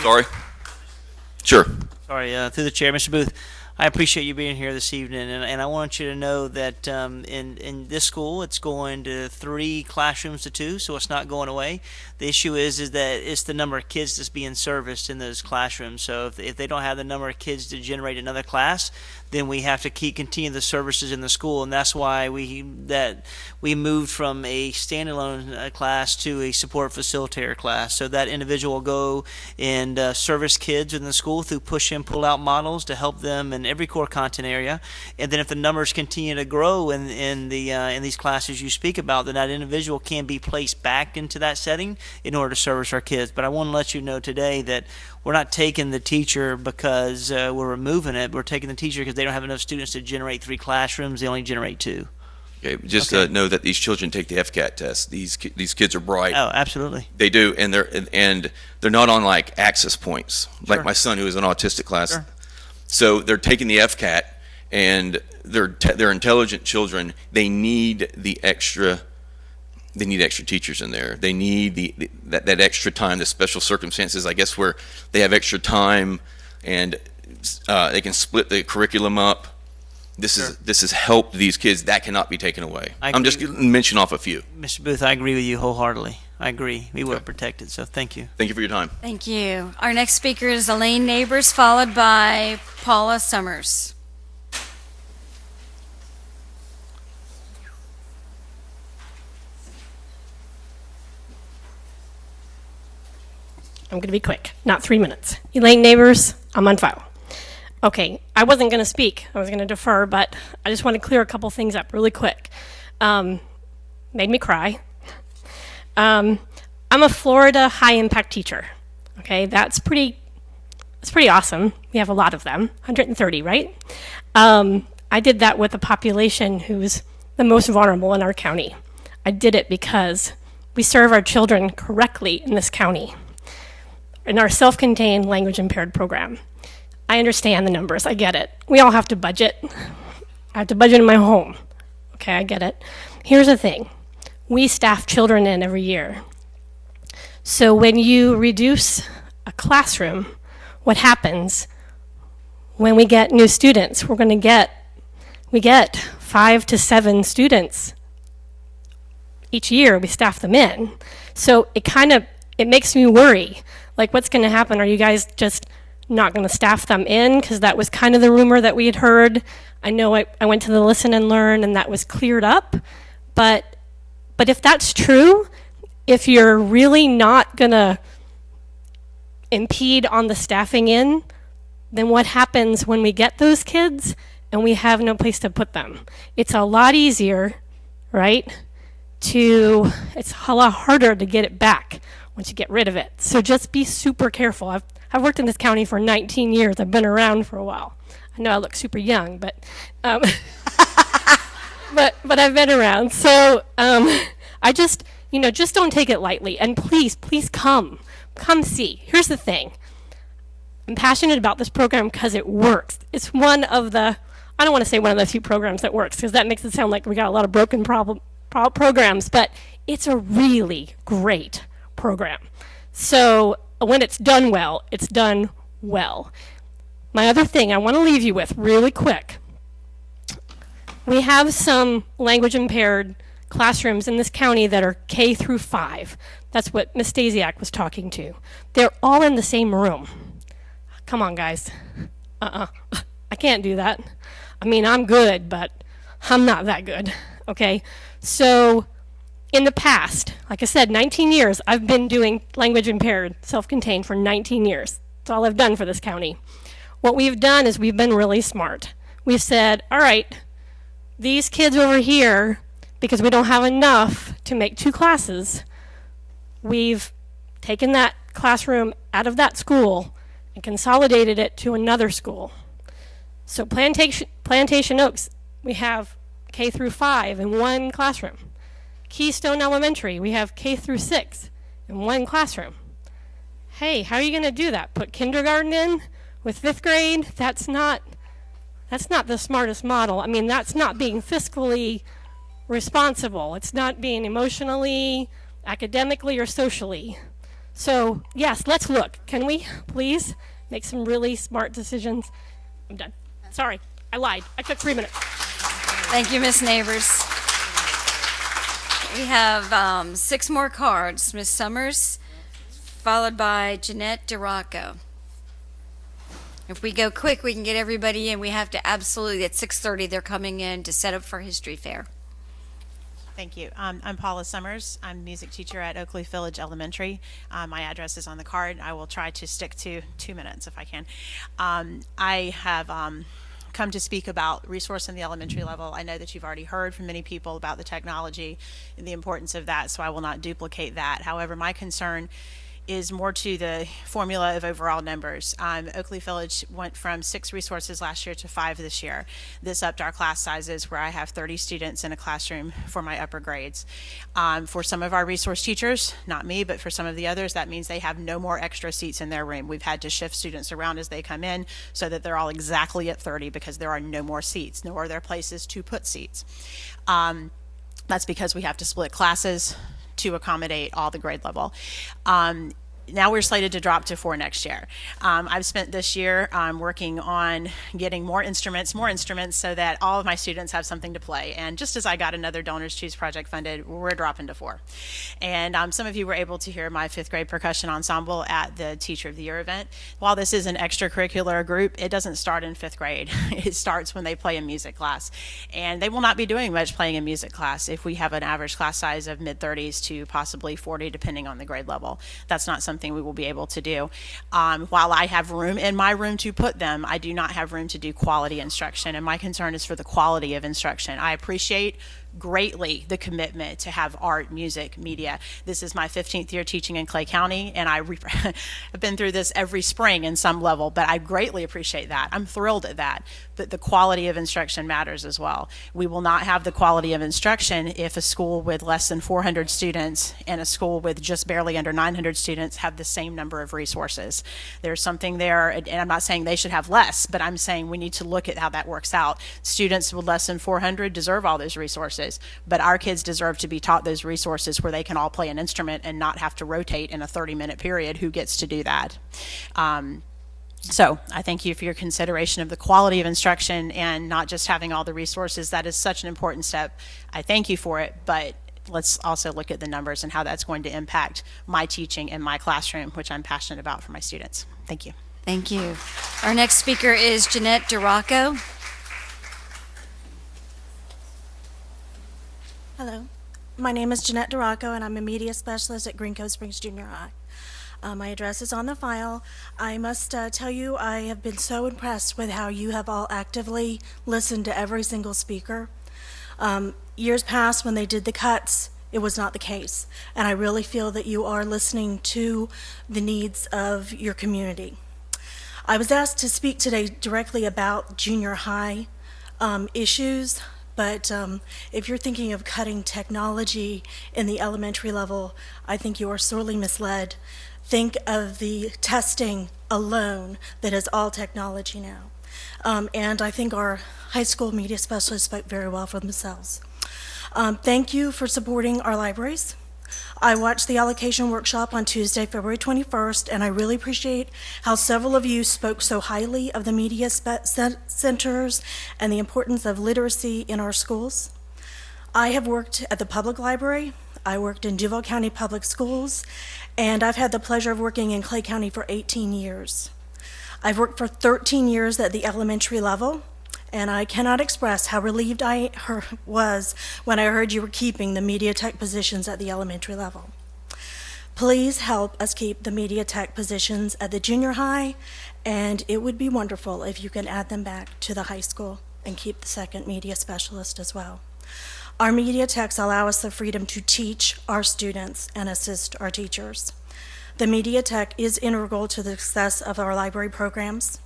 Sorry. Sure.
Sorry, through the chair, Mr. Booth. I appreciate you being here this evening, and I want you to know that in this school, it's going to 3 classrooms to 2, so it's not going away. The issue is that it's the number of kids that's being serviced in those classrooms. So if they don't have the number of kids to generate another class, then we have to continue the services in the school, and that's why we moved from a standalone class to a support facilitator class. So that individual will go and service kids in the school through push in, pull out models to help them in every core content area. And then if the numbers continue to grow in these classes you speak about, then that individual can be placed back into that setting in order to service our kids. But I want to let you know today that we're not taking the teacher because we're removing it. We're taking the teacher because they don't have enough students to generate 3 classrooms. They only generate 2.
Okay, just
Okay.
know that these children take the FCAT test. These kids are bright.
Oh, absolutely.
They do, and they're not on like access points like
Sure.
my son who is an autistic class.
Sure.
So they're taking the FCAT, and they're intelligent children. They need the extra. They need extra teachers in there. They need that extra time, the special circumstances, I guess, where they have extra time and they can split the curriculum up. This has helped these kids. That cannot be taken away. I'm just going to mention off a few.
Mr. Booth, I agree with you wholeheartedly. I agree. We will protect it, so thank you.
Thank you for your time.
Thank you. Our next speaker is Elaine Neighbors, followed by Paula Summers.
I'm going to be quick, not 3 minutes. Elaine Neighbors, I'm on file. Okay, I wasn't going to speak. I was going to defer, but I just want to clear a couple things up really quick. Made me cry. I'm a Florida high-impact teacher. Okay, that's pretty awesome. We have a lot of them, 130, right? I did that with a population who's the most vulnerable in our county. I did it because we serve our children correctly in this county. In our self-contained language impaired program. I understand the numbers, I get it. We all have to budget. I have to budget in my home. Okay, I get it. Here's the thing. We staff children in every year. So when you reduce a classroom, what happens when we get new students? We get 5 to 7 students each year. We staff them in. So it makes me worry. Like, what's going to happen? Are you guys just not going to staff them in? Because that was kind of the rumor that we had heard. I know I went to the Listen and Learn, and that was cleared up. But if that's true, if you're really not going to impede on the staffing in, then what happens when we get those kids and we have no place to put them? It's a lot easier, right? It's a lot harder to get it back once you get rid of it. So just be super careful. I've worked in this county for 19 years. I've been around for a while. I know I look super young, but but I've been around. So I just don't take it lightly. And please come see. Here's the thing. I'm passionate about this program because it works. It's one of the, I don't want to say one of the few programs that works because that makes it sound like we got a lot of broken programs, but it's a really great program. So when it's done well, it's done well. My other thing I want to leave you with really quick. We have some language impaired classrooms in this county that are K through 5. That's what Ms. Stasiak was talking to. They're all in the same room. Come on, guys. I can't do that. I mean, I'm good, but I'm not that good, okay? So in the past, like I said, 19 years, I've been doing language impaired, self-contained for 19 years. That's all I've done for this county. What we've done is we've been really smart. We've said, all right, these kids over here, because we don't have enough to make 2 classes, we've taken that classroom out of that school and consolidated it to another school. So Plantation Oaks, we have K through 5 in one classroom. Keystone Elementary, we have K through 6 in one classroom. Hey, how are you going to do that? Put kindergarten in with 5th grade? That's not That's not the smartest model. I mean, that's not being fiscally responsible. It's not being emotionally, academically, or socially. So, yes, let's look. Can we please make some really smart decisions? I'm done. Sorry, I lied. I took 3 minutes.
Thank you, Ms. Neighbors. We have 6 more cards. Ms. Summers, followed by Jeanette DeRocco. If we go quick, we can get everybody in. We have to absolutely, at 6:30, they're coming in to set up for History Fair.
Thank you. I'm Paula Summers. I'm a music teacher at Oakleaf Village Elementary. My address is on the card. I will try to stick to 2 minutes if I can. I have come to speak about resource in the elementary level. I know that you've already heard from many people about the technology and the importance of that, so I will not duplicate that. However, my concern is more to the formula of overall numbers. Oakleaf Village went from 6 resources last year to 5 this year. This upped our class sizes where I have 30 students in a classroom for my upper grades. For some of our resource teachers, not me, but for some of the others, that means they have no more extra seats in their room. We've had to shift students around as they come in so that they're all exactly at 30 because there are no more seats, nor are there places to put seats. That's because we have to split classes to accommodate all the grade level. Now we're slated to drop to 4 next year. I've spent this year working on getting more instruments so that all of my students have something to play. And just as I got another Donors Choose project funded, we're dropping to 4. And some of you were able to hear my 5th grade percussion ensemble at the Teacher of the Year event. While this is an extracurricular group, it doesn't start in 5th grade. It starts when they play in music class. And they will not be doing much playing in music class if we have an average class size of mid-30s to possibly 40, depending on the grade level. That's not something we will be able to do. While I have room in my room to put them, I do not have room to do quality instruction, and my concern is for the quality of instruction. I appreciate greatly the commitment to have art, music, media. This is my 15th year teaching in Clay County, and I've been through this every spring in some level, but I greatly appreciate that. I'm thrilled at that, but the quality of instruction matters as well. We will not have the quality of instruction if a school with less than 400 students and a school with just barely under 900 students have the same number of resources. There's something there, and I'm not saying they should have less, but I'm saying we need to look at how that works out. Students with less than 400 deserve all those resources. But our kids deserve to be taught those resources where they can all play an instrument and not have to rotate in a 30-minute period. Who gets to do that? So I thank you for your consideration of the quality of instruction and not just having all the resources. That is such an important step. I thank you for it, but let's also look at the numbers and how that's going to impact my teaching in my classroom, which I'm passionate about for my students. Thank you.
Thank you. Our next speaker is Jeanette DeRocco.
Hello, my name is Jeanette DeRocco, and I'm a media specialist at Green Cove Springs Junior High. My address is on the file. I must tell you, I have been so impressed with how you have all actively listened to every single speaker. Years past, when they did the cuts, it was not the case, and I really feel that you are listening to the needs of your community. I was asked to speak today directly about junior high issues. But if you're thinking of cutting technology in the elementary level, I think you are sorely misled. Think of the testing alone that is all technology now. And I think our high school media specialists spoke very well for themselves. Thank you for supporting our libraries. I watched the allocation workshop on Tuesday, February 21st, and I really appreciate how several of you spoke so highly of the media centers and the importance of literacy in our schools. I have worked at the public library, I worked in Duval County Public Schools, and I've had the pleasure of working in Clay County for 18 years. I've worked for 13 years at the elementary level, and I cannot express how relieved I was when I heard you were keeping the media tech positions at the elementary level. Please help us keep the media tech positions at the junior high, and it would be wonderful if you can add them back to the high school and keep the second media specialist as well. Our media techs allow us the freedom to teach our students and assist our teachers. The media tech is integral to the success of our library programs.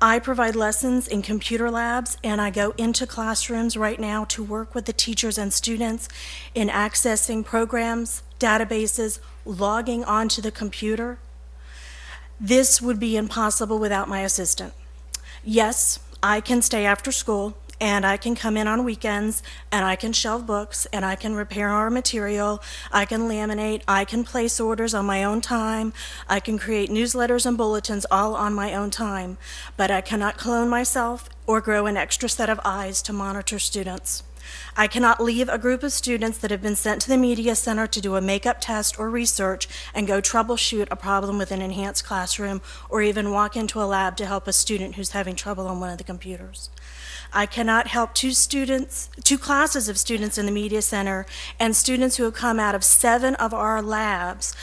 I provide lessons in computer labs, and I go into classrooms right now to work with the teachers and students in accessing programs, databases, logging onto the computer. This would be impossible without my assistant. Yes, I can stay after school, and I can come in on weekends, and I can shelve books, and I can repair our material, I can laminate, I can place orders on my own time, I can create newsletters and bulletins all on my own time, but I cannot clone myself or grow an extra set of eyes to monitor students. I cannot leave a group of students that have been sent to the media center to do a makeup test or research and go troubleshoot a problem with an enhanced classroom, or even walk into a lab to help a student who's having trouble on one of the computers. I cannot help two classes of students in the media center and students who have come out of 7 of our labs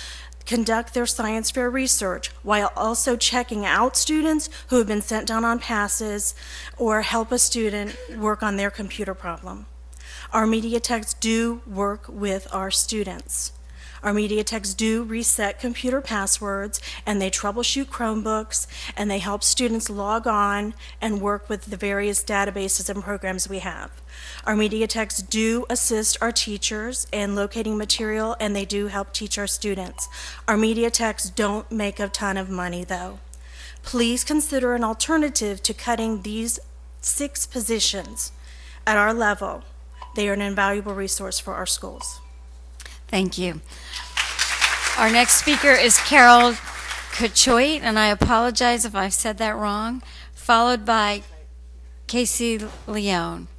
conduct their science fair research while also checking out students who have been sent down on passes, or help a student work on their computer problem. Our media techs do work with our students. Our media techs do reset computer passwords, and they troubleshoot Chromebooks, and they help students log on and work with the various databases and programs we have. Our media techs do assist our teachers in locating material, and they do help teach our students. Our media techs don't make a ton of money, though. Please consider an alternative to cutting these 6 positions at our level. They are an invaluable resource for our schools.
Thank you. Our next speaker is Carol Kachoit, and I apologize if I've said that wrong, followed by Casey Leone.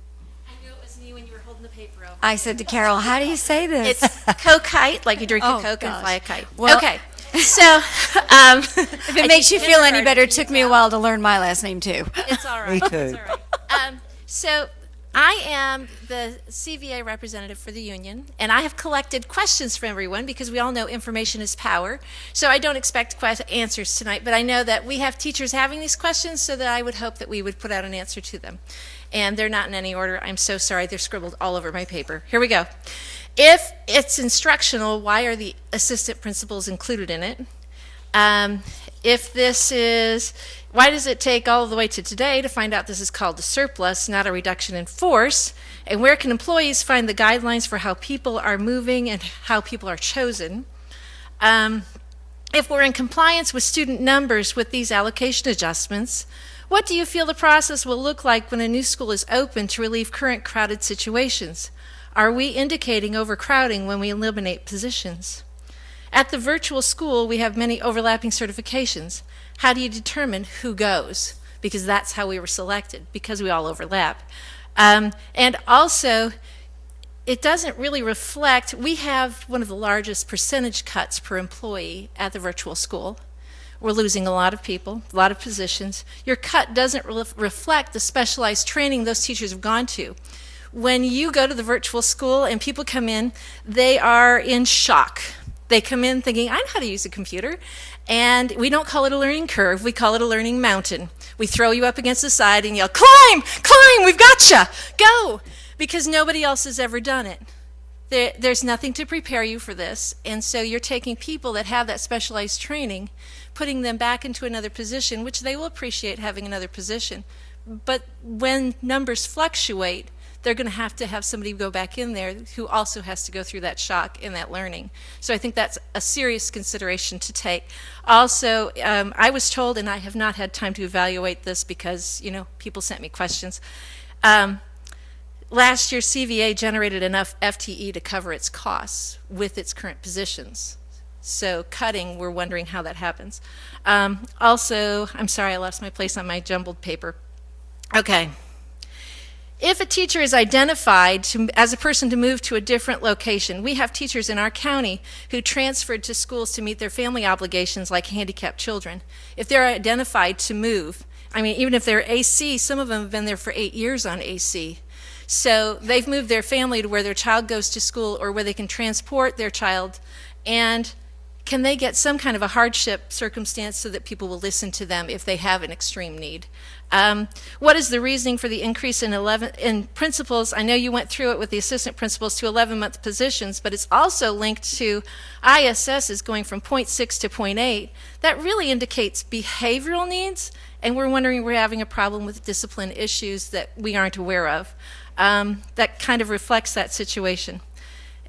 I knew it was me when you were holding the paper over.
I said to Carol, how do you say this?
It's co-kite, like you drink a Coke and
gosh.
fly a kite.
Well,
Okay, so
if it makes you feel any better, it took me a while to learn my last name, too.
It's all right.
Me too.
It's all right. So I am the CVA representative for the union, and I have collected questions from everyone because we all know information is power. So I don't expect answers tonight, but I know that we have teachers having these questions, so that I would hope that we would put out an answer to them. And they're not in any order. I'm so sorry. They're scribbled all over my paper. Here we go. If it's instructional, why are the assistant principals included in it? If this is, why does it take all the way to today to find out this is called a surplus, not a reduction in force? And where can employees find the guidelines for how people are moving and how people are chosen? If we're in compliance with student numbers with these allocation adjustments, what do you feel the process will look like when a new school is open to relieve current crowded situations? Are we indicating overcrowding when we eliminate positions? At the virtual school, we have many overlapping certifications. How do you determine who goes? Because that's how we were selected, because we all overlap. And also, it doesn't really reflect, we have one of the largest percentage cuts per employee at the virtual school. We're losing a lot of people, a lot of positions. Your cut doesn't reflect the specialized training those teachers have gone to. When you go to the virtual school and people come in, they are in shock. They come in thinking, I know how to use a computer. And we don't call it a learning curve, we call it a learning mountain. We throw you up against the side and yell, climb, climb, we've got you, go. Because nobody else has ever done it. There's nothing to prepare you for this. And so you're taking people that have that specialized training, putting them back into another position, which they will appreciate having another position. But when numbers fluctuate, they're going to have somebody go back in there who also has to go through that shock and that learning. So I think that's a serious consideration to take. Also, I was told, and I have not had time to evaluate this because, people sent me questions. Last year, CVA generated enough FTE to cover its costs with its current positions. So cutting, we're wondering how that happens. Also, I'm sorry, I lost my place on my jumbled paper. Okay. If a teacher is identified as a person to move to a different location, we have teachers in our county who transferred to schools to meet their family obligations like handicapped children. If they're identified to move, even if they're AC, some of them have been there for 8 years on AC. So they've moved their family to where their child goes to school or where they can transport their child. And can they get some kind of a hardship circumstance so that people will listen to them if they have an extreme need? What is the reasoning for the increase in principals? I know you went through it with the assistant principals to 11-month positions, but it's also linked to ISS is going from 0.6 to 0.8. That really indicates behavioral needs, and we're wondering if we're having a problem with discipline issues that we aren't aware of. That kind of reflects that situation.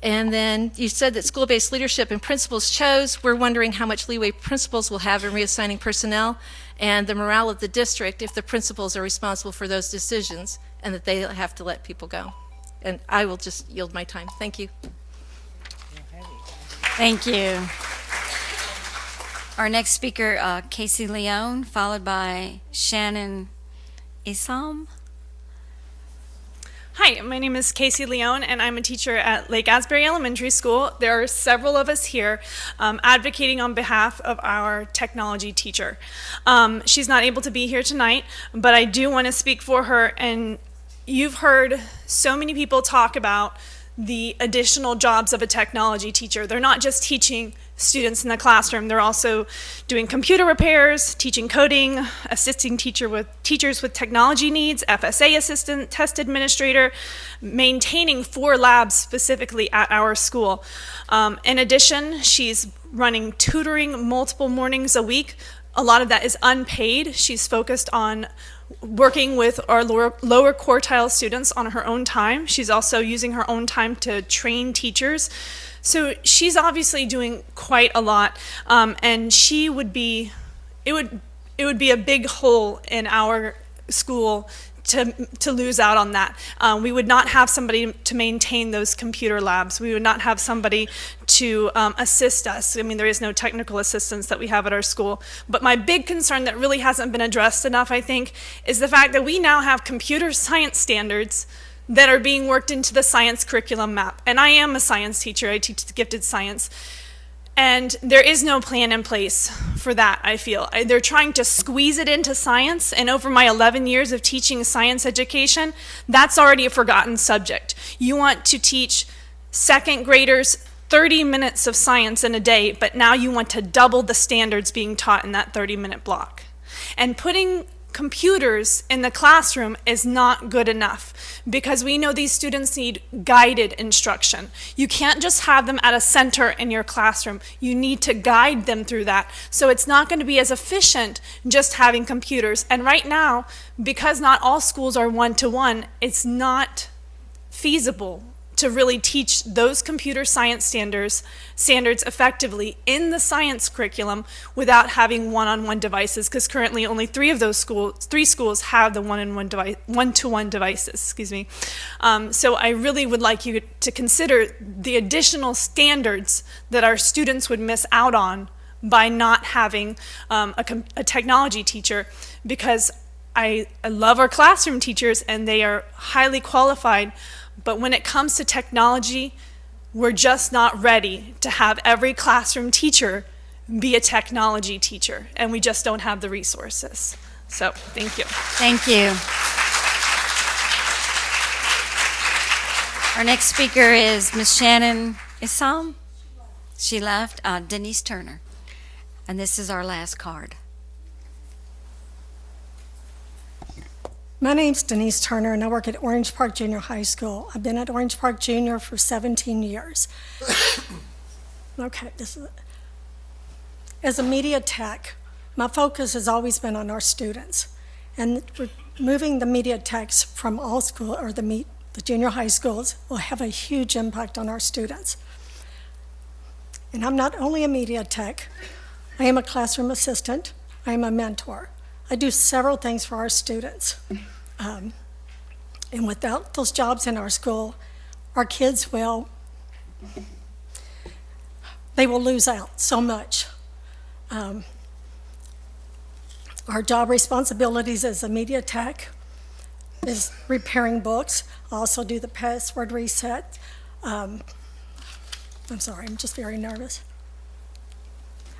And then you said that school-based leadership and principals chose. We're wondering how much leeway principals will have in reassigning personnel. and the morale of the district if the principals are responsible for those decisions and that they have to let people go. And I will just yield my time. Thank you.
Thank you. Our next speaker, Casey Leone, followed by Shannon Isam.
Hi, my name is Casey Leone, and I'm a teacher at Lake Asbury Elementary School. There are several of us here advocating on behalf of our technology teacher. She's not able to be here tonight, but I do want to speak for her. And you've heard so many people talk about the additional jobs of a technology teacher. They're not just teaching students in the classroom, they're also doing computer repairs, teaching coding, assisting teachers with technology needs, FSA assistant, test administrator, maintaining 4 labs specifically at our school. In addition, she's running tutoring multiple mornings a week. A lot of that is unpaid. She's focused on working with our lower quartile students on her own time. She's also using her own time to train teachers. So she's obviously doing quite a lot, and it would be a big hole in our school to lose out on that. We would not have somebody to maintain those computer labs. We would not have somebody to assist us. I mean, there is no technical assistance that we have at our school. But my big concern that really hasn't been addressed enough, I think, is the fact that we now have computer science standards that are being worked into the science curriculum map. And I am a science teacher. I teach gifted science. And there is no plan in place for that, I feel. They're trying to squeeze it into science, and over my 11 years of teaching science education, that's already a forgotten subject. You want to teach second graders 30 minutes of science in a day, but now you want to double the standards being taught in that 30-minute block. And putting computers in the classroom is not good enough because we know these students need guided instruction. You can't just have them at a center in your classroom. You need to guide them through that. So it's not going to be as efficient just having computers. And right now, because not all schools are one-to-one, it's not feasible to really teach those computer science standards effectively in the science curriculum without having one-on-one devices, because currently only 3 schools have the one-to-one devices. Excuse me. So I really would like you to consider the additional standards that our students would miss out on by not having a technology teacher, because I love our classroom teachers and they are highly qualified. But when it comes to technology, we're just not ready to have every classroom teacher be a technology teacher, and we just don't have the resources. So, thank you.
Thank you. Our next speaker is Ms. Shannon Isam. She left. Denise Turner. And this is our last card.
My name's Denise Turner, and I work at Orange Park Junior High School. I've been at Orange Park Junior for 17 years. Okay, as a media tech, my focus has always been on our students. And removing the media techs from all school, or the junior high schools, will have a huge impact on our students. And I'm not only a media tech, I am a classroom assistant, I am a mentor. I do several things for our students. And without those jobs in our school, our kids will lose out so much. Our job responsibilities as a media tech is repairing books. I also do the password reset. I'm sorry, I'm just very nervous.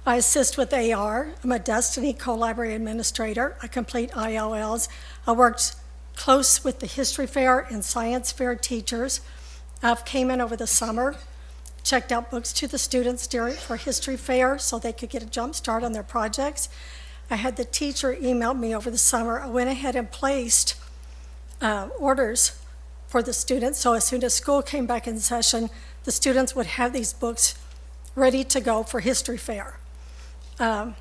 I assist with AR. I'm a Destiny co-library administrator. I complete ILLs. I worked close with the history fair and science fair teachers. I've came in over the summer, checked out books to the students for history fair so they could get a jump start on their projects. I had the teacher email me over the summer. I went ahead and placed orders for the students, so as soon as school came back in session, the students would have these books ready to go for history fair. I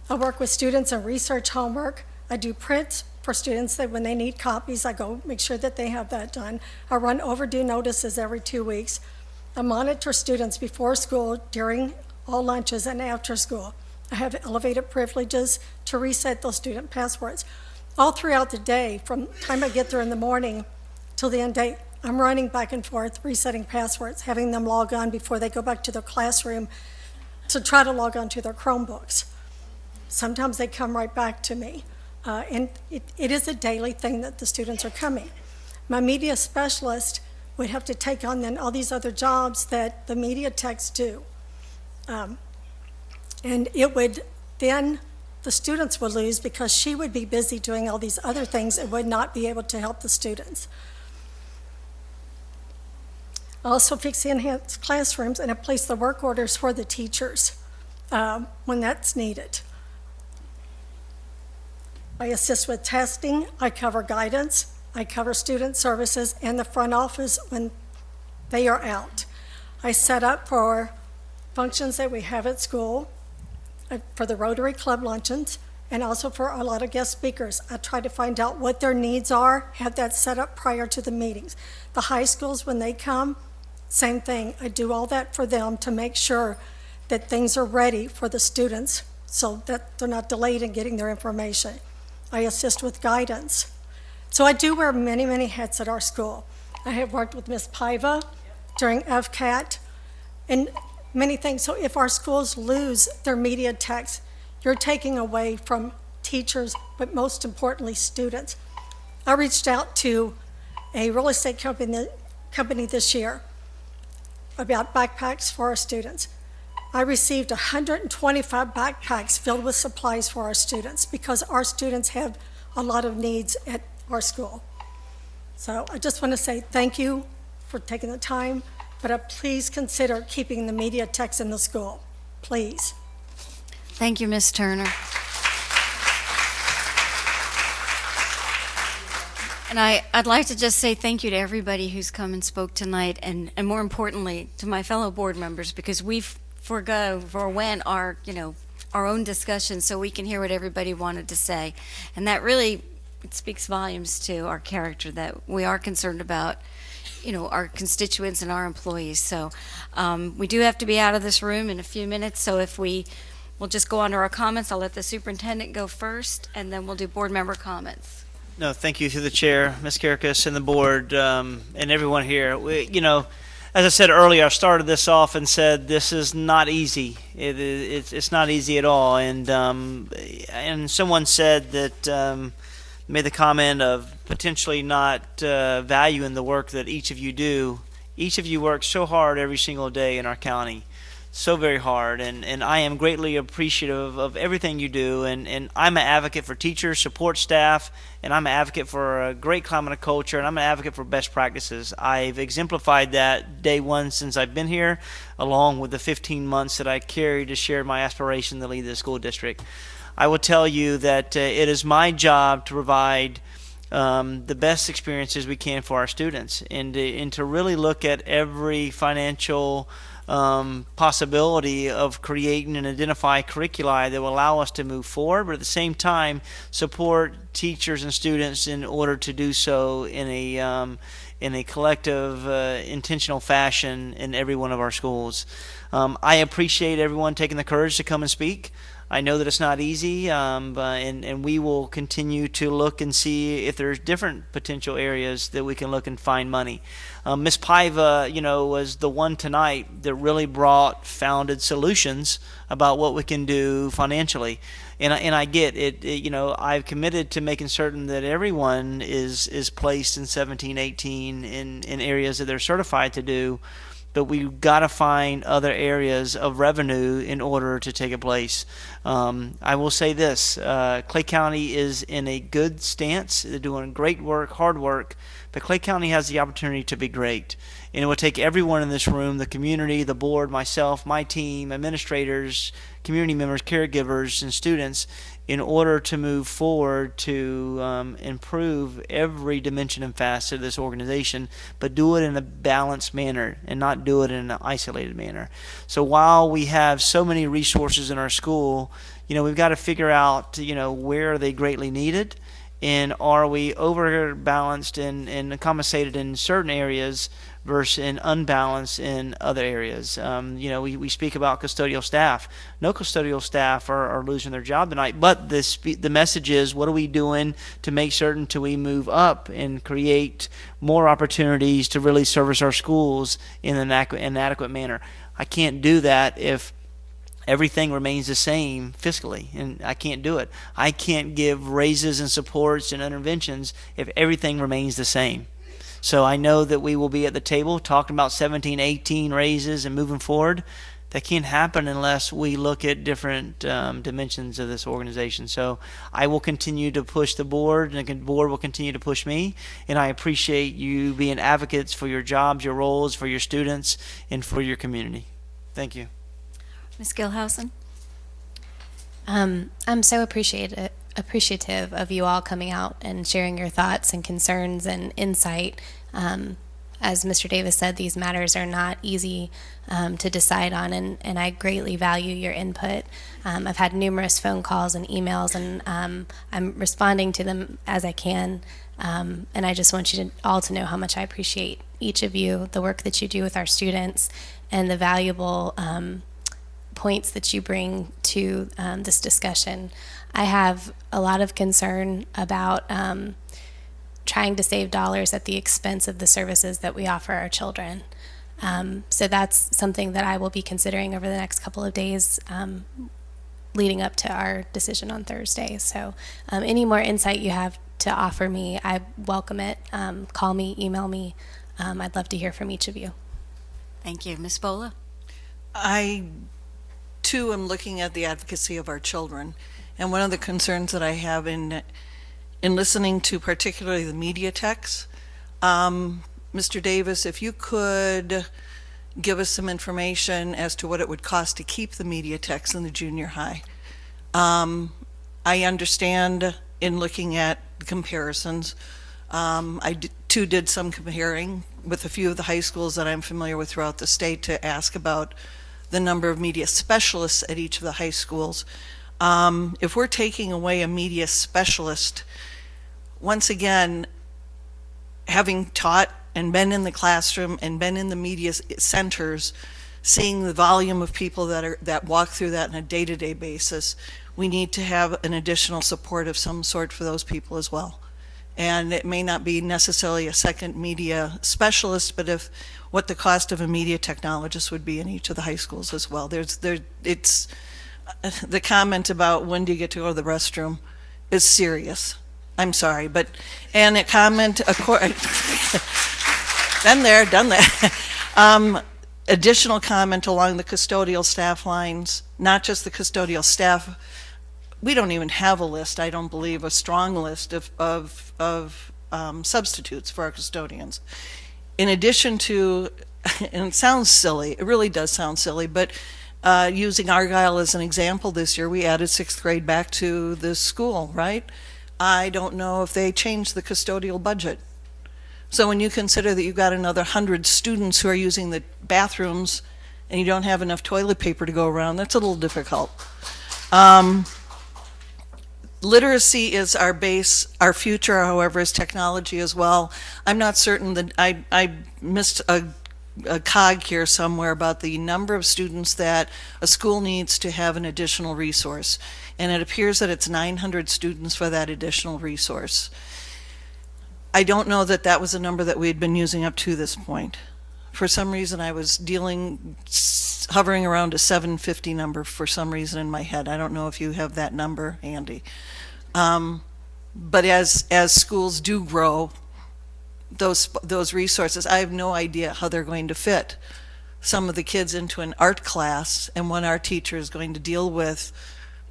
work with students in research homework. I do print for students that when they need copies, I go make sure that they have that done. I run overdue notices every 2 weeks. I monitor students before school, during all lunches, and after school. I have elevated privileges to reset those student passwords. All throughout the day, from the time I get there in the morning till the end day, I'm running back and forth, resetting passwords, having them log on before they go back to their classroom to try to log on to their Chromebooks. Sometimes they come right back to me. And it is a daily thing that the students are coming. My media specialist would have to take on then all these other jobs that the media techs do. And it would then, the students would lose because she would be busy doing all these other things and would not be able to help the students. I also fix the enhanced classrooms and I place the work orders for the teachers when that's needed. I assist with testing, I cover guidance, I cover student services and the front office when they are out. I set up for functions that we have at school, for the Rotary Club luncheons, and also for a lot of guest speakers. I try to find out what their needs are, have that set up prior to the meetings. The high schools, when they come, same thing. I do all that for them to make sure that things are ready for the students so that they're not delayed in getting their information. I assist with guidance. So I do wear many, many hats at our school. I have worked with Ms. Paiva during FCAT and many things. So if our schools lose their media techs, you're taking away from teachers, but most importantly, students. I reached out to a real estate company this year about backpacks for our students. I received 125 backpacks filled with supplies for our students because our students have a lot of needs at our school. So I just want to say thank you for taking the time, but please consider keeping the media techs in the school, please.
Thank you, Ms. Turner. And I'd like to just say thank you to everybody who's come and spoke tonight, and more importantly, to my fellow board members, because we've forwent our own discussion so we can hear what everybody wanted to say. And that really, it speaks volumes to our character, that we are concerned about our constituents and our employees. So we do have to be out of this room in a few minutes, so if we'll just go on to our comments. I'll let the superintendent go first, and then we'll do board member comments.
No, thank you to the chair, Ms. Kirkus, and the board, and everyone here. As I said earlier, I started this off and said this is not easy. It's not easy at all. And someone said that made the comment of potentially not valuing the work that each of you do. Each of you works so hard every single day in our county. So very hard, and I am greatly appreciative of everything you do, and I'm an advocate for teachers, support staff, and I'm an advocate for a great climate of culture, and I'm an advocate for best practices. I've exemplified that day one since I've been here, along with the 15 months that I carried to share my aspiration to lead the school district. I will tell you that it is my job to provide the best experiences we can for our students, and to really look at every financial possibility of creating and identify curricula that will allow us to move forward, but at the same time support teachers and students in order to do so in a collective, intentional fashion in every one of our schools. I appreciate everyone taking the courage to come and speak. I know that it's not easy, and we will continue to look and see if there's different potential areas that we can look and find money. Ms. Paiva, was the one tonight that really brought founded solutions about what we can do financially. And I get it, I've committed to making certain that everyone is placed in 17, 18 in areas that they're certified to do. But we've got to find other areas of revenue in order to take a place. I will say this, Clay County is in a good stance. They're doing great work, hard work, but Clay County has the opportunity to be great. And it will take everyone in this room, the community, the board, myself, my team, administrators, community members, caregivers, and students, in order to move forward to improve every dimension and facet of this organization, but do it in a balanced manner and not do it in an isolated manner. So while we have so many resources in our school, we've got to figure out, where are they greatly needed, and are we overbalanced and compensated in certain areas versus in unbalanced in other areas. We speak about custodial staff. No custodial staff are losing their job tonight, but the message is, what are we doing to make certain to we move up and create more opportunities to really service our schools in an adequate manner? I can't do that if everything remains the same fiscally, and I can't do it. I can't give raises and supports and interventions if everything remains the same. So I know that we will be at the table talking about 17, 18 raises and moving forward. That can't happen unless we look at different dimensions of this organization. So I will continue to push the board, and the board will continue to push me, and I appreciate you being advocates for your jobs, your roles, for your students, and for your community. Thank you.
Ms. Gilhausen?
I'm so appreciative of you all coming out and sharing your thoughts and concerns and insight. As Mr. Davis said, these matters are not easy to decide on, and I greatly value your input. I've had numerous phone calls and emails, and I'm responding to them as I can. And I just want you all to know how much I appreciate each of you, the work that you do with our students, and the valuable points that you bring to this discussion. I have a lot of concern about trying to save dollars at the expense of the services that we offer our children. So that's something that I will be considering over the next couple of days leading up to our decision on Thursday. So any more insight you have to offer me, I welcome it. Call me, email me. I'd love to hear from each of you.
Thank you. Ms. Bola?
I, too, am looking at the advocacy of our children. And one of the concerns that I have in listening to particularly the media techs, Mr. Davis, if you could give us some information as to what it would cost to keep the media techs in the junior high. I understand in looking at the comparisons, too did some comparing with a few of the high schools that I'm familiar with throughout the state to ask about the number of media specialists at each of the high schools. If we're taking away a media specialist, once again, having taught and been in the classroom and been in the media centers, seeing the volume of people that walk through that on a day-to-day basis, we need to have an additional support of some sort for those people as well. And it may not be necessarily a second media specialist, but what the cost of a media technologist would be in each of the high schools as well. It's the comment about when do you get to go to the restroom is serious. I'm sorry, and a comment, been there, done that. Additional comment along the custodial staff lines, not just the custodial staff. We don't even have a list, I don't believe, a strong list of substitutes for our custodians. In addition to, and it sounds silly, it really does sound silly, but using Argyle as an example this year, we added 6th grade back to the school, right? I don't know if they changed the custodial budget. So when you consider that you've got another 100 students who are using the bathrooms and you don't have enough toilet paper to go around, that's a little difficult. Literacy is our base. Our future, however, is technology as well. I'm not certain that I missed a cog here somewhere about the number of students that a school needs to have an additional resource. And it appears that it's 900 students for that additional resource. I don't know that that was a number that we had been using up to this point. For some reason, I was hovering around a 750 number for some reason in my head. I don't know if you have that number handy. But as schools do grow, those resources, I have no idea how they're going to fit some of the kids into an art class, and one art teacher is going to deal with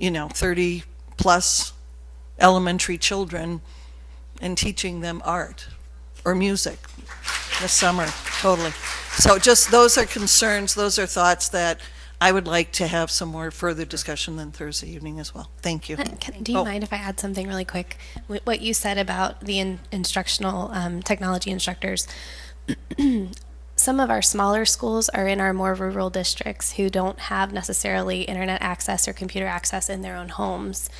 30 plus elementary children and teaching them art or music this summer, totally. So just those are concerns, those are thoughts that I would like to have some more further discussion than Thursday evening as well. Thank you.
Do you mind if I add something really quick? What you said about the instructional technology instructors, some of our smaller schools are in our more rural districts who don't have necessarily internet access or computer access in their own homes.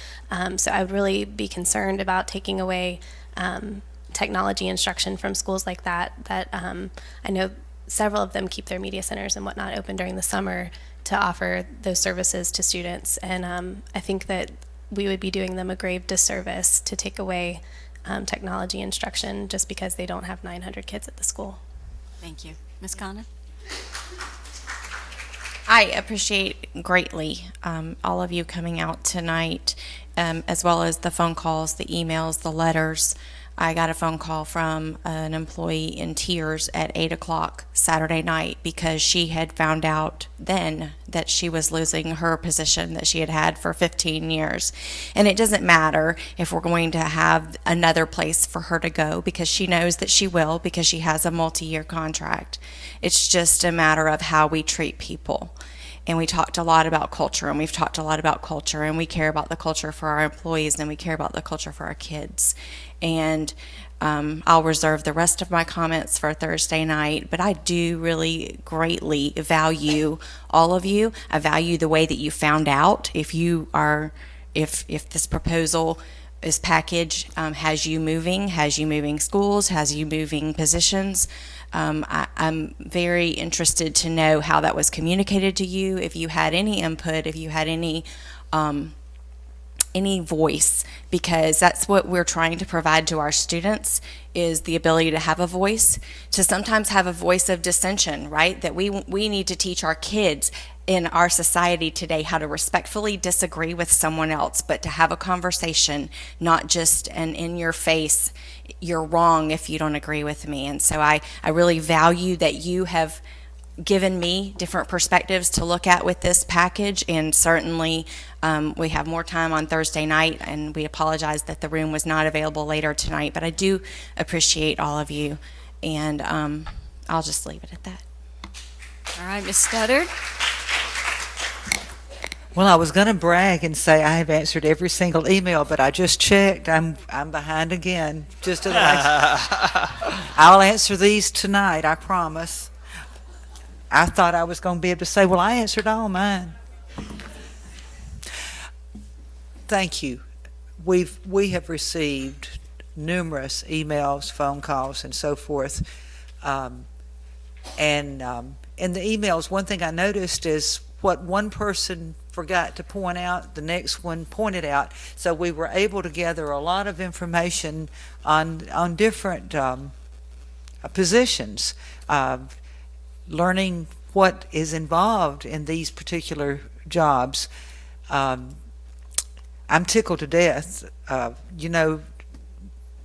So I would really be concerned about taking away technology instruction from schools like that. I know several of them keep their media centers and whatnot open during the summer to offer those services to students. And I think that we would be doing them a grave disservice to take away technology instruction just because they don't have 900 kids at the school.
Thank you. Ms. Conant?
I appreciate greatly all of you coming out tonight, as well as the phone calls, the emails, the letters. I got a phone call from an employee in tears at 8 o'clock Saturday night because she had found out then that she was losing her position that she had had for 15 years. And it doesn't matter if we're going to have another place for her to go, because she knows that she will, because she has a multi-year contract. It's just a matter of how we treat people. And we talked a lot about culture, and we've talked a lot about culture, and we care about the culture for our employees, and we care about the culture for our kids. And I'll reserve the rest of my comments for Thursday night, but I do really greatly value all of you. I value the way that you found out. If this proposal, this package has you moving schools, has you moving positions. I'm very interested to know how that was communicated to you, if you had any input, if you had any voice, because that's what we're trying to provide to our students, is the ability to have a voice, to sometimes have a voice of dissension, right? That we need to teach our kids in our society today how to respectfully disagree with someone else, but to have a conversation, not just an in-your-face, you're wrong if you don't agree with me. And so I really value that you have given me different perspectives to look at with this package, and certainly we have more time on Thursday night, and we apologize that the room was not available later tonight, but I do appreciate all of you, and I'll just leave it at that.
All right, Ms. Studdard?
Well, I was going to brag and say I have answered every single email, but I just checked. I'm behind again. Just to I'll answer these tonight, I promise. I thought I was going to be able to say, well, I answered all mine. Thank you. We have received numerous emails, phone calls, and so forth. In the emails, one thing I noticed is what one person forgot to point out, the next one pointed out. So we were able to gather a lot of information on different positions, learning what is involved in these particular jobs. I'm tickled to death.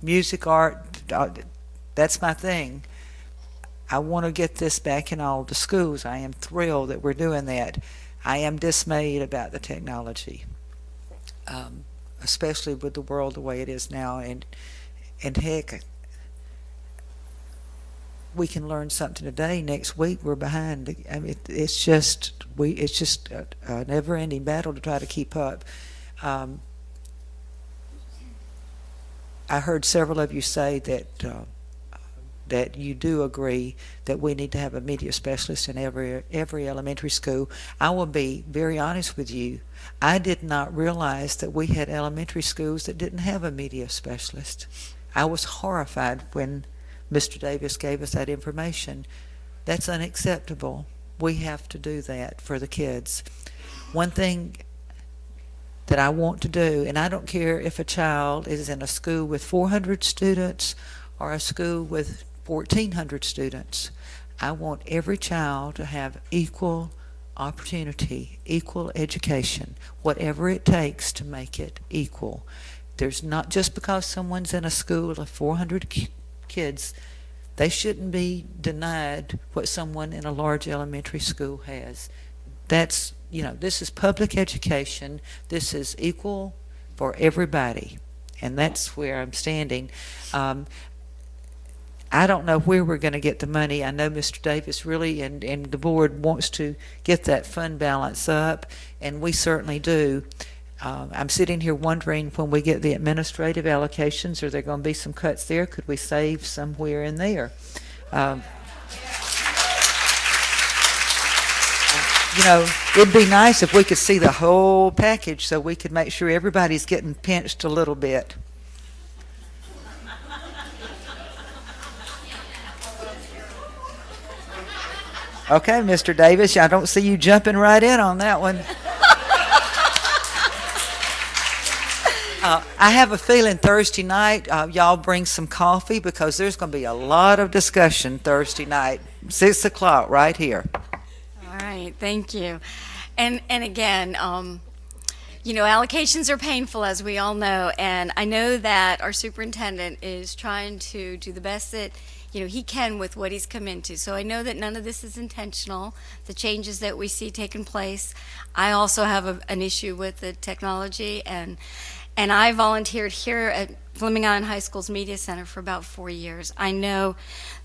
Music, art, that's my thing. I want to get this back in all the schools. I am thrilled that we're doing that. I am dismayed about the technology, especially with the world the way it is now. And heck, we can learn something today. Next week we're behind. I mean, it's just a never-ending battle to try to keep up. I heard several of you say that you do agree that we need to have a media specialist in every elementary school. I will be very honest with you. I did not realize that we had elementary schools that didn't have a media specialist. I was horrified when Mr. Davis gave us that information. That's unacceptable. We have to do that for the kids. One thing that I want to do, and I don't care if a child is in a school with 400 students or a school with 1,400 students, I want every child to have equal opportunity, equal education, whatever it takes to make it equal. There's not, just because someone's in a school of 400 kids, they shouldn't be denied what someone in a large elementary school has. That's, this is public education. This is equal for everybody, and that's where I'm standing. I don't know where we're going to get the money. I know Mr. Davis really and the board wants to get that fund balance up, and we certainly do. I'm sitting here wondering, when we get the administrative allocations, are there going to be some cuts there? Could we save somewhere in there? you know, it'd be nice if we could see the whole package so we could make sure everybody's getting pinched a little bit. Okay, Mr. Davis, I don't see you jumping right in on that one. I have a feeling Thursday night, y'all bring some coffee because there's going to be a lot of discussion Thursday night, 6 o'clock right here.
All right, thank you. And again, you know, allocations are painful, as we all know, and I know that our superintendent is trying to do the best that, you know, he can with what he's come into. So I know that none of this is intentional, the changes that we see taking place. I also have an issue with the technology, and I volunteered here at Fleming Island High School's Media Center for about 4 years. I know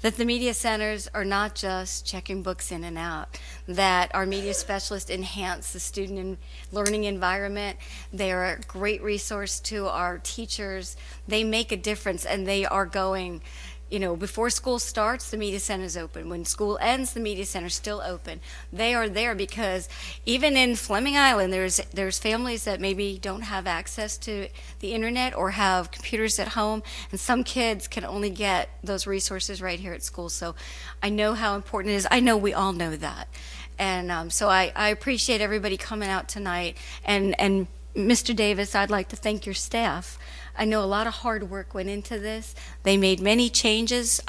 that the media centers are not just checking books in and out, that our media specialists enhance the student and learning environment. They are a great resource to our teachers. They make a difference, and they are going, you know, before school starts, the media center is open. When school ends, the media center is still open. They are there because even in Fleming Island, there's families that maybe don't have access to the internet or have computers at home, and some kids can only get those resources right here at school. So I know how important it is. I know we all know that. And so I appreciate everybody coming out tonight. And Mr. Davis, I'd like to thank your staff. I know a lot of hard work went into this. They made many changes.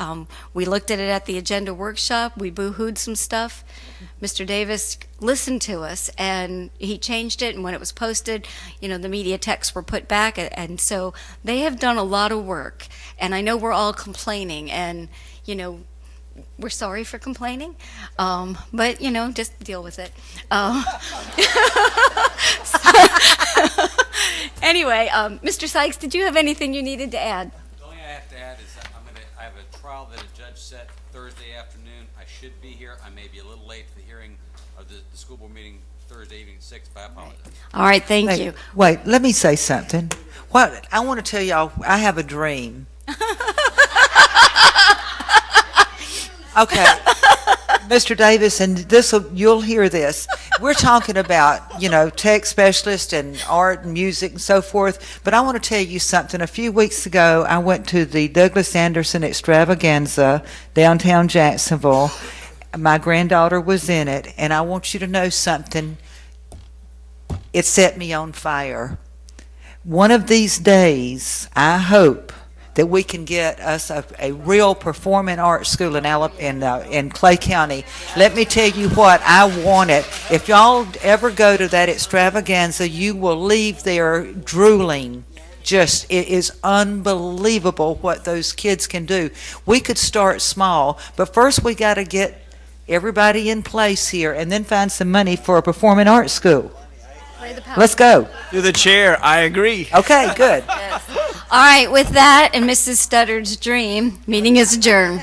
We looked at it at the agenda workshop. We boo-hooed some stuff. Mr. Davis listened to us, and he changed it, and when it was posted, you know, the media texts were put back, and so they have done a lot of work. And I know we're all complaining, and, you know, we're sorry for complaining, but, you know, just deal with it. Anyway, Mr. Sykes, did you have anything you needed to add?
The only thing I have to add is that I have a trial that a judge set Thursday afternoon. I should be here. I may be a little late for the hearing of the school board meeting Thursday evening at 6, but I apologize.
All right, thank you.
Wait, let me say something. What I want to tell y'all, I have a dream. Okay, Mr. Davis, and you'll hear this. We're talking about, you know, tech specialists and art and music and so forth, but I want to tell you something. A few weeks ago, I went to the Douglas Anderson Extravaganza, downtown Jacksonville. My granddaughter was in it, and I want you to know something. It set me on fire. One of these days, I hope that we can get us a real performing arts school in Clay County. Let me tell you what, I want it. If y'all ever go to that extravaganza, you will leave there drooling. Just, it is unbelievable what those kids can do. We could start small, but first we got to get everybody in place here and then find some money for a performing arts school. Let's go.
To the chair, I agree.
Okay, good.
Yes. All right, with that and Mrs. Studdard's dream, meeting is adjourned.